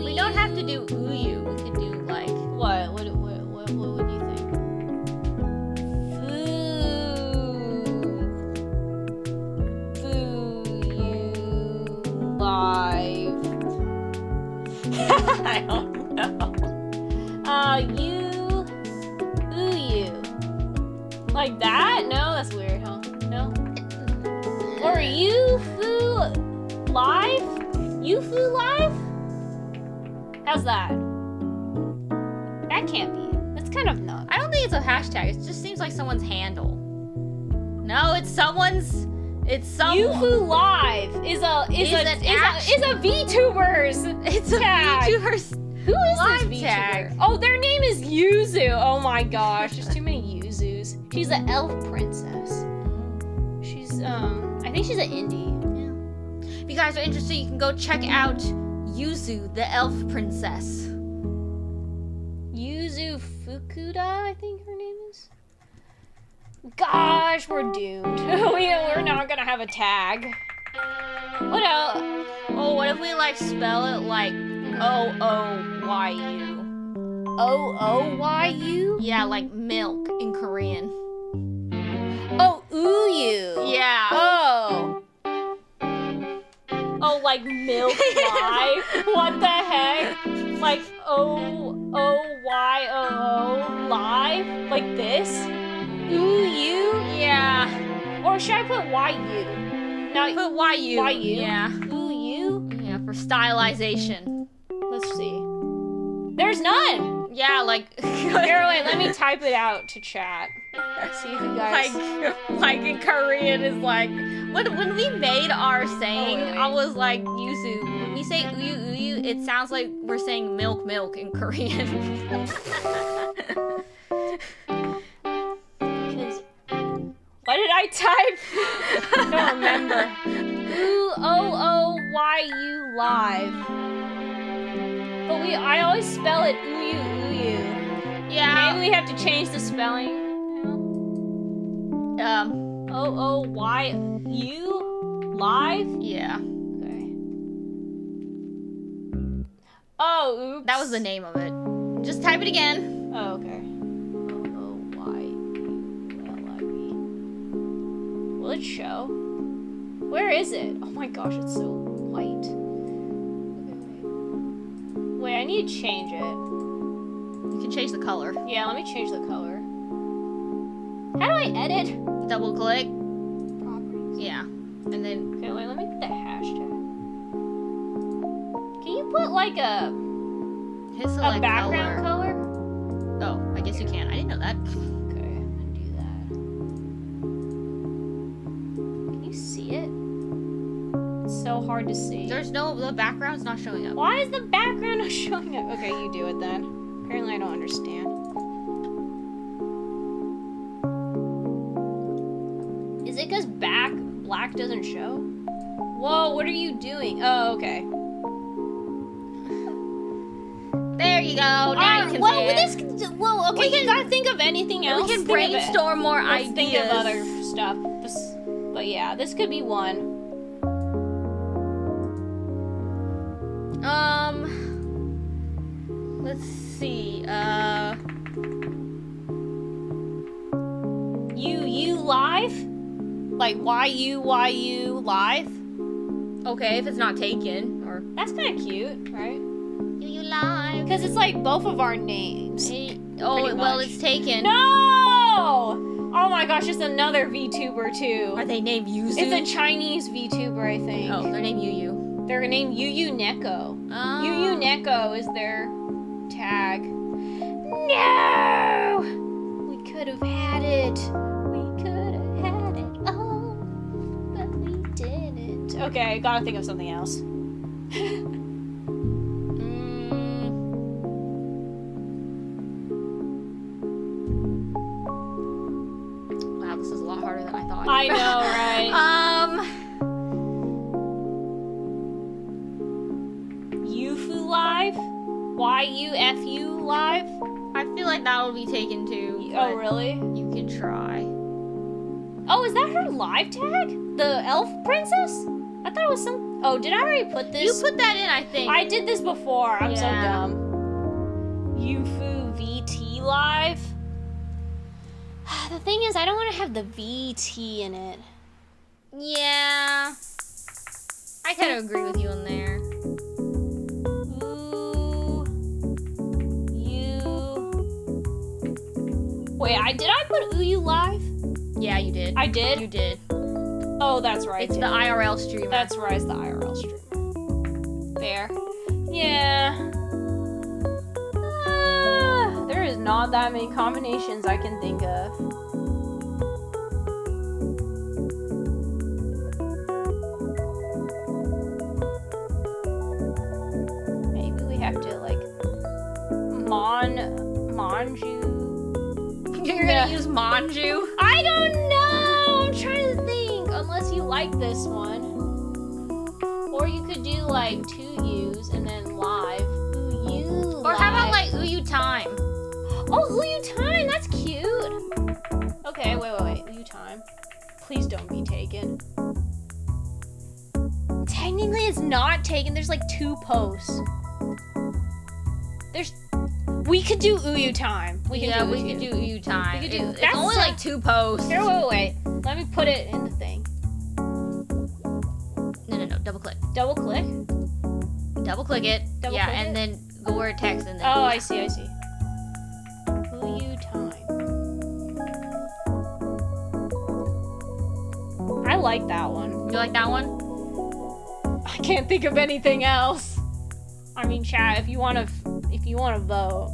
We don't have to do UYU. We can do like what? What would you think? UYU Live. I don't know. UYU. Like that? No, that's weird, huh? No? Or UFU Live? UFU Live? How's that? That can't be it. That's kind of nuts. I don't think it's a hashtag. It just seems like someone's handle. No, it's someone's. It's some. UFU Live is a Vtubers. It's a tag. Vtubers. Who is live this tag? VTuber? Oh, their name is Yuzu. Oh my gosh, there's too many Yuzus. She's an elf princess. She's I think she's an indie. Yeah. If you guys are interested, you can go check out Yuzu, the elf princess. Yuzu Fukuda, I think her name is. Gosh, we're doomed. We're not gonna have a tag. What else? Oh, what if we like spell it like OOYU? OOYU? Yeah, like milk in Korean. Oh, UYU. Yeah. Oh. Oh, like milk live? What the heck? Like OOYOO live? Like this? UYU? Yeah. Or Or should I put YU? No, Put YU. YU? Yeah. UU? Yeah, for stylization. Let's see. There's none! Yeah, like... Here, wait, let me type it out to chat. See if you guys... Like in Korean is like... When we made our saying, wait. I was like, Yuzu, when we say uyu uyu, it sounds like we're saying milk milk in Korean. What did I type? I don't remember. UOOYU live. But I always spell it UYU UYU. Yeah. Maybe we have to change the spelling. OOYU live? Yeah. Okay. Oh, oops. That was the name of it. Just type it again. Oh, okay. OOYULIV. Will it show? Where is it? Oh my gosh, it's so white. Okay, wait, I need to change it. You can change the color. Yeah, let me change the color. How do I edit? Double click. Properties. Yeah. And then... Okay, wait, let me put the hashtag. Can you put like a background color? Oh, I guess you can. I didn't know that. Okay, I'm gonna do that. Can you see it? It's so hard to see. The background's not showing up. Why is the background not showing up? Okay, you do it then. Apparently I don't understand. Is it because black doesn't show? Whoa, what are you doing? Oh, okay. There you go. Now you can see it. Okay, you gotta think of anything else. We can brainstorm more Let's ideas. think of other stuff. But yeah, this could be one. Let's see. UU live? Like YU live? Okay, if it's not taken, or That's kind of cute, right? UU live. Because it's like both of our names. Oh, Pretty well, much. it's taken. No! Oh my gosh, it's another VTuber too. Are they named Yuzu? It's a Chinese VTuber, I think. Oh, they're named UU. They're named UYU Neko. Oh. UYU Neko is their tag. No! We could have had it. We could have had it all, but we didn't. Okay, gotta think of something else. Wow, this is a lot harder than I thought. I know, right? Yufu live? YUFU live? I feel like that will be taken too. Oh, but really? You can try. Oh, is that her live tag? The elf princess? I thought it was some... Oh, did I already put this? You put that in, I think. I did this before. I'm so Yeah. dumb. Yufu VT live? The thing is, I don't want to have the VT in it. Yeah. I kind of agree with you on there. Ooh. You. Wait, did I put UYU live? Yeah, you did. I did? You did. Oh, that's right. It's the IRL streamer. That's right, it's the IRL streamer. There. Yeah. There is not that many combinations I can think of. Maybe we have to like Manju. You're gonna use Manju? I don't know. I'm trying to think. Unless you like this one, or you could do like 2 U's and then live. UYU. Or how about like UYU time? Oh, UYU time. That's cute. Okay, wait. UYU time. Please don't be taken. Technically, it's not taken. There's like 2 posts. We could do UYU time. We could do UYU time. We could do- It's that's only so- like 2 posts. Here, wait. Let me put it in the thing. No. Double click. Double click. Double click it. Double yeah, click and it? then the word text and then. Oh, I see. UYU time. like that one. You like that one? I can't think of anything else. I mean, chat, if you wanna vote,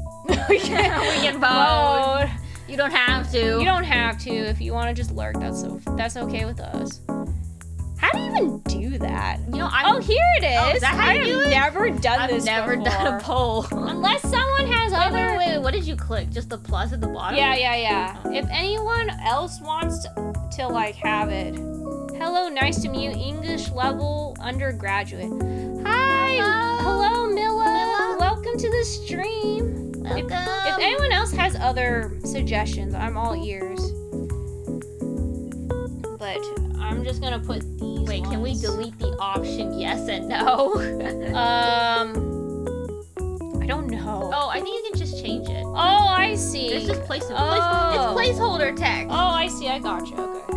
we can vote. You don't have to. You don't have to. If you wanna just lurk, that's okay with us. How do you even do that? You know, oh, here it is. Oh, is that how you do it? I've never done this I've never before. done a poll. Unless someone has other... Wait, what did you click? Just the plus at the bottom? Yeah. If anyone else wants to like, have it. Hello, nice to meet you. English level undergraduate. Hi. Hello, Milla. Welcome to the stream. Welcome. If anyone else has other suggestions, I'm all ears. But I'm just gonna put these Wait, ones. can we delete the option yes and no? I don't know. Oh, I think you can just change it. Oh, I see. It's just it's Oh. placeholder text. Oh, I see. I gotcha. Okay.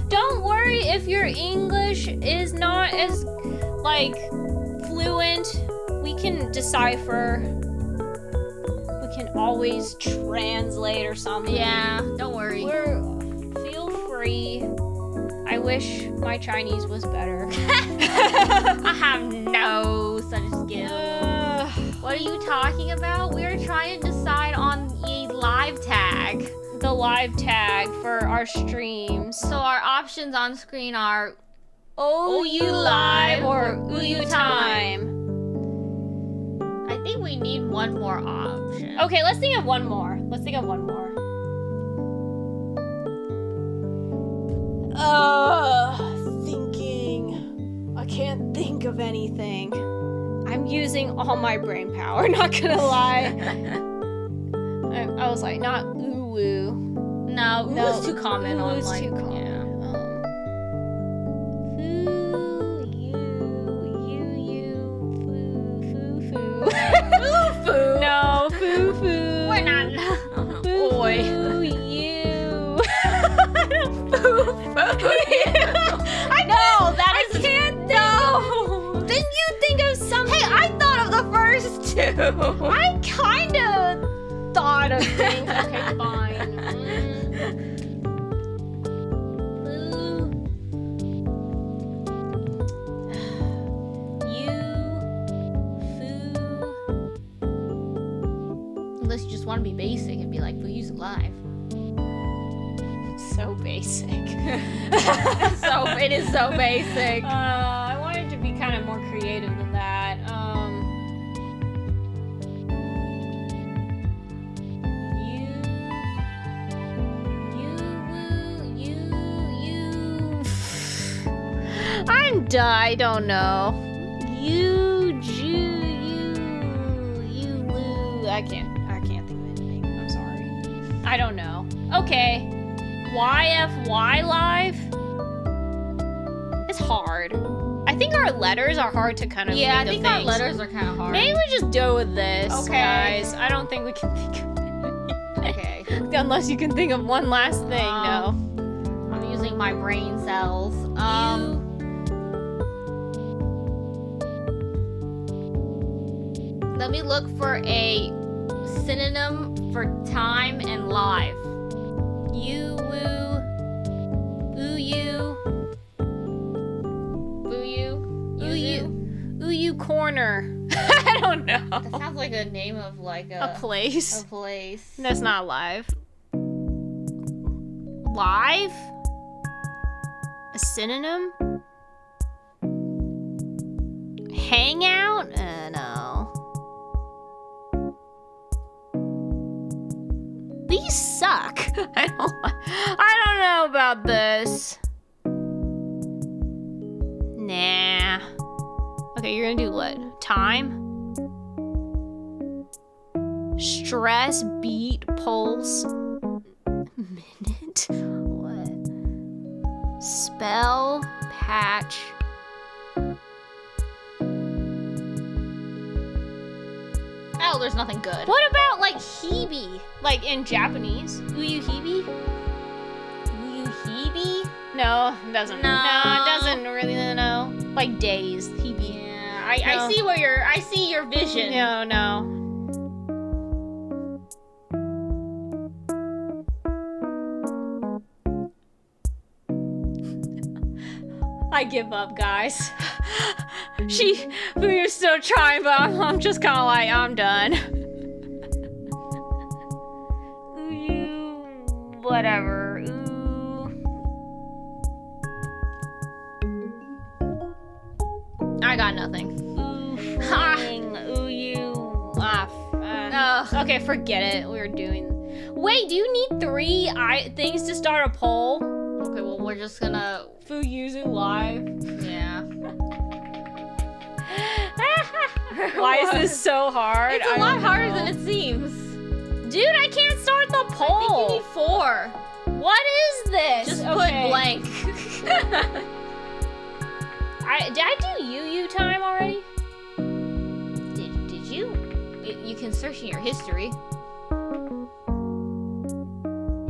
Don't worry if your English is not as, like, fluent. We can decipher. We can always translate or something. Yeah, don't worry. Feel free. I wish my Chinese was better. I have no such skills. What are you talking about? We're trying to decide on a live tag. The live tag for our streams. So our options on screen are OU Live or UYU Time. I think we need one more option. Okay, let's think of one more. Thinking. I can't think of anything. I'm using all my brain power, not gonna lie. I was like, not uwu. No, it's too common on Uwu's like, too common. yeah. Foo. No, foo foo. We're not. Oi. I know that is. I can't think. No. Then you think of something. Hey, I thought of the first two. I kind of thought of things. Okay, fine. Unless you just want to be basic and be like, we'll use it live. So basic. So it is so basic. I wanted to be kind of more creative than that. I'm done. I don't know. I can't think of anything. I'm sorry. I don't know. Okay. YFY live? It's hard. I think our letters are hard to kind of Yeah, I think think of our things. letters are kind of hard. Maybe we just go with this, Okay. guys. I don't think we can think of Okay. unless you can think of one last thing, no. I'm using my brain cells. Let me look for a synonym for time and live. UYU corner. I don't know. That sounds like a name of like A place. A place. That's not live. Live? A synonym? Hangout? No. These suck. I don't know about this. Nah. Okay, you're gonna do what? Time? Stress, beat, pulse, minute? What? Spell, patch. Oh, there's nothing good. What about like hibi? Like in Japanese? Uyu hibi? Uyu hibi? No, it doesn't. No. No, it doesn't really know. Like days, hibi. Yeah, No. I see your vision. No. I give up, guys. Fuyu's still trying, but I'm just kind of like, I'm done. Ooh, whatever. Ooh. I got nothing. Ooh, ooh, you. Okay, forget it. We were doing. Wait, do you need 3 things to start a poll? Okay, well, we're just gonna... Fuyuzu live. Yeah. Why is this so hard? It's a lot harder than it seems. Dude, I can't start the I poll. think you need 4. What is this? Just put blank. Did I do UU time already? Did you? You can search in your history.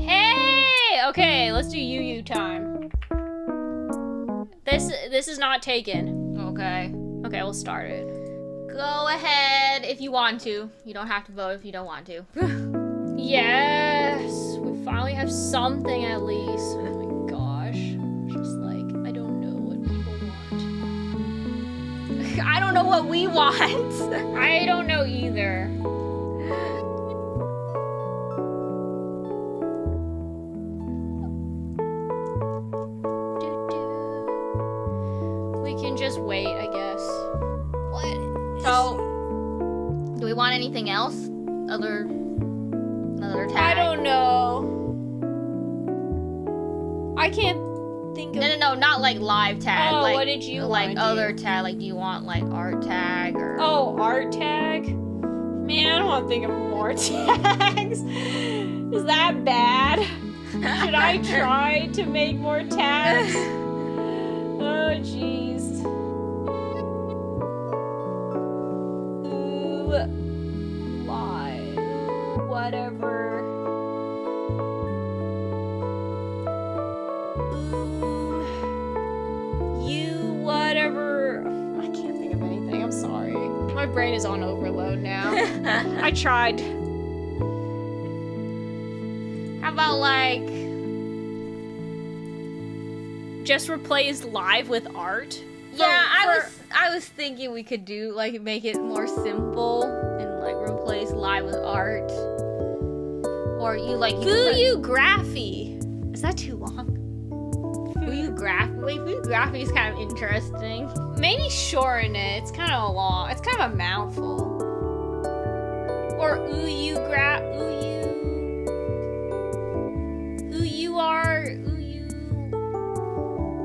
Hey! Okay, let's do UU time. This is not taken. Okay. Okay, we'll start it. Go ahead if you want to. You don't have to vote if you don't want to. Yes! We finally have something at least. Oh my gosh. Just like, I don't know what people want. I don't know what we want. I don't know either. We can just wait, I guess. What? So, do we want anything else? Another tag? I don't know. I can't think of. No, not like live tag. Oh, like, what did you like wanna other do? tag? Like, do you want like art tag or? Oh, art tag? Man, I don't want to think of more tags. Is that bad? Should I try to make more tags? Oh, jeez. Ooh, live. Whatever. Ooh, you, whatever. I can't think of anything. I'm sorry. My brain is on overload now. I tried. How about like? Just replace live with art? Yeah, I was thinking we could do like make it more simple and like replace live with art. Or you like Fuyugraphy. Is that too long? Fuyugraphy. Wait, Fuyugraphy is kind of interesting. Maybe shorten it. It's kind of long. It's kind of a mouthful. Or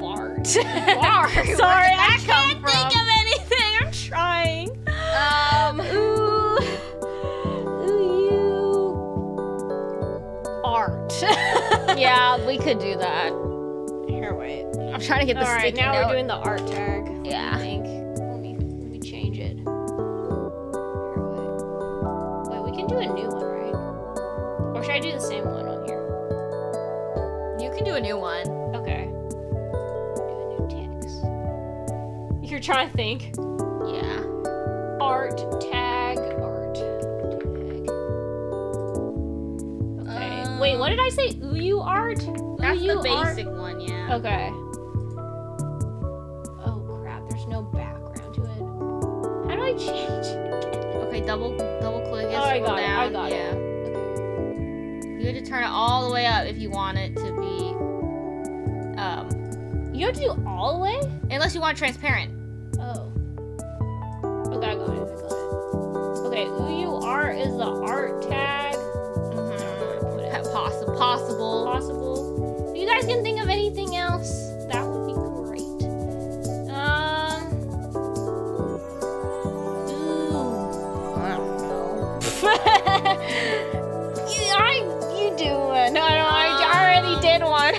Bart. Bart. Sorry, I I can't can't think of anything. I'm trying. Art. Yeah, we could do that. Here, wait. I'm trying to get the All right, sticky now note. we're doing the art tag. Yeah. I think. Let me change it. Here, wait, we can do a new one, right? Or should I do the same one on here? You can do a new one. Okay. Do a new text. You're trying to think. Yeah. Art tag. Okay. Wait, what did I say? UYU art? That's UYU the basic one, yeah. Okay. Oh crap, there's no background to it. How do I change it? Okay, double click it. Oh, I scroll got it, down. I got it. Yeah. You have to turn it all the way up if you want it to be You have to do all the way? unless you want transparent. Oh. Okay, I got it. Okay, UYU art is the art tag. Possible. If you guys can think of anything else, that would be great. I don't know. You do one. No, I already did one.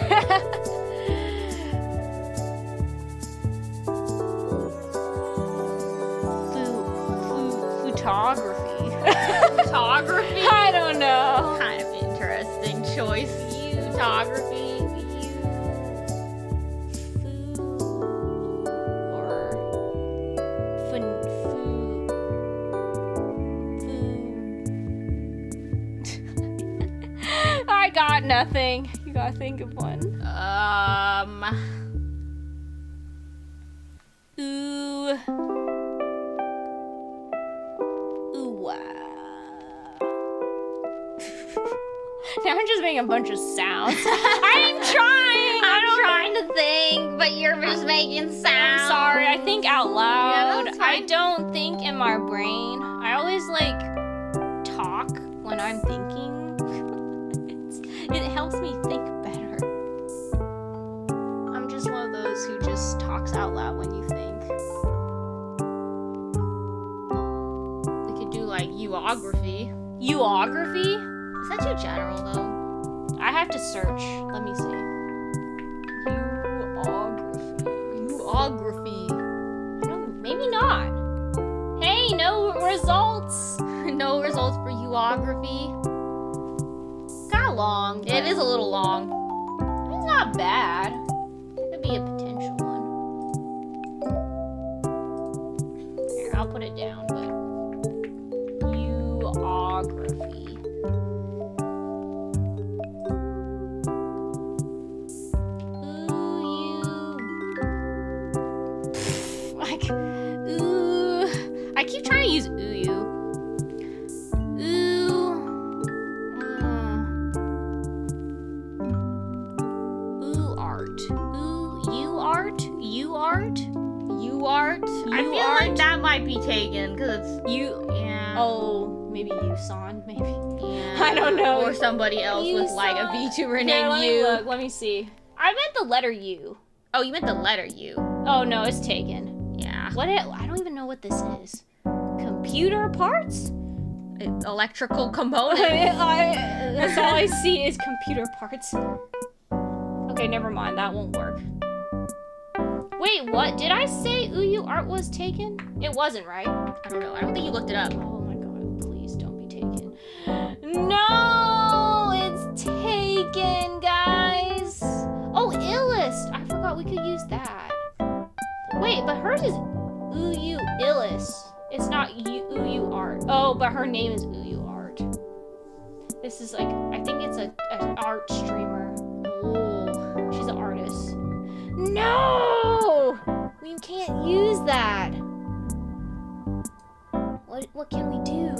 Photography. Photography? I don't know. Kind of interesting choice. Photography. I got nothing. You gotta think of one. Ooh. Ooh, wow. Now I'm just making a bunch of sounds. I'm trying! I'm trying to think, but you're just making sounds. I'm sorry, I think out loud. Yeah, that's fine. I don't think in my brain. I always like talk when I'm thinking. It helps me think better. I'm just one of those who just talks out loud when you think. We could do like uography. Uography? Is that too general though? I have to search. Let me see. Uography. I don't, maybe not. Hey, no results. No results for uography. Got long. But It is a little long. it's not bad. Could be a potential one. Here, I'll put it down. But uography. Like, ooh. I keep trying to use UYU. Ooh art. Ooh, art? You art? You art? I feel art? like that might be taken because it's You. yeah. Oh, maybe Yusan, maybe. Yeah. I don't know. Or somebody else with like a Yusan. VTuber Here, named let me U. look. Let me see. I meant the letter U. Oh, you meant the letter U. Oh no, it's taken. Yeah. What? I don't even know what this is. Computer parts? Electrical component. That's all I see is computer parts. Okay, never mind. That won't work. Wait, what? Did I say UYU art was taken? It wasn't, right? I don't know. I don't think you looked it up. Oh my god, please don't be taken. No! It's taken, guys! Oh, Illust! I forgot we could use that. Wait, but hers is UYU Illust. It's not UYU art. Oh, but her name is UYU art. This is like, I think it's an art streamer. Oh, she's an artist. No! We can't use that. What can we do?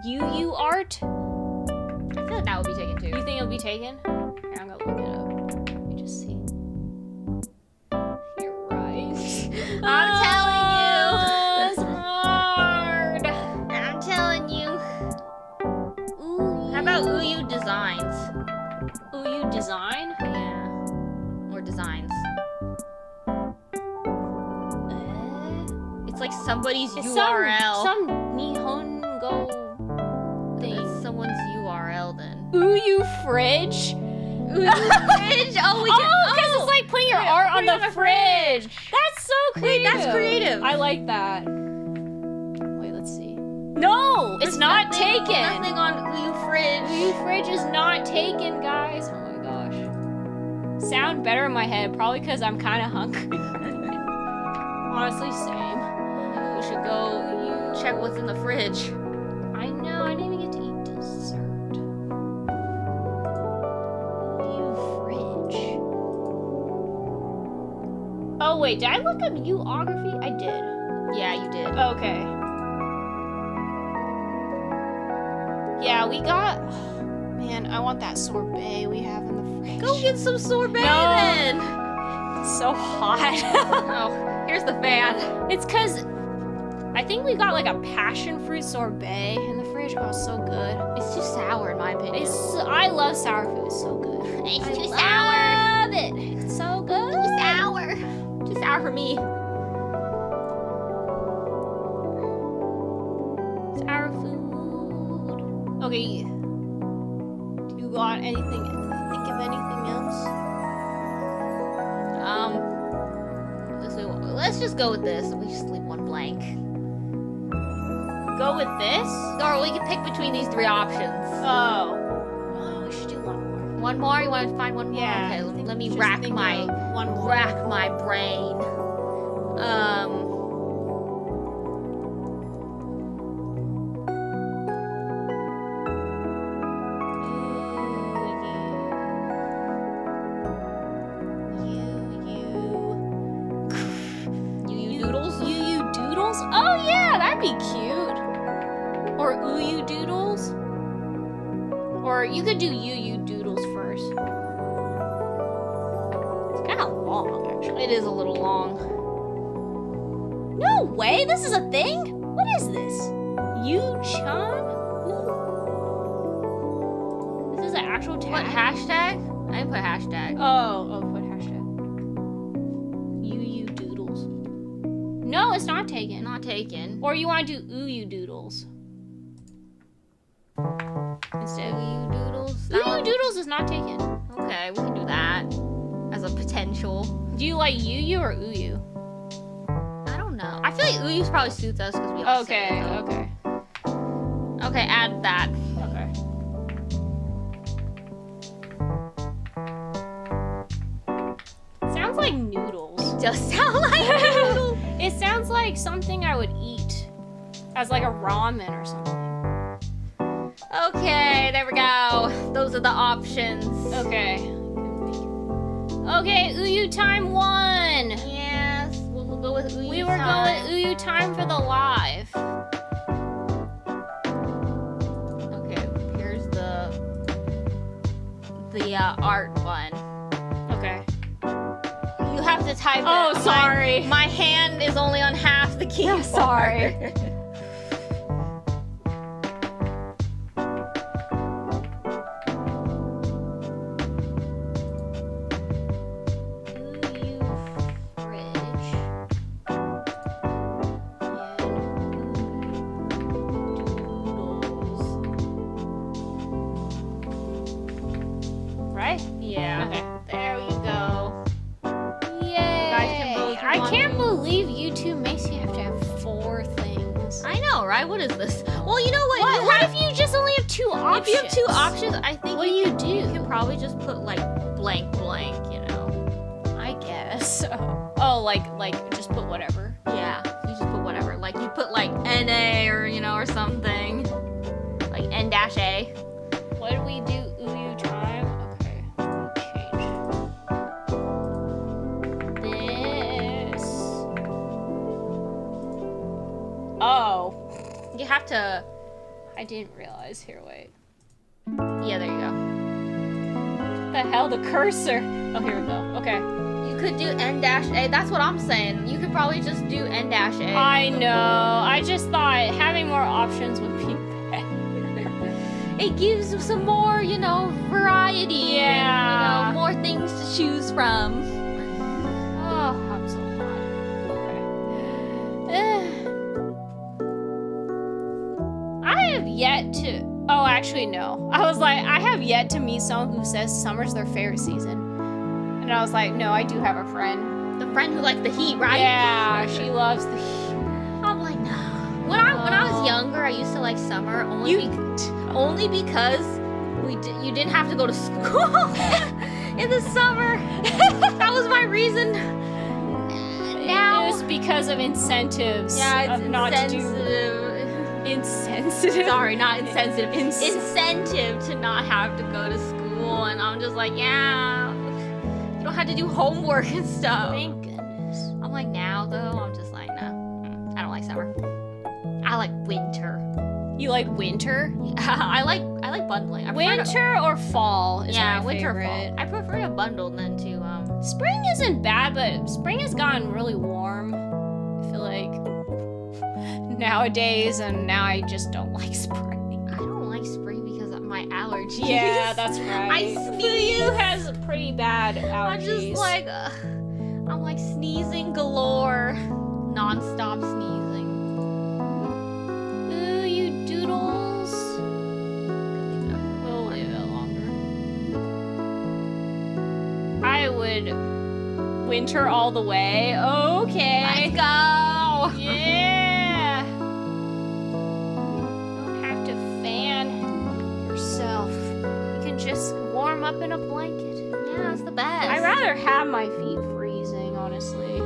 UYU art? I feel like that would be taken too. You think it'll be taken? Here, I'm gonna look it up. Let me just see. You're right. I'm telling you. It's hard. I'm telling you. Ooh. How about UYU designs? UYU design? Yeah. Or designs. It's like somebody's It's URL. Some Nihongo thing. It's someone's URL then. UYU fridge? Fridge? Oh, we can. Oh, because it's like putting your art on putting the it on a fridge. That's so creative. Wait, that's creative. I like that. Wait, let's see. No, it's not taken. Nothing on UYU fridge. UYU fridge is not taken, guys. Oh my gosh. Sound better in my head, probably because I'm kind of hungry. Honestly, same. Maybe we should go check what's in the fridge. I know, I didn't even get to eat dessert. UYU fridge. Oh wait, did I look up uography? I did. Yeah, you did. Okay. Yeah, we got. Oh, man, I want that sorbet we have in the fridge. Go get some sorbet No. then. It's so hot. Oh, here's the fan. It's because I think we got like a passion fruit sorbet in the fridge. Oh, so good. It's too sour in my opinion. I love sour food. It's so good. It's I too love it. It's so good. Too sour. Too sour for me. Sour food. Okay. Do you got anything? Think of anything else? Let's just go with this. We just leave one blank. Go with this? Or we can pick between these three options. Oh, we should do one more. One more? You want to find one more? Yeah. Okay, I think let me just rack think my of one more. rack my brain. be cute. Or UYU doodles. Or you could do UYU doodles first. It's kind of long, actually. It is a little long. No way, this is a thing? What is this? Yu-chan? This is an actual tag? What, hashtag? I didn't put hashtag. Oh, put hashtag. UYU doodles. No, it's not taken. Not taken. Or you want to do UYU doodles. Instead of UYU doodles? UYU doodles is not taken. Okay, we can do that as a potential. Do you like UYU or UYU? I don't know. I feel like UYU probably suits us because we all say it, though. Okay. Okay, add that. Okay. Sounds like noodles. It does sound like noodles. It sounds like something I would eat as like a ramen or something. Okay, there we go. Those are the options. Okay. Okay, UYU time 1. Yes, we'll go with UYU We were going with UYU time for the live. Okay, here's the art one. Okay. You have to type it. Oh, sorry. My hand is only on half the keyboard. I'm sorry. Yeah. Okay. There we go. Yay! Guys can vote if you I want can't to. believe YouTube makes you have to have 4 things. I know, right? What is this? Well, you know what? What if you just only have 2 options? If you have 2 options, I think What do you do? You can probably just put like blank, you know. I guess. Oh, like just put whatever. Yeah, you just put whatever. Like you put like NA or or something. Like N-A. What do we do? UYU time? Okay. Change this. Oh. You have to. I didn't realize. Here, wait. Yeah, there you go. What the hell? The cursor. Oh, here we go. Okay. You could do N-A. That's what I'm saying. You could probably just do N-A. I know. I just thought having more options would be better. It gives you some more, variety. Yeah. And, more things to choose from. Oh, I'm so hot. Okay. I have yet to. Oh, actually, no. I was like, I have yet to meet someone who says summer's their favorite season. And I was like, no, I do have a friend. The friend who likes the heat, right? Yeah, she loves the heat. I'm like, no. When I was younger, I used to like summer only because you didn't have to go to school in the summer. That was my reason. Now It was because of incentives. yeah, it's of not to do insensitive. insensitive. Sorry, not insensitive. Ins- Incentive to not have to go to school, and I'm just like, yeah, you don't have to do homework and stuff. Thank goodness. I'm like, now though, I'm just like, no, I don't like summer. I like winter. You like winter? I like bundling. I prefer to- Winter or fall is yeah, my winter or favorite. fall. I prefer to bundle than to Spring isn't bad, but spring has gotten really warm. I feel like nowadays, and now I just don't like spring. I don't like spring because of my allergies. Yeah, that's right. I sneeze. Fuyu has pretty bad allergies. I'm just like, I'm like sneezing galore, non-stop sneezing. Ooh, you doodles. We'll leave it longer. I would winter all the way. Okay. Let's go. Yeah. Don't have to fan yourself. You can just warm up in a blanket. Yeah, it's the best. I'd rather have my feet freezing, honestly.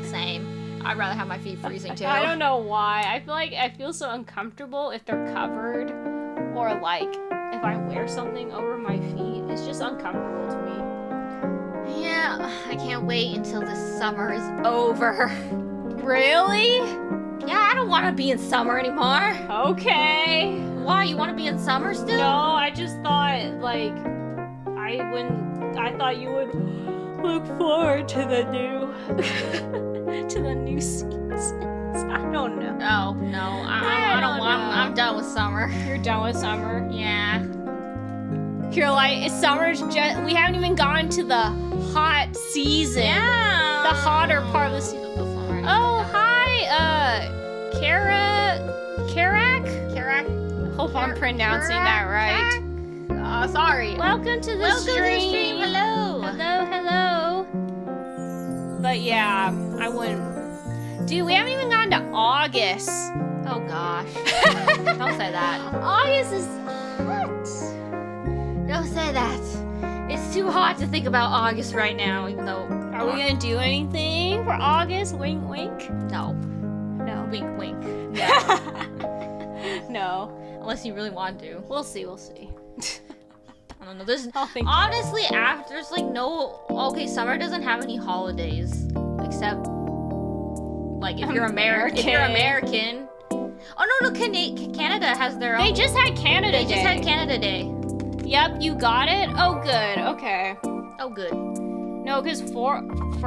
Same. I'd rather have my feet freezing too. I don't know why. I feel like I feel so uncomfortable if they're covered, or like if I wear something over my feet. It's just uncomfortable to me. Yeah, I can't wait until the summer is over. Really? Yeah, I don't want to be in summer anymore. Okay. Why? You want to be in summer still? No, I just thought, like, I thought you would look forward to the new seasons. I don't know. Oh, no. I don't want. I'm done with summer. You're done with summer? Yeah. You're like, summer's just, we haven't even gone to the hot season. Yeah. The hotter part of the season. Oh, hi, Karak? Hope I'm pronouncing that right. Sorry. Welcome to the stream. Hello. Hello. But yeah, I wouldn't. Dude, we haven't even gotten to August. Oh gosh. Don't say that. August is hot. Don't say that. It's too hot to think about August right now, even though. Are we gonna do anything for August? Wink, wink. No. No. Wink, wink. No. Unless you really want to. We'll see. I don't know. There's I'll think. honestly after there's like no. Okay, summer doesn't have any holidays except like if you're American. If you're American. Oh no, Canada has their own. They just had Canada Day. They just had Canada Day. Yep, you got it? Oh, good. Okay. Oh, good. No, because for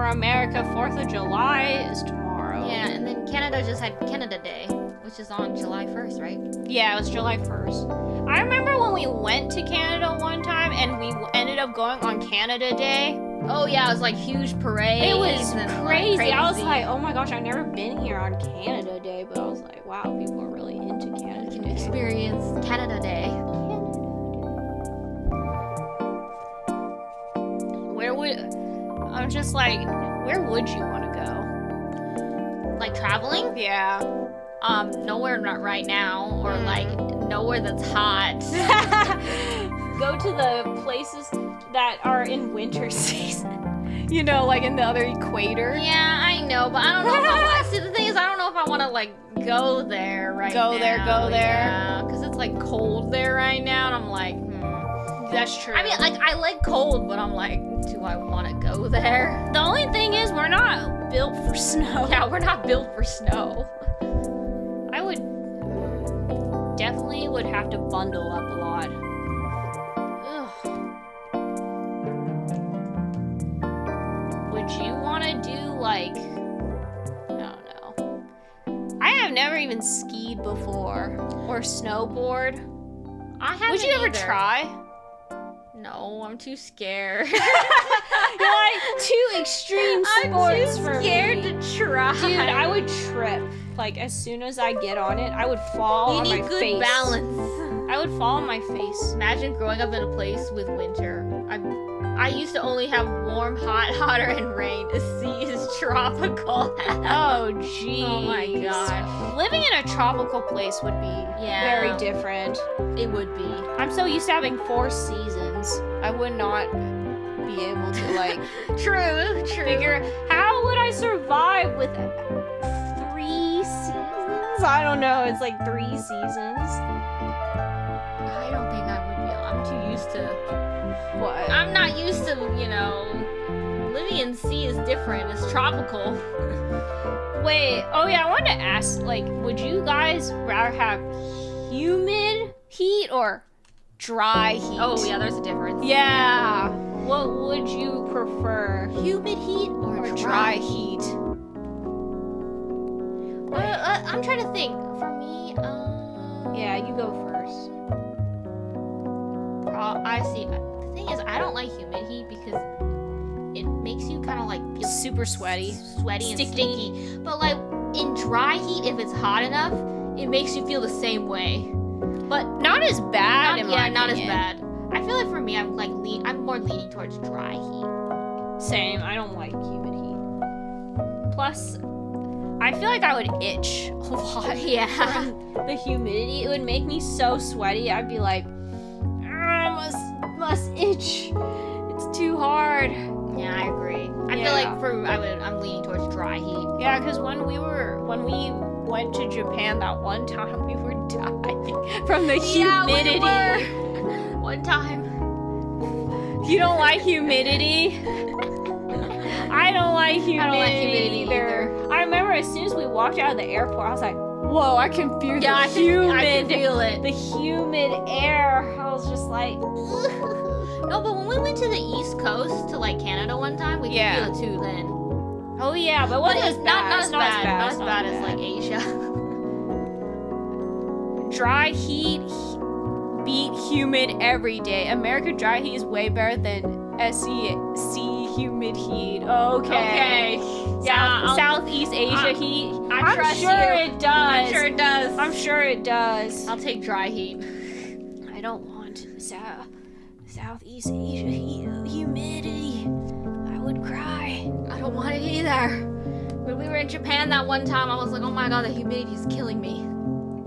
America, 4th of July is tomorrow. Yeah, and then Canada just had Canada Day, which is on July 1st, right? Yeah, it was July 1st. I remember when we went to Canada one time and we ended up going on Canada Day. Oh, yeah, it was like huge parade. It was crazy. Like, I was like, oh my gosh, I've never been here on Canada Day, but I was like, wow, people are really into Canada You can Day. experience Canada Day. I'm just like, where would you want to go? Like traveling? Yeah. Nowhere not right now, or like nowhere that's hot. Go to the places that are in winter season. You know, like in the other equator. Yeah, I know, but I don't know if I want. See, the thing is, I don't know if I want to like go there right now. Go there. Yeah, because it's like cold there right now, and I'm like, That's true. I mean, like I like cold, but I'm like, do I want to go there? The only thing is, we're not built for snow. Yeah, we're not built for snow. I definitely would have to bundle up a lot. Ugh. Would you want to do like, I don't know. I have never even skied before or snowboard. I haven't. Would you ever either. try? No, I'm too scared. You're like two extreme sports for I'm too scared me. to try. Dude, I would trip. Like as soon as I get on it, I would fall you on my need good face. balance. I would fall on my face. Imagine growing up in a place with winter. I used to only have warm, hot, hotter, and rain. The sea is tropical. Oh, geez. Oh my gosh. Living in a tropical place would be very different. It would be. I'm so used to having 4 seasons. I would not be able to like True. figure how would I survive with 3 seasons? I don't know. It's like 3 seasons. I don't think I would be. I'm too used to. What? I'm not used to, living in sea is different. It's tropical. Wait, oh yeah, I wanted to ask, like, would you guys rather have humid heat or dry heat? Oh yeah, there's a difference. Yeah. What would you prefer? Humid heat or Dry heat? I'm trying to think. For me, Yeah, you go first. I see. The thing is, I don't like humid heat because it makes you kind of like feel Super sweaty. sweaty and Sticky. sticky. But like in dry heat, if it's hot enough, it makes you feel the same way. But Not as bad, in my not as opinion. bad. I feel like for me, I'm more leaning towards dry heat. Same, I don't like humid heat. Plus, I feel like I would itch a lot. Yeah. From the humidity, it would make me so sweaty. I'd be like, I must itch. It's too hard. Yeah, I agree. I Yeah. feel like I'm leaning towards dry heat. Yeah, because when we went to Japan that one time, we were dying from the humidity. Yeah, we were. One time. You don't like humidity? I don't like humidity, I don't like humidity either. I remember as soon as we walked out of the airport, I was like, whoa, I can feel Yeah, I can feel it. The humid air. I was just like, No, but when we went to the East Coast to like Canada one time, we could feel it too then. oh yeah, but what is Not as bad as like Asia. Dry heat beat humid every day. America dry heat is way better than SEC humid heat. Okay. Yeah, Southeast Asia heat. I trust sure you. it does. I'm sure it does. I'm sure it does. I'll take dry heat. I don't want Southeast Asia heat humidity. I would cry. I don't want it either. When we were in Japan that one time, I was like, oh my god, the humidity is killing me.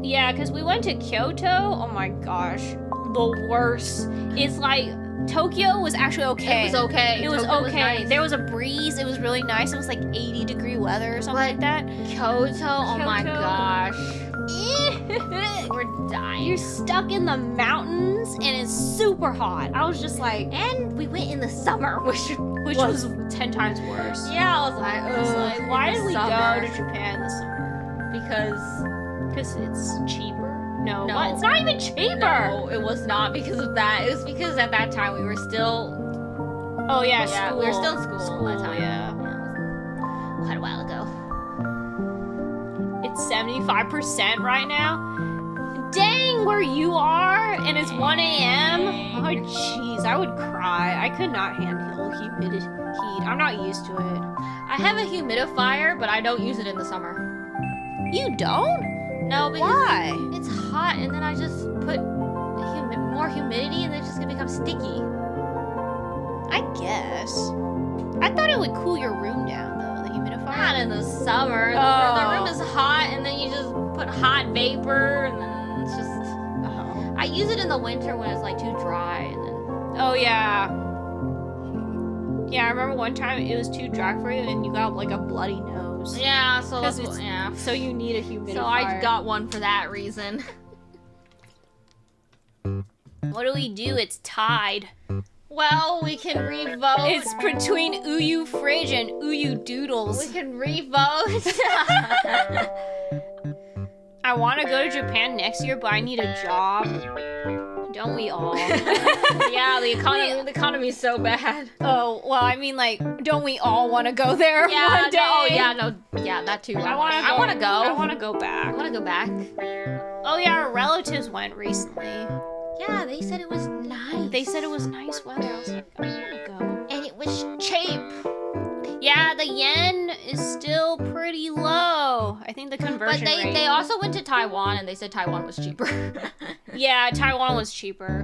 Yeah, because we went to Kyoto. Oh my gosh. The worst. It's like Tokyo was actually okay. It was okay. It was Tokyo okay. nice. There was a breeze. It was really nice. It was like 80-degree weather or something like that. Kyoto, oh my Kyoto. gosh. We're dying. You're stuck in the mountains and it's super hot. I was just like, And we went in the summer, which was 10 times worse. yeah, I was like, I was like, why did we go summer? to Japan in the summer? Because it's cheaper. No, No. what? It's not even cheaper. no, it was not because of that. It was because at that time we were still Oh yeah, yeah, school. we were still in school at that time. Yeah. It was quite a while ago. It's 75% right now. Dang, where you are, and it's 1 a.m. Oh jeez, I would cry. I could not handle humidity. I'm not used to it. I have a humidifier, but I don't use it in the summer. You don't? No, because Why? it's hot, and then I just put more humidity, and then it's just gonna become sticky. I guess. I thought it would cool your room down though, the humidifier. Not in the summer. Oh. The room is hot, and then you just put hot vapor, and then it's just. Oh. I use it in the winter when it's like too dry, and then. Oh yeah. Yeah, I remember one time it was too dry for you, and you got like a bloody nose. Yeah, so that's Because yeah. So you need a humidifier. So I got one for that reason. What do we do? It's tied. Well, we can revote. It's between UYU Fridge and UYU Doodles. We can revote. I want to go to Japan next year, but I need a job. Don't we all? Yeah, the economy's so bad. Oh, well, I mean, like, don't we all want to go there one day? Oh yeah, no, yeah, that too. I want to go. I want to go back. I want to go back. Oh yeah, our relatives went recently. Yeah, they said it was nice. They said it was nice weather. I was like, I want to go. And it was cheap. Yeah, the yen is still pretty low. I think the conversion But rate. they also went to Taiwan, and they said Taiwan was cheaper. Yeah, Taiwan was cheaper.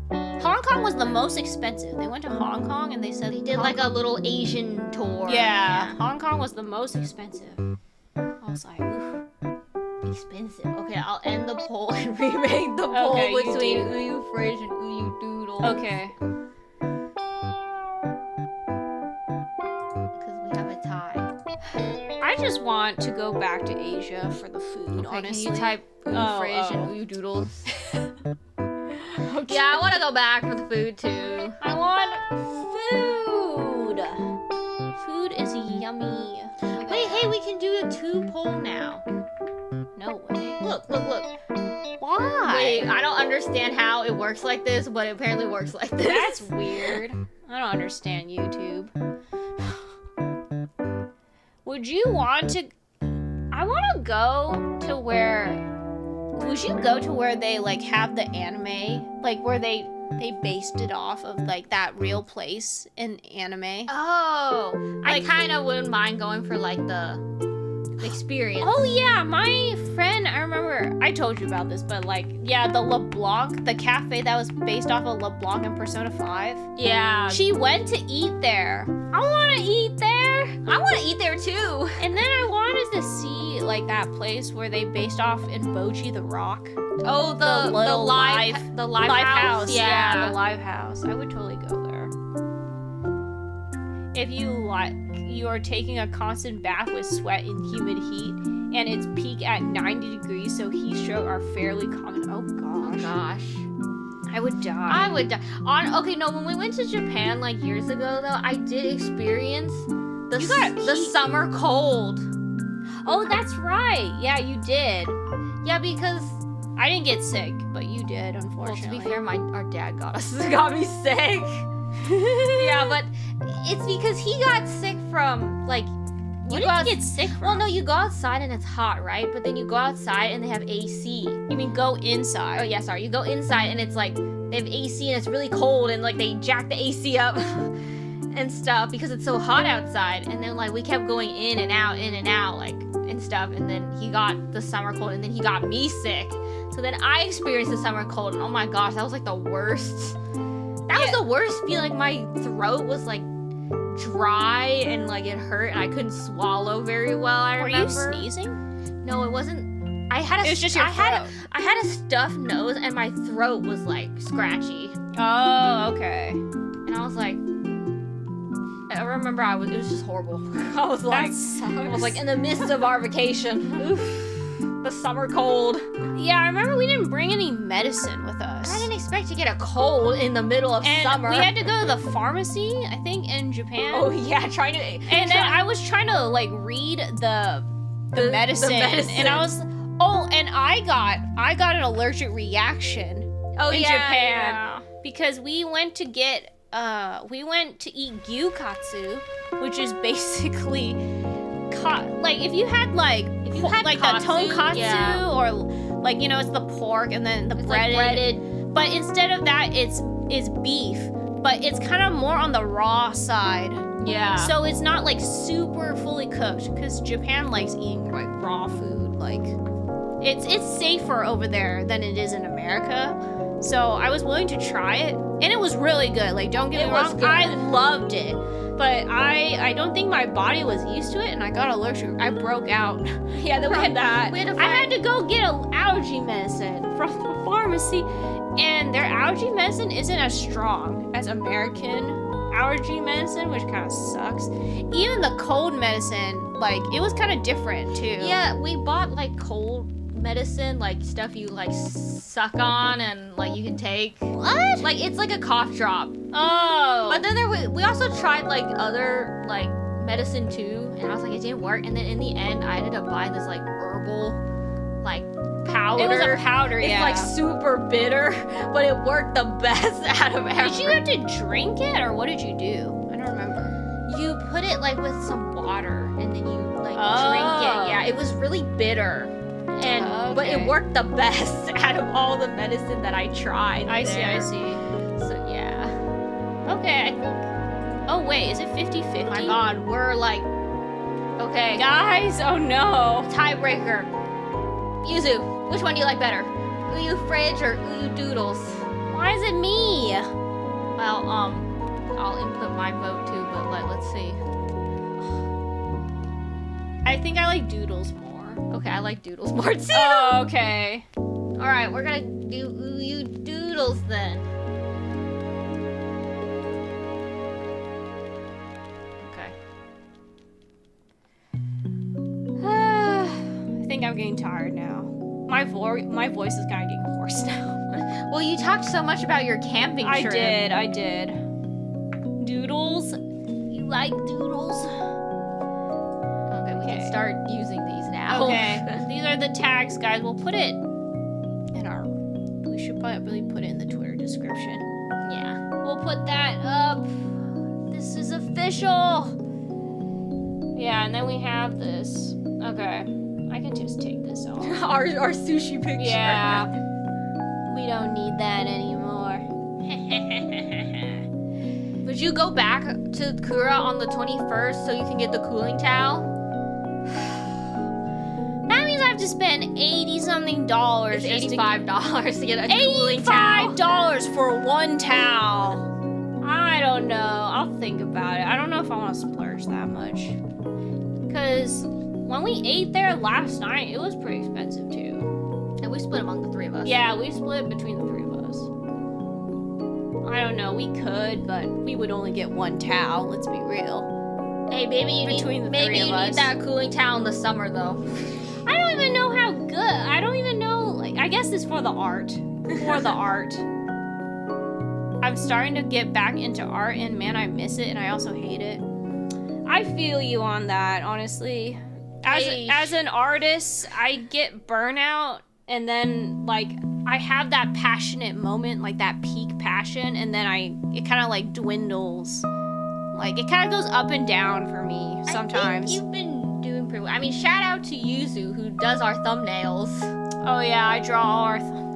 Hong Kong was the most expensive. They went to Hong Kong and they said They did like a little Asian tour. Yeah, Hong Kong was the most expensive. I was like, oof. Expensive. Okay, I'll end the poll and remake the poll Okay, you between do. UYU Fridge and UYU Doodle. Okay. Because we have a tie. I just want to go back to Asia for the food, Okay, honestly. can you type UYU Fridge oh. and UYU Doodles? Okay. Yeah, I want to go back for the food too. I want food. Food is yummy. Wait, hey, we can do a 2-poll now. No way. Look. Why? Wait, I don't understand how it works like this, but it apparently works like this. That's weird. I don't understand YouTube. Would you want to... I want to go to where... Would you go to where they, like, have the anime? Like, where they based it off of, like, that real place in anime? Oh, I Like- kind of wouldn't mind going for like the experience. Oh, yeah, my friend, I remember, I told you about this, but, like, yeah, the LeBlanc, the cafe that was based off of LeBlanc in Persona 5. Yeah. She went to eat there. I want to eat there. I want to eat there too. And then I wanted to see, like, that place where they based off in Bochi the Rock. Oh, the little live house. Yeah, the live house. I would totally go there. If you are taking a constant bath with sweat and humid heat, and its peak at 90 degrees, so heat stroke are fairly common. Oh gosh. Gosh. I I would die. I would die. Okay, no, when we went to Japan like years ago though, I did experience the summer cold. Oh, that's right. Yeah, you did. Yeah, because I didn't get sick, but you did, unfortunately. well, to be fair, our dad got me sick. Yeah, but it's because he got sick from like. What did you get sick from? Well, no, you go outside and it's hot, right? But then you go outside and they have AC. You mean go inside? Oh yeah, sorry. You go inside and it's like they have AC and it's really cold and like they jack the AC up and stuff because it's so hot outside. And then like we kept going in and out like and stuff. And then he got the summer cold and then he got me sick. So then I experienced the summer cold and oh my gosh, that was like the worst. That was the worst feeling. My throat was like dry and like it hurt and I couldn't swallow very well. I remember. Were you sneezing? No, it wasn't. I had a. It was just your throat. I had a stuffed nose and my throat was like scratchy. Oh, okay. And I was like, I remember it was just horrible. I was like, in the midst of our vacation. Oof. The summer cold. Yeah, I remember we didn't bring any medicine with us. I didn't expect to get a cold in the middle of summer. We had to go to the pharmacy, I think, in Japan. Oh yeah, trying to. And then I was trying to like read the medicine, and I was and I got an allergic reaction in Japan because we went to eat gyukatsu, which is basically like if you had like the tonkatsu or like it's the pork and then the breaded, but instead of that it's beef, but it's kind of more on the raw side. Yeah. So it's not like super fully cooked because Japan likes eating like raw food. Like it's safer over there than it is in America. So I was willing to try it, and it was really good. Like don't get me wrong, I loved it. But I don't think my body was used to it, and I got allergic. I broke out. Yeah, then I had to go get an allergy medicine from the pharmacy, and their allergy medicine isn't as strong as American allergy medicine, which kind of sucks. Even the cold medicine, like, it was kind of different, too. Yeah, we bought, like, cold medicine, like, stuff you, like, suck on and, like, you can take. What? Like, it's like a cough drop. Oh. But then we also tried, like, other, like, medicine, too, and I was like, it didn't work. And then in the end, I ended up buying this, like, herbal, like, powder. It was a powder, it's yeah. It's, like, super bitter, but it worked the best out of everything. Did you have to drink it, or what did you do? I don't remember. You put it, like, with some water, and then you, like, drink it. Yeah, it was really bitter. And but it worked the best out of all the medicine that I tried. I see. So yeah. Okay, I think. Oh wait, is it 50-50? Oh my God, we're like. Okay. Guys, oh no. Tiebreaker. Yuzu, which one do you like better? UYU Fridge or UYU Doodles? Why is it me? Well, I'll input my vote too, but let's see. I think I like Doodles more. Okay, I like Doodles more too. Oh, okay. Alright, we're gonna do UYU Doodles then. Okay. I think I'm getting tired now. My voice is kind of getting hoarse now. Well, you talked so much about your camping trip. I did. Doodles? You like doodles? Okay, we can start using these now. Okay, these are the tags, guys. We'll put it in our... We should probably put it in the Twitter description. Yeah. We'll put that up. This is official. Yeah, and then we have this. Okay. I can just take this off. our sushi picture. Yeah. We don't need that anymore. Would you go back to Kura on the 21st so you can get the cooling towel? That means I have to spend $80-something. It's $85 to get a cooling towel. $85 for one towel. I don't know. I'll think about it. I don't know if I want to splurge that much. Because when we ate there last night, it was pretty expensive too. And we split among the three of us. Yeah, we split between the three of us. I don't know. We could, but we would only get one towel. Let's be real. Hey, maybe you need that cooling towel in the summer, though. I don't even know how good. I don't even know. Like, I guess it's for the art. For the art. I'm starting to get back into art, and man, I miss it, and I also hate it. I feel you on that, honestly. As an artist, I get burnout, and then like I have that passionate moment, like that peak passion, and then it kind of like dwindles. Like it kind of goes up and down for me sometimes. I think you've been doing pretty well. I mean, shout out to Yuzu who does our thumbnails. Oh yeah, I draw all our thumbnails.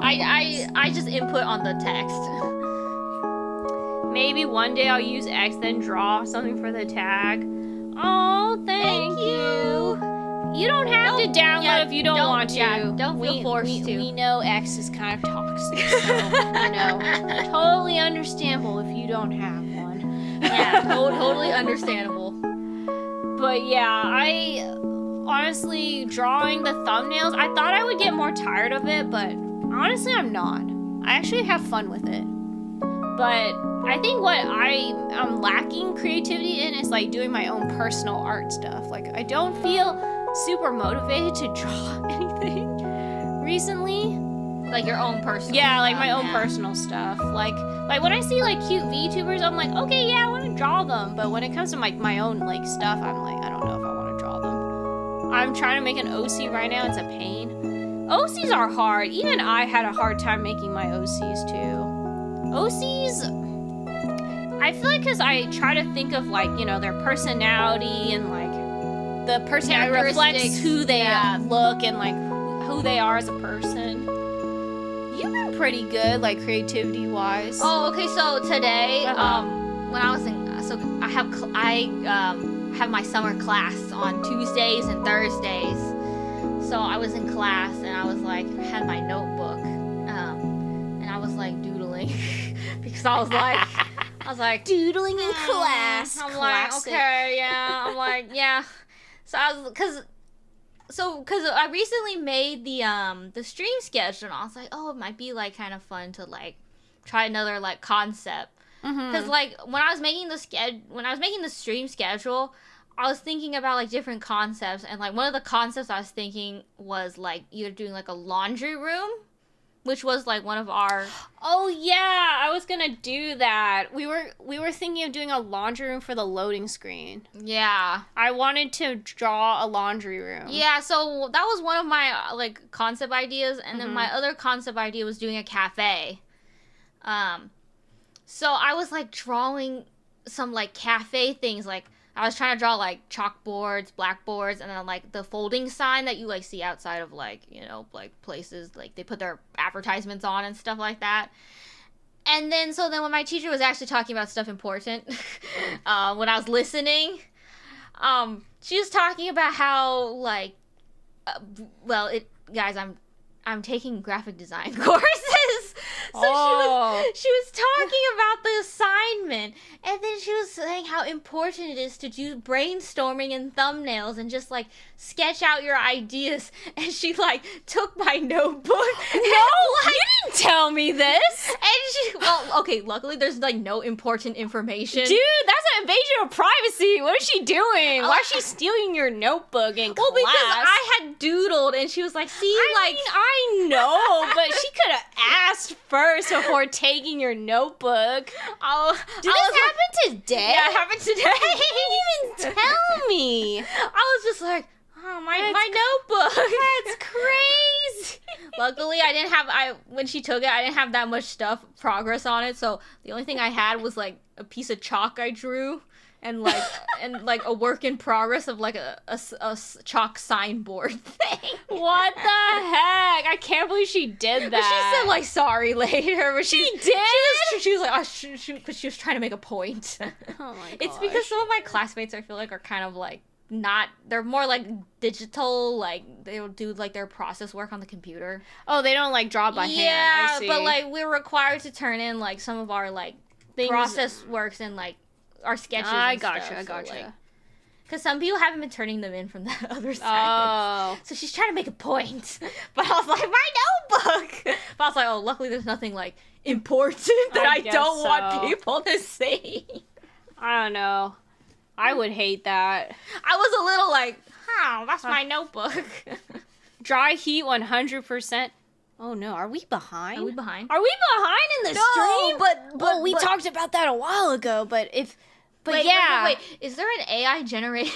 I just input on the text. Maybe one day I'll use X, then draw something for the tag. Oh, thank you. You don't have to download if you don't want to. Yeah, don't feel forced to. We know X is kind of toxic, so, totally understandable if you don't have one. Yeah, totally understandable. But yeah, I honestly, drawing the thumbnails, I thought I would get more tired of it, but honestly, I'm not. I actually have fun with it. But I think what I'm lacking creativity in is like doing my own personal art stuff. Like I don't feel super motivated to draw anything recently. Like your own personal Yeah, like my own personal stuff. Like when I see like cute VTubers, I'm like, okay, yeah, I want to draw them. But when it comes to my own like stuff, I'm like, I don't know if I want to draw them. I'm trying to make an OC right now. It's a pain. OCs are hard. Even I had a hard time making my OCs too. OCs, I feel like because I try to think of like, you know, their personality and like the personality reflects who they look and like who they are as a person. You've been pretty good, like creativity wise. Oh, okay. So today, when I was in, I have my summer class on Tuesdays and Thursdays. So I was in class and I was like, had my notebook, and I was like doodling because I was like doodling in class. I'm like, okay, yeah. I'm like, yeah. So I was, cause I recently made the stream schedule, and I was like, oh, it might be like kind of fun to like try another like concept. Cause like when I was making the stream schedule, I was thinking about like different concepts, and like one of the concepts I was thinking was like either doing like a laundry room, which was like one of our. Oh yeah, I was gonna do that. We were thinking of doing a laundry room for the loading screen. Yeah, I wanted to draw a laundry room. Yeah, so that was one of my like concept ideas, and then my other concept idea was doing a cafe. So I was like drawing some like cafe things, like I was trying to draw like chalkboards, blackboards, and then like the folding sign that you like see outside of like, you know, like places like they put their advertisements on and stuff like that. And then so then when my teacher was actually talking about stuff important, when I was listening, she was talking about how like, guys, I'm taking graphic design courses. So she was talking about the assignment, and then she was saying how important it is to do brainstorming and thumbnails and just like sketch out your ideas. And she like took my notebook. No, you didn't tell me this. And okay, luckily there's like no important information. Dude, that's an invasion of privacy. What is she doing? Why is she stealing your notebook in class? Well, because I had doodled, and she was like, see, I know, but she could have asked first before taking your notebook. Oh, did this happen today? Yeah, it happened today. You didn't even tell me. I was just like, oh, my notebook. That's crazy. Luckily, when she took it, I didn't have that much progress on it. So the only thing I had was like a piece of chalk I drew. And like a work in progress of like a chalk signboard thing. What the heck? I can't believe she did that. But she said like sorry later. But she did. She was like, but she was trying to make a point. Oh my god. It's because some of my classmates I feel like are kind of like they're more like digital, like they'll do like their process work on the computer. Oh, they don't like draw by hand. I see. But like we're required to turn in like some of our like things, process works and like our sketches. I gotcha. Because some people haven't been turning them in from the other side. Oh. So she's trying to make a point. But I was like, my notebook! But I was like, oh, luckily there's nothing like important that I don't want people to see. I don't know. I would hate that. I was a little like, that's my notebook. Dry heat 100%. Oh no, are we behind? Are we behind? Are we behind in the stream? but we talked about that a while ago, but wait, yeah. Wait. Is there an AI generated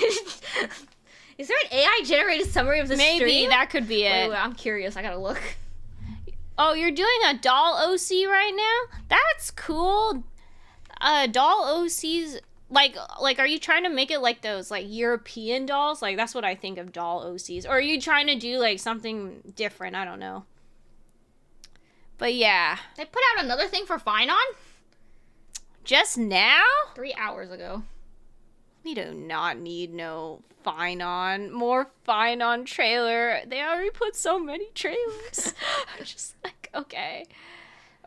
Is there an AI generated summary of the stream? Maybe that could be it. Wait, I'm curious. I gotta look. Oh, you're doing a doll OC right now? That's cool. Doll OCs, like, are you trying to make it like those, like, European dolls? Like, that's what I think of doll OCs. Or are you trying to do, like, something different? I don't know. But, yeah. They put out another thing for Finon? Just now? 3 hours ago. We do not need no more Finon trailer. They already put so many trailers. I'm just like, okay.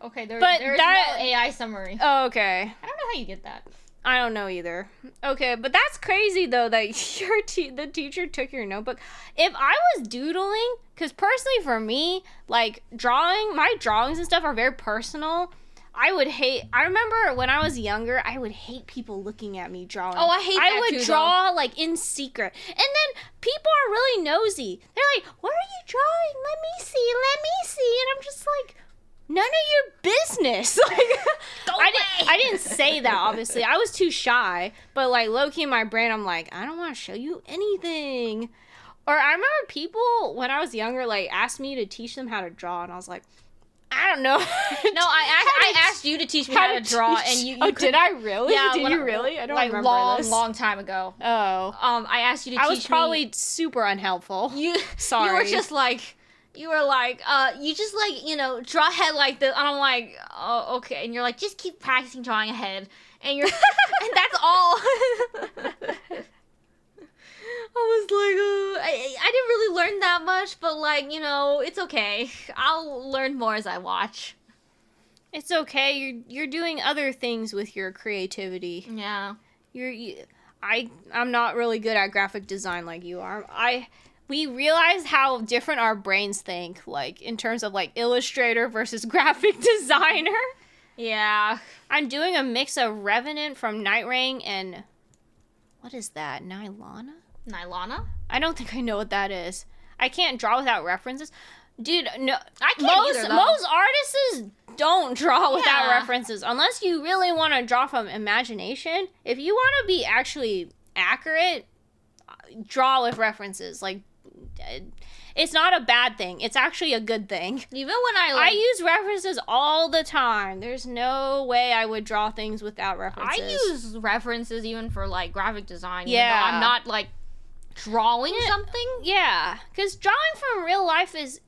Okay, there's no AI summary. Oh, okay. I don't know how you get that. I don't know either. Okay, but that's crazy though that the teacher took your notebook. If I was doodling, because personally for me, like my drawings and stuff are very personal. I remember when I was younger, I would hate people looking at me drawing. Oh, I hate that I would too, draw like in secret. And then people are really nosy. They're like, "What are you drawing? Let me see. Let me see." And I'm just like, none of your business. Like, I didn't say that, obviously. I was too shy. But like low-key in my brain, I'm like, I don't want to show you anything. Or I remember people when I was younger like asked me to teach them how to draw, and I was like, I don't know. No, I asked you to teach me how to draw, and you did I really? Yeah, did you really? I don't like remember this. long time ago. Oh. I asked you to teach me. I was probably super unhelpful. Sorry. You were just like, you just like, draw a head like this, and I'm like, oh, okay, and you're like, just keep practicing drawing a head, and you're, and that's all. I was like, I didn't really learn that much, but like, it's okay. I'll learn more as I watch. It's okay. You're doing other things with your creativity. Yeah. I'm not really good at graphic design like you are. We realize how different our brains think, like in terms of like Illustrator versus graphic designer. Yeah. I'm doing a mix of Revenant from Night Rain and what is that? Nylana? I don't think I know what that is. I can't draw without references. Dude, no. I can't either, though. Most artists don't draw without references. Unless you really want to draw from imagination. If you want to be actually accurate, draw with references. Like, it's not a bad thing. It's actually a good thing. Even when I use references all the time. There's no way I would draw things without references. I use references even for, like, graphic design. Yeah. Even though I'm not, like, drawing something. Yeah, because drawing from real life is,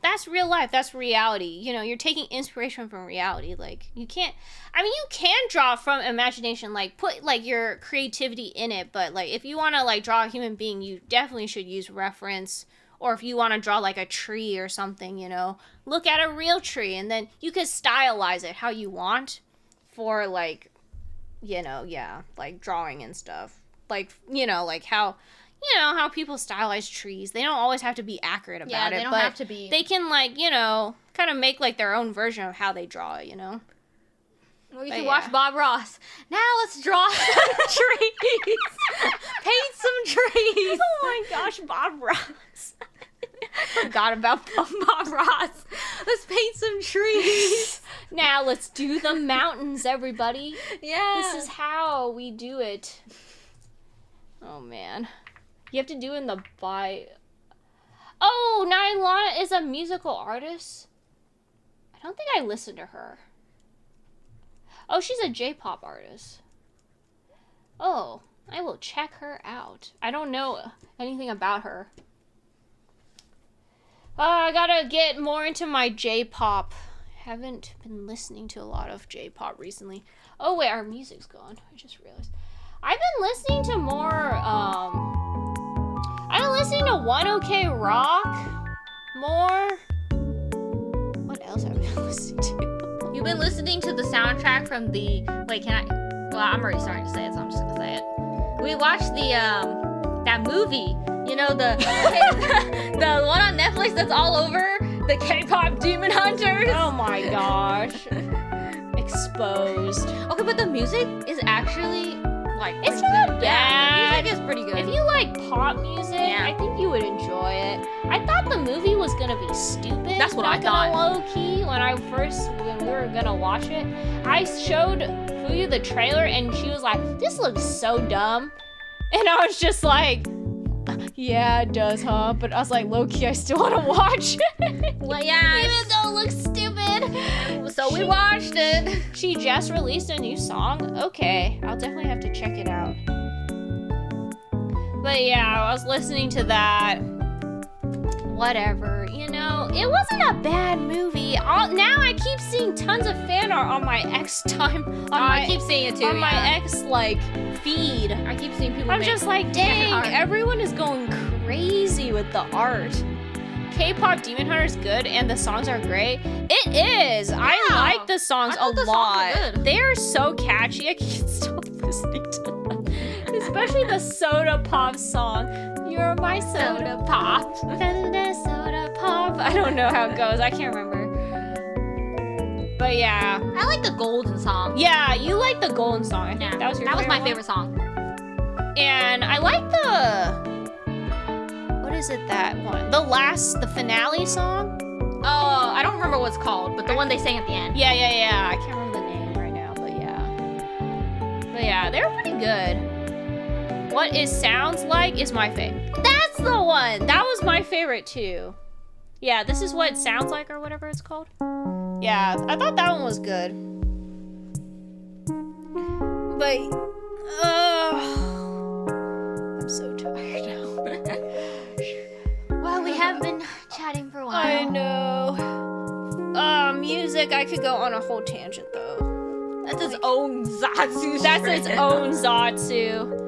that's real life, that's reality. You're taking inspiration from reality. Like, you can draw from imagination, like put like your creativity in it, but like if you want to like draw a human being, you definitely should use reference. Or if you want to draw like a tree or something, look at a real tree, and then you could stylize it how you want for like, like drawing and stuff. Like, like how people stylize trees. They don't always have to be accurate about it. Yeah, they don't have to be. They can, like, kind of make, like, their own version of how they draw it, Well, you can watch Bob Ross. Now let's draw some trees. Paint some trees. Oh my gosh, Bob Ross. Forgot about Bob Ross. Let's paint some trees. Now let's do the mountains, everybody. Yeah. This is how we do it. Oh, man. You have to do in the Oh, Nylana is a musical artist? I don't think I listened to her. Oh, she's a J-pop artist. Oh, I will check her out. I don't know anything about her. I gotta get more into my J-pop. Haven't been listening to a lot of J-pop recently. Oh, wait, our music's gone. I just realized. I've been listening to more, I've been listening to 1OK Rock more. What else have I been listening to? You've been listening to the soundtrack from the... Wait, can I... Well, I'm already starting to say it, so I'm just gonna say it. We watched the, that movie. The one on Netflix that's all over the K-pop Demon Hunters. Oh my gosh. Exposed. Okay, but the music is actually... like It's pretty not good. bad. Yeah, the music is pretty good. If you like pop music, Yeah. I think you would enjoy it. I thought the movie was gonna be stupid. That's what I not gonna thought. low key when we were gonna watch it. I showed Fuyu the trailer and she was like, "This looks so dumb," and I was just like, "Yeah, it does, huh?" But I was like, low key, I still want to watch it. Well, yeah. Even though it looks stupid. So we watched it. She just released a new song? Okay, I'll definitely have to check it out. But yeah, I was listening to that. Whatever, you know, it wasn't a bad movie. Now I keep seeing tons of fan art on my I keep seeing it too. on my X like feed. I keep seeing people. I'm make just like, fan art. dang, everyone is going crazy with the art. K-pop Demon Hunter is good and the songs are great. It is. I like the songs I thought a the songs lot. were good. They are so catchy. I can't stop listening to them. Especially the soda pop song. You're my soda pop. Soda pop. I don't know how it goes. I can't remember. But yeah. I like the golden song. Yeah, you like the golden song. I think Yeah, that was your my one? favorite song. And I like the... What is it, that one? The finale song? Oh, I don't remember what it's called, but the one they sang at the end. Yeah. I can't remember the name right now, but yeah. But yeah, they're pretty good. What It Sounds Like is my favorite. That's the one! That was my favorite too. Yeah, This Is What It Sounds Like or whatever it's called. Yeah, I thought that one was good. But, I'm so tired now. Well, we have been chatting for a while. I know. Music, I could go on a whole tangent though. That's its own Zatsu. That's its own Zatsu.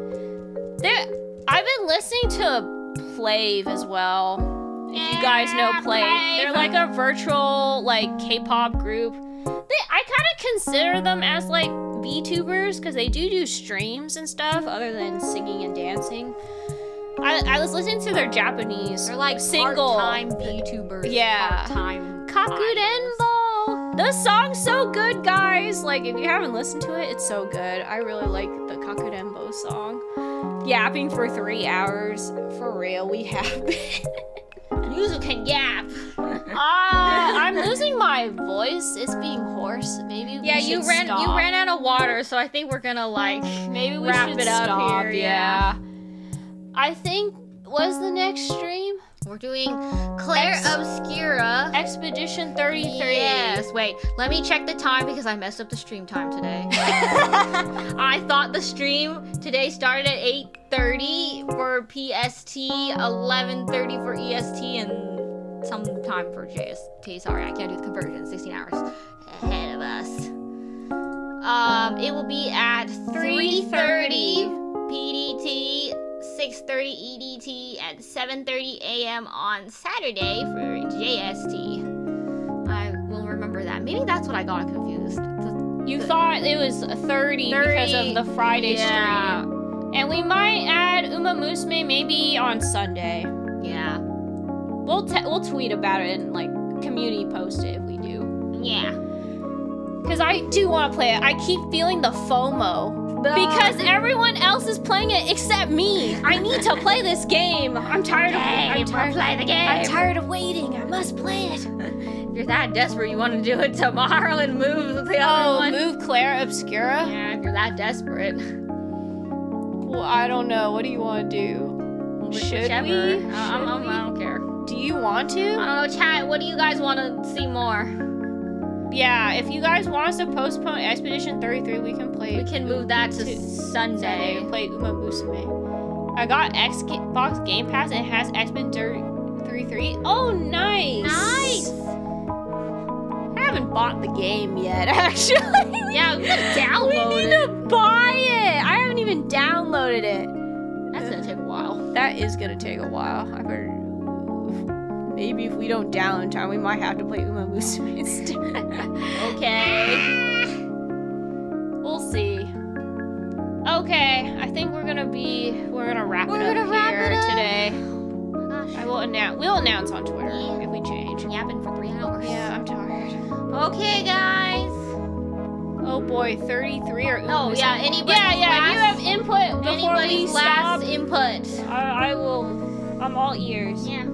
I've been listening to Plave as well. If you guys know Plave. They're like a virtual like K-pop group. I kind of consider them as like Vtubers because they do streams and stuff other than singing and dancing. I was listening to their Japanese. They're like single part-time VTubers. Yeah. Part-time. Kakurenbo! The song's so good, guys! Like, if you haven't listened to it, it's so good. I really like the Kakurenbo song. Yapping for 3 hours. For real, we have been. Yuzu can yap. I'm losing my voice. It's being hoarse. Maybe we Yeah, should you ran stop. out of water, so I think we're gonna like Maybe we wrap should it up stop. here. Yeah. I think, what's the next stream? We're doing Claire Obscura. Expedition 33. Yes, wait, let me check the time because I messed up the stream time today. I thought the stream today started at 8:30 for PST, 11:30 for EST, and some time for JST. Sorry, I can't do the conversion. 16 hours ahead of us. It will be at 3:30 PDT, 6:30 EDT, and 7:30 AM on Saturday for JST. I will remember that. Maybe that's what I got confused. You thought it was 30 because of the Friday stream. And we might add Uma Musume maybe on Sunday. Yeah. We'll tweet about it and like community post it if we do. Yeah. Because I do want to play it. I keep feeling the FOMO. Because everyone else is playing it except me. I need to play this game. I'm tired of play the game. I'm tired of waiting. I must play it. If you're that desperate, you want to do it tomorrow and move the other one. Move Claire Obscura? Yeah, if you're that desperate. Well, I don't know. What do you want to do? Should Whichever. we? I don't care. Do you want to? I don't know, chat. What do you guys want to see more? Yeah, if you guys want us to postpone Expedition 33, we can play. We can move that to Sunday. And play Uma Musume. I got Xbox Game Pass and it has Expedition 33. Oh, nice! Nice! I haven't bought the game yet, actually. Yeah, we gotta download We need to buy it! I haven't even downloaded it. That's gonna take a while. That is gonna take a while. I better... Maybe if we don't download in time, we might have to play Uma Musume instead. Okay. We'll see. Okay, I think we're gonna wrap We're it gonna up wrap here it up. today. Gosh. We'll announce on Twitter Yeah. if we change. Yapping for 3 hours. Yeah, I'm tired. Okay, guys. Oh boy, 33 or Oh yeah, anybody's yeah. You have last, input before we anybody's last stop. input. I will. I'm all ears. Yeah.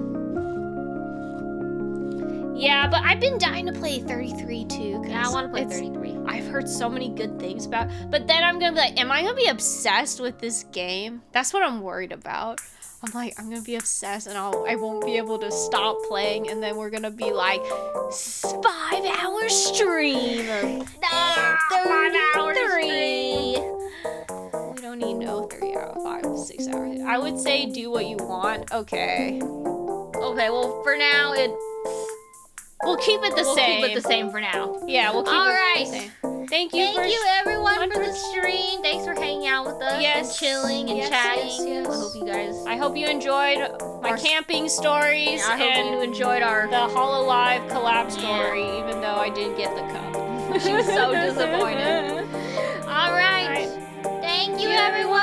Yeah, but I've been dying to play 33 too. 'Cause Yeah, I want to play it's- 33. I've heard so many good things about. But then I'm gonna be like, am I gonna be obsessed with this game? That's what I'm worried about. I'm like, I'm gonna be obsessed and I won't be able to stop playing, and then we're gonna be like 5-hour stream of 33. We don't need no 3 hour, 5, 6 hours. I would say do what you want. Okay. Okay, well for now We'll keep it the we'll same. keep it the same for now. Yeah, we'll keep All it right. the same. Thank you Thank for you everyone for the Hundred- stream. Thanks for hanging out with us Yes. and chilling and Yes, chatting. yes. I hope you guys. I hope you enjoyed my Our- camping stories I hope and you enjoyed our. the Hololive Collab story, even though I didn't get the cup. She was so disappointed. All right. Thank you everyone.